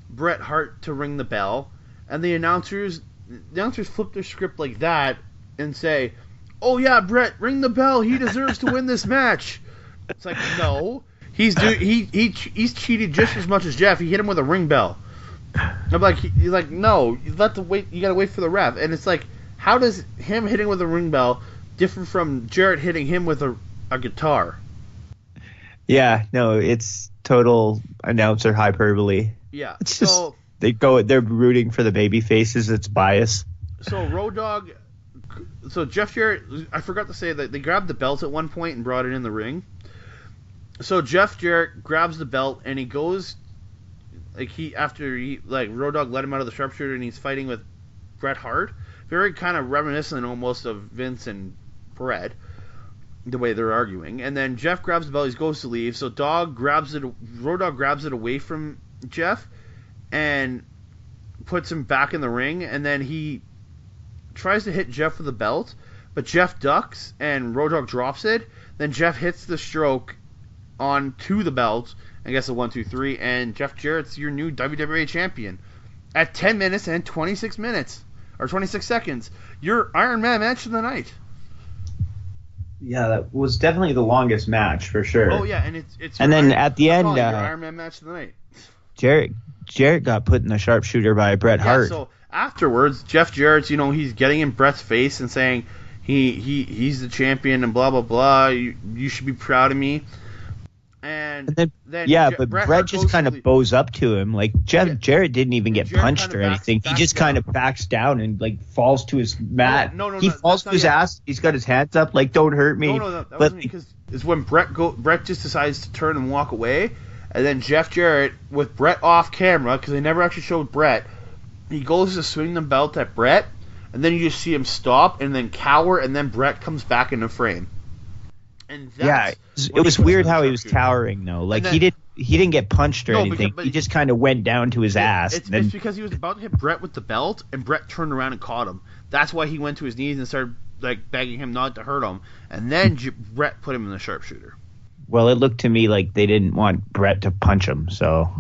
Bret Hart to ring the bell, and the announcers flip their script like that and say, "Oh yeah, Bret, ring the bell. He deserves to win this match." It's like, no, he's cheated just as much as Jeff. He hit him with a ring bell. I'm like, he's like, no, you gotta wait for the ref. And it's like, how does him hitting with a ring bell differ from Jarrett hitting him with a guitar? Yeah, no, it's total announcer hyperbole. Yeah, It's just they're rooting for the baby faces. It's bias. So Road Dogg, so Jeff Jarrett, I forgot to say that they grabbed the belt at one point and brought it in the ring. So Jeff Jarrett grabs the belt and he goes, after Road Dogg let him out of the sharpshooter and he's fighting with Bret Hart, very kind of reminiscent almost of Vince and Brett, the way they're arguing. And then Jeff grabs the belt, he goes to leave, so Road Dogg grabs it away from Jeff and puts him back in the ring, and then he tries to hit Jeff with the belt, but Jeff ducks and Road Dogg drops it. Then Jeff hits the stroke onto the belt, I guess a 1, 2, 3, and Jeff Jarrett's your new WWA champion at 10 minutes and 26 seconds. Your Iron Man match of the night. Yeah, that was definitely the longest match for sure. Oh yeah, and it's and then at the end, your Iron Man match of the night. Jarrett got put in the sharpshooter by Bret Hart. So afterwards, Jeff Jarrett's, he's getting in Bret's face and saying he's the champion and blah blah blah. You should be proud of me. And then but Bret just kind of bows up to him. Like Jarrett didn't even get punched or anything. He just kind of backs down and like falls to his mat. He falls to his ass. He's got his hands up like, don't hurt me. No, that wasn't because it's when Bret just decides to turn and walk away, and then Jeff Jarrett with Bret off camera, because they never actually showed Bret, he goes to swing the belt at Bret, and then you just see him stop and then cower, and then Bret comes back into frame. And it was weird how he was cowering though. Like then, he didn't get punched or anything. He just kind of went down to his ass. It's because he was about to hit Bret with the belt, and Bret turned around and caught him. That's why he went to his knees and started like begging him not to hurt him. And then Bret put him in the sharpshooter. Well, it looked to me like they didn't want Bret to punch him, so.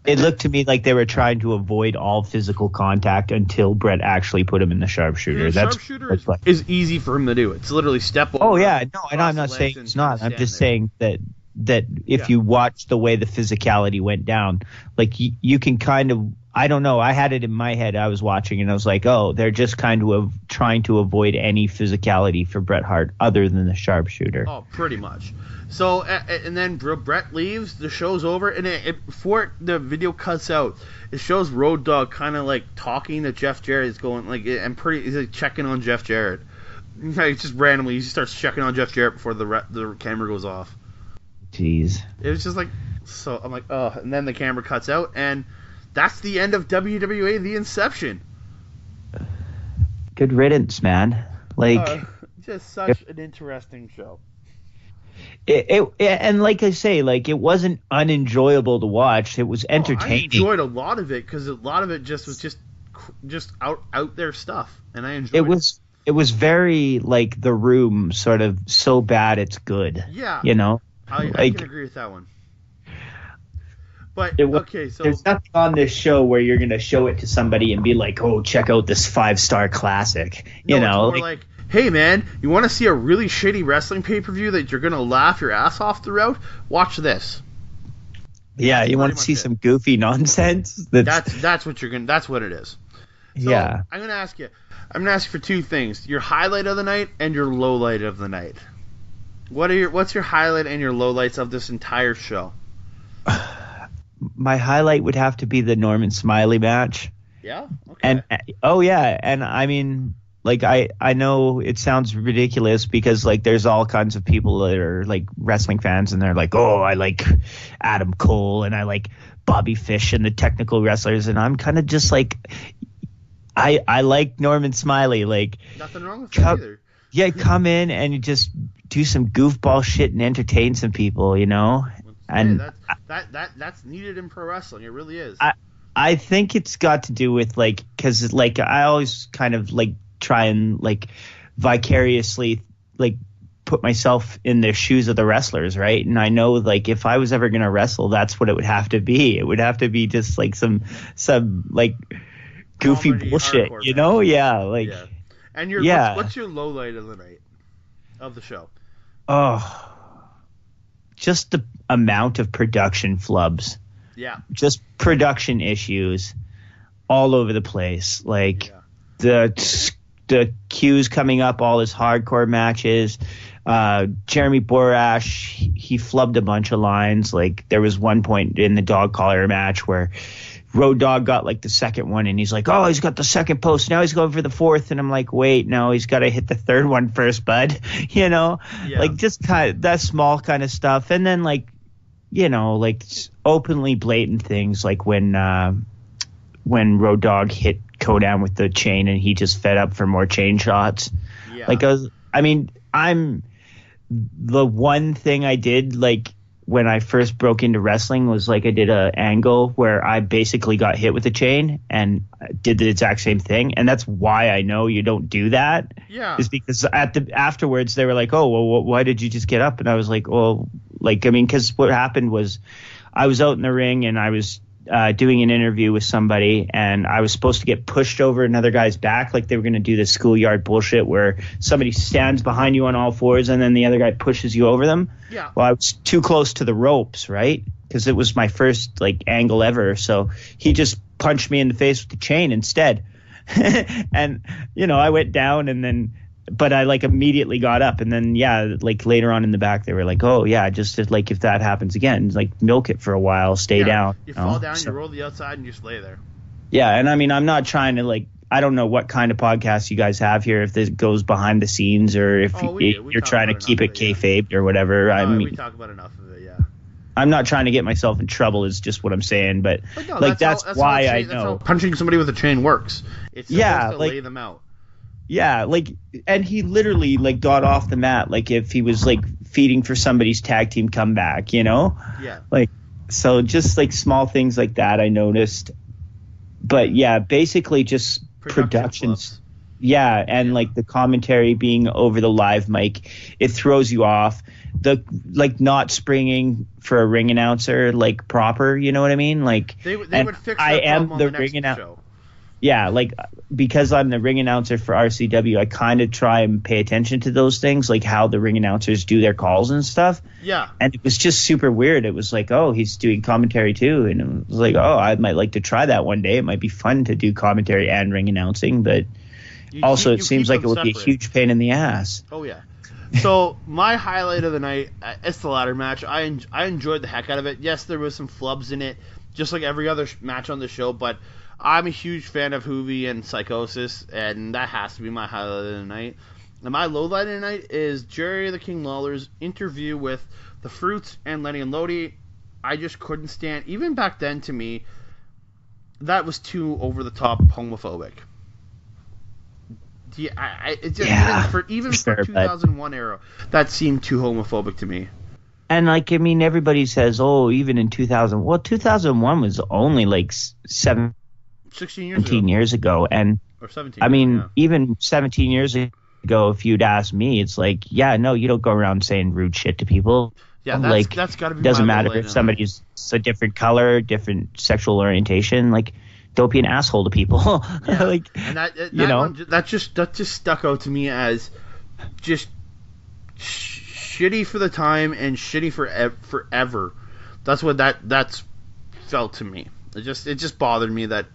It looked to me like they were trying to avoid all physical contact until Bret actually put him in the sharpshooter. Sharpshooter is easy for him to do. It's literally step over. Oh yeah, no, and I'm not saying it's not. I'm just saying that if you watch the way the physicality went down, like you can kind of, I don't know, I had it in my head. I was watching and I was like, oh, they're just kind of trying to avoid any physicality for Bret Hart other than the sharpshooter. Oh, pretty much. So, and then Bret leaves, the show's over, and before the video cuts out, it shows Road Dogg kind of like talking to Jeff Jarrett. He's going like, he's like checking on Jeff Jarrett. Like, just randomly, he starts checking on Jeff Jarrett before the camera goes off. Jeez. It was just like, so I'm like, oh, and then the camera cuts out, and that's the end of WWA The Inception. Good riddance, man. Like, just such an interesting show. And like I say, like it wasn't unenjoyable to watch. It was entertaining. I enjoyed a lot of it because a lot of it just was just out there stuff, and I enjoyed it. It was very like The Room, sort of so bad it's good. Yeah, I can agree with that one. But so there's nothing on this show where you're gonna show it to somebody and be like, "Oh, check out this 5-star classic." It's more like, hey man, you want to see a really shitty wrestling pay-per-view that you're gonna laugh your ass off throughout? Watch this. Yeah, you want to see some goofy nonsense? That's what you're gonna. That's what it is. So yeah. I'm gonna ask you for two things: your highlight of the night and your low light of the night. What's your highlight and your low lights of this entire show? My highlight would have to be the Norman Smiley match. Yeah. Okay. And I mean, like I know it sounds ridiculous because like there's all kinds of people that are like wrestling fans and they're like, oh, I like Adam Cole and I like Bobby Fish and the technical wrestlers, and I'm kind of just like, I like Norman Smiley. Like, nothing wrong with that either. Yeah, come in and you just do some goofball shit and entertain some people, And that's needed in pro wrestling. It really is. I think it's got to do with like, because like I always kind of like try and like vicariously like put myself in the shoes of the wrestlers, right? And I know like if I was ever gonna wrestle, that's what it would have to be. It would have to be just like some like goofy comedy, bullshit, Yeah, like. Yeah. And what's your low light of the night of the show? Oh. Just the amount of production flubs. Yeah. Just production issues all over the place. Like the Q's coming up, all his hardcore matches. Jeremy Borash, he flubbed a bunch of lines. Like there was one point in the dog collar match where Road Dogg got like the second one and he's like, oh, he's got the second post. Now he's going for the fourth. And I'm like, wait, no, he's got to hit the third one first, bud. Like just kind of that small kind of stuff. And then like, like openly blatant things like when Road Dogg hit go down with the chain, and he just fed up for more chain shots. Yeah. Like I'm the one thing I did like when I first broke into wrestling was like I did a angle where I basically got hit with a chain and did the exact same thing, and that's why I know you don't do that. Yeah. Is because afterwards they were like, oh well, why did you just get up? And I was like, well, like I mean, because what happened was I was out in the ring and I was doing an interview with somebody, and I was supposed to get pushed over another guy's back, like they were going to do this schoolyard bullshit where somebody stands behind you on all fours and then the other guy pushes you over them. Yeah. Well, I was too close to the ropes, right? Because it was my first like angle ever. So he just punched me in the face with the chain instead. And, you know, I went down and then, but I like immediately got up, and then, yeah, like later on in the back, they were like, oh yeah, just like if that happens again, like milk it for a while, stay down. You fall down, you roll the outside, and you just lay there. Yeah. And I mean, I'm not trying to like, I don't know what kind of podcast you guys have here, if this goes behind the scenes or if you're trying to keep it kayfabe or whatever. I mean, we talk about enough of it, yeah. I'm not trying to get myself in trouble is just what I'm saying, but no, like that's why I know. That's how punching somebody with a chain works. It's supposed to like, lay them out. Yeah, like, and he literally like got off the mat like if he was like feeding for somebody's tag team comeback, you know? Yeah. Like, so just like small things like that I noticed. But yeah, basically just productions. Yeah, and like the commentary being over the live mic, it throws you off. The like not springing for a ring announcer like proper, you know what I mean? Like they would fix that problem on the next show. Yeah, like because I'm the ring announcer for RCW, I kind of try and pay attention to those things, like how the ring announcers do their calls and stuff. Yeah. And it was just super weird. It was like, oh, he's doing commentary too. And it was like, oh, I might like to try that one day. It might be fun to do commentary and ring announcing, but it seems like it would be a huge pain in the ass. Oh, yeah. So my highlight of the night, it's the ladder match. I enjoyed the heck out of it. Yes, there was some flubs in it, just like every other match on the show, but I'm a huge fan of Hoovy and Psychosis, and that has to be my highlight of the night. And my low light of the night is Jerry the King Lawler's interview with the Fruits and Lenny and Lodi. I just couldn't stand, even back then to me, that was too over the top homophobic. Even for 2001 era, that seemed too homophobic to me. And like, I mean, everybody says, oh, even in 2000, well, 2001 was only like 17 years ago. And or 17. I mean, even 17 years ago, if you'd asked me, it's like, yeah, no, you don't go around saying rude shit to people. Yeah, that's got to be. Doesn't matter if somebody's a different color, different sexual orientation. Like, don't be an asshole to people. Yeah. Like, and that just stuck out to me as just shitty for the time and shitty forever. That's what that's felt to me. It just bothered me that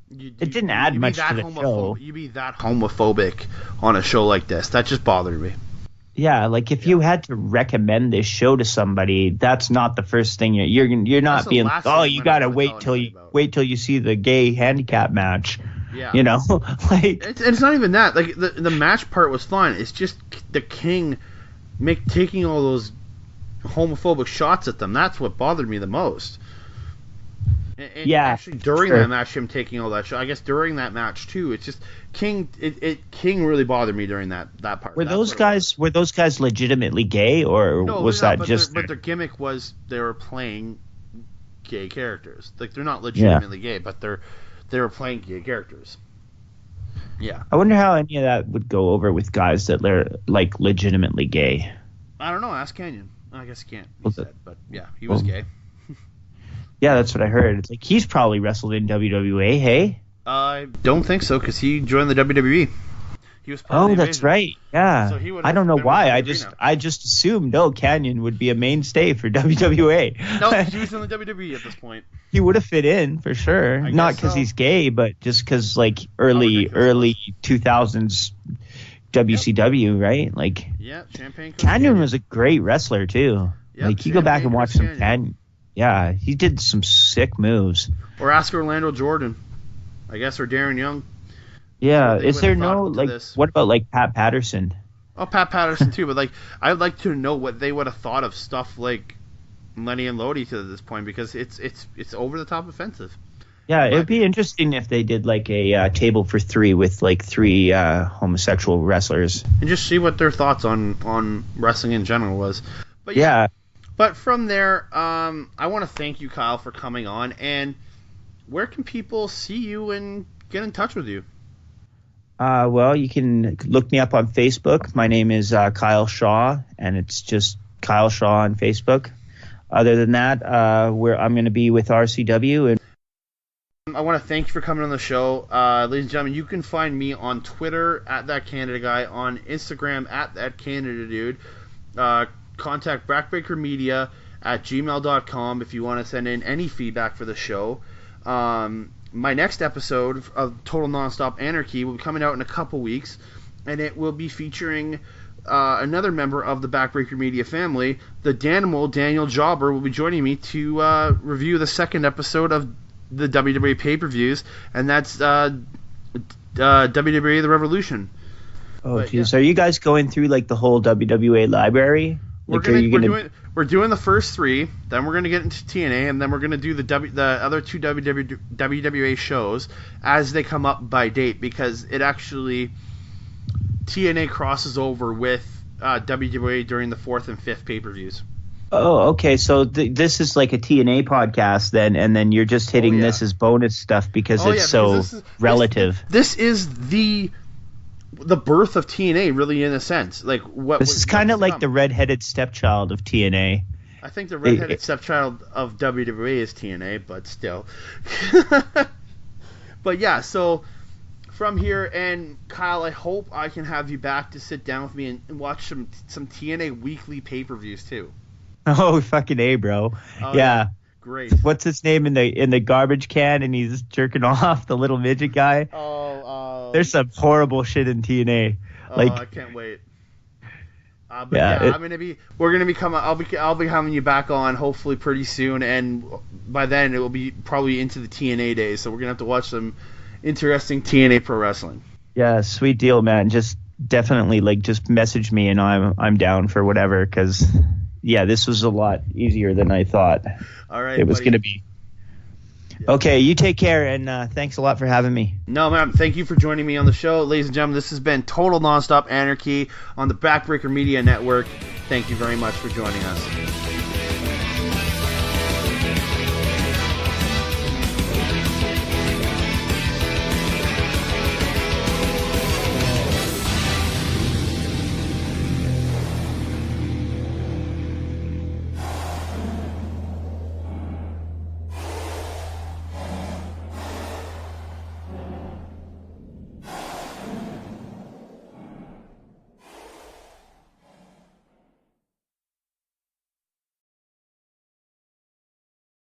it didn't add much to the show. You be that homophobic on a show like this. That just bothered me. Yeah, like if you had to recommend this show to somebody, that's not the first thing you're not being. Oh, you gotta wait till you see the gay handicap match. Yeah, you know, like it's not even that. Like the match part was fine. It's just the King taking all those homophobic shots at them. That's what bothered me the most. And yeah, actually during that match, him taking all that shot. I guess during that match too. It's just King. King really bothered me during that part. Were those guys legitimately gay, or was that just? But their gimmick was they were playing gay characters. Like they're not legitimately gay, but they were playing gay characters. Yeah. I wonder how any of that would go over with guys that are like legitimately gay. I don't know. Ask Canyon. I guess he can't. He said, but yeah, he was gay. Yeah, that's what I heard. It's like he's probably wrestled in WWA, hey? I don't think so, because he joined the WWE. He was part of the that's Invasion. Right. Yeah. So he I don't know why. I just assumed Canyon would be a mainstay for WWA. No, he was in the WWE at this point. He would have fit in for sure. Not because he's gay, but just because like early 2000s WCW, right? Like Champagne. Canyon was a great wrestler too. Yep, like you go back and watch some Canyon. Yeah, he did some sick moves. Or ask Orlando Jordan, I guess, or Darren Young. Yeah, is there no like? What about like Pat Patterson? Oh, Pat Patterson too, but like I'd like to know what they would have thought of stuff like Lenny and Lodi to this point, because it's over the top offensive. Yeah, it'd be interesting if they did like a table for three with like three homosexual wrestlers. And just see what their thoughts on wrestling in general was. But Yeah. But from there, I want to thank you, Kyle, for coming on. And where can people see you and get in touch with you? Well, you can look me up on Facebook. My name is Kyle Shaw, and it's just Kyle Shaw on Facebook. Other than that, I'm going to be with RCW. And I want to thank you for coming on the show. Ladies and gentlemen, you can find me on Twitter at That Canada Guy, on Instagram at That Canada Dude. Contact Backbreaker Media at gmail.com if you want to send in any feedback for the show. My next episode of Total Nonstop Anarchy will be coming out in a couple weeks, and it will be featuring another member of the Backbreaker Media family. The Danimal, Daniel Jobber, will be joining me to review the second episode of the WWA pay-per-views, and that's WWE The Revolution. oh, geez. Are you guys going through like the whole WWA library? We're doing the first three, then we're gonna get into TNA, and then we're gonna do the other two WWA shows as they come up by date, because it actually TNA crosses over with WWA during the 4th and 5th pay-per-views. Oh, okay. So this is like a TNA podcast then, and then you're just hitting this as bonus stuff because it's relative. This is the birth of TNA, really, in a sense. Like this is kind of like the redheaded stepchild of TNA. I think the redheaded stepchild of WWE is TNA, but still. But yeah, so from here, and Kyle, I hope I can have you back to sit down with me and watch some TNA weekly pay-per-views too. Oh, fucking A, bro. Oh, yeah. Great. What's his name in the garbage can, and he's jerking off the little midget guy? There's some horrible shit in TNA. I can't wait. But I'll be having you back on hopefully pretty soon, and by then it will be probably into the TNA days, so we're gonna have to watch some interesting TNA pro wrestling. Yeah, sweet deal, man. Just definitely just message me, and I'm down for whatever, because yeah, this was a lot easier than I thought. All right, it was going to be. Yeah. Okay, you take care, and thanks a lot for having me. No, man, thank you for joining me on the show. Ladies and gentlemen, this has been Total Nonstop Anarchy on the Backbreaker Media Network. Thank you very much for joining us.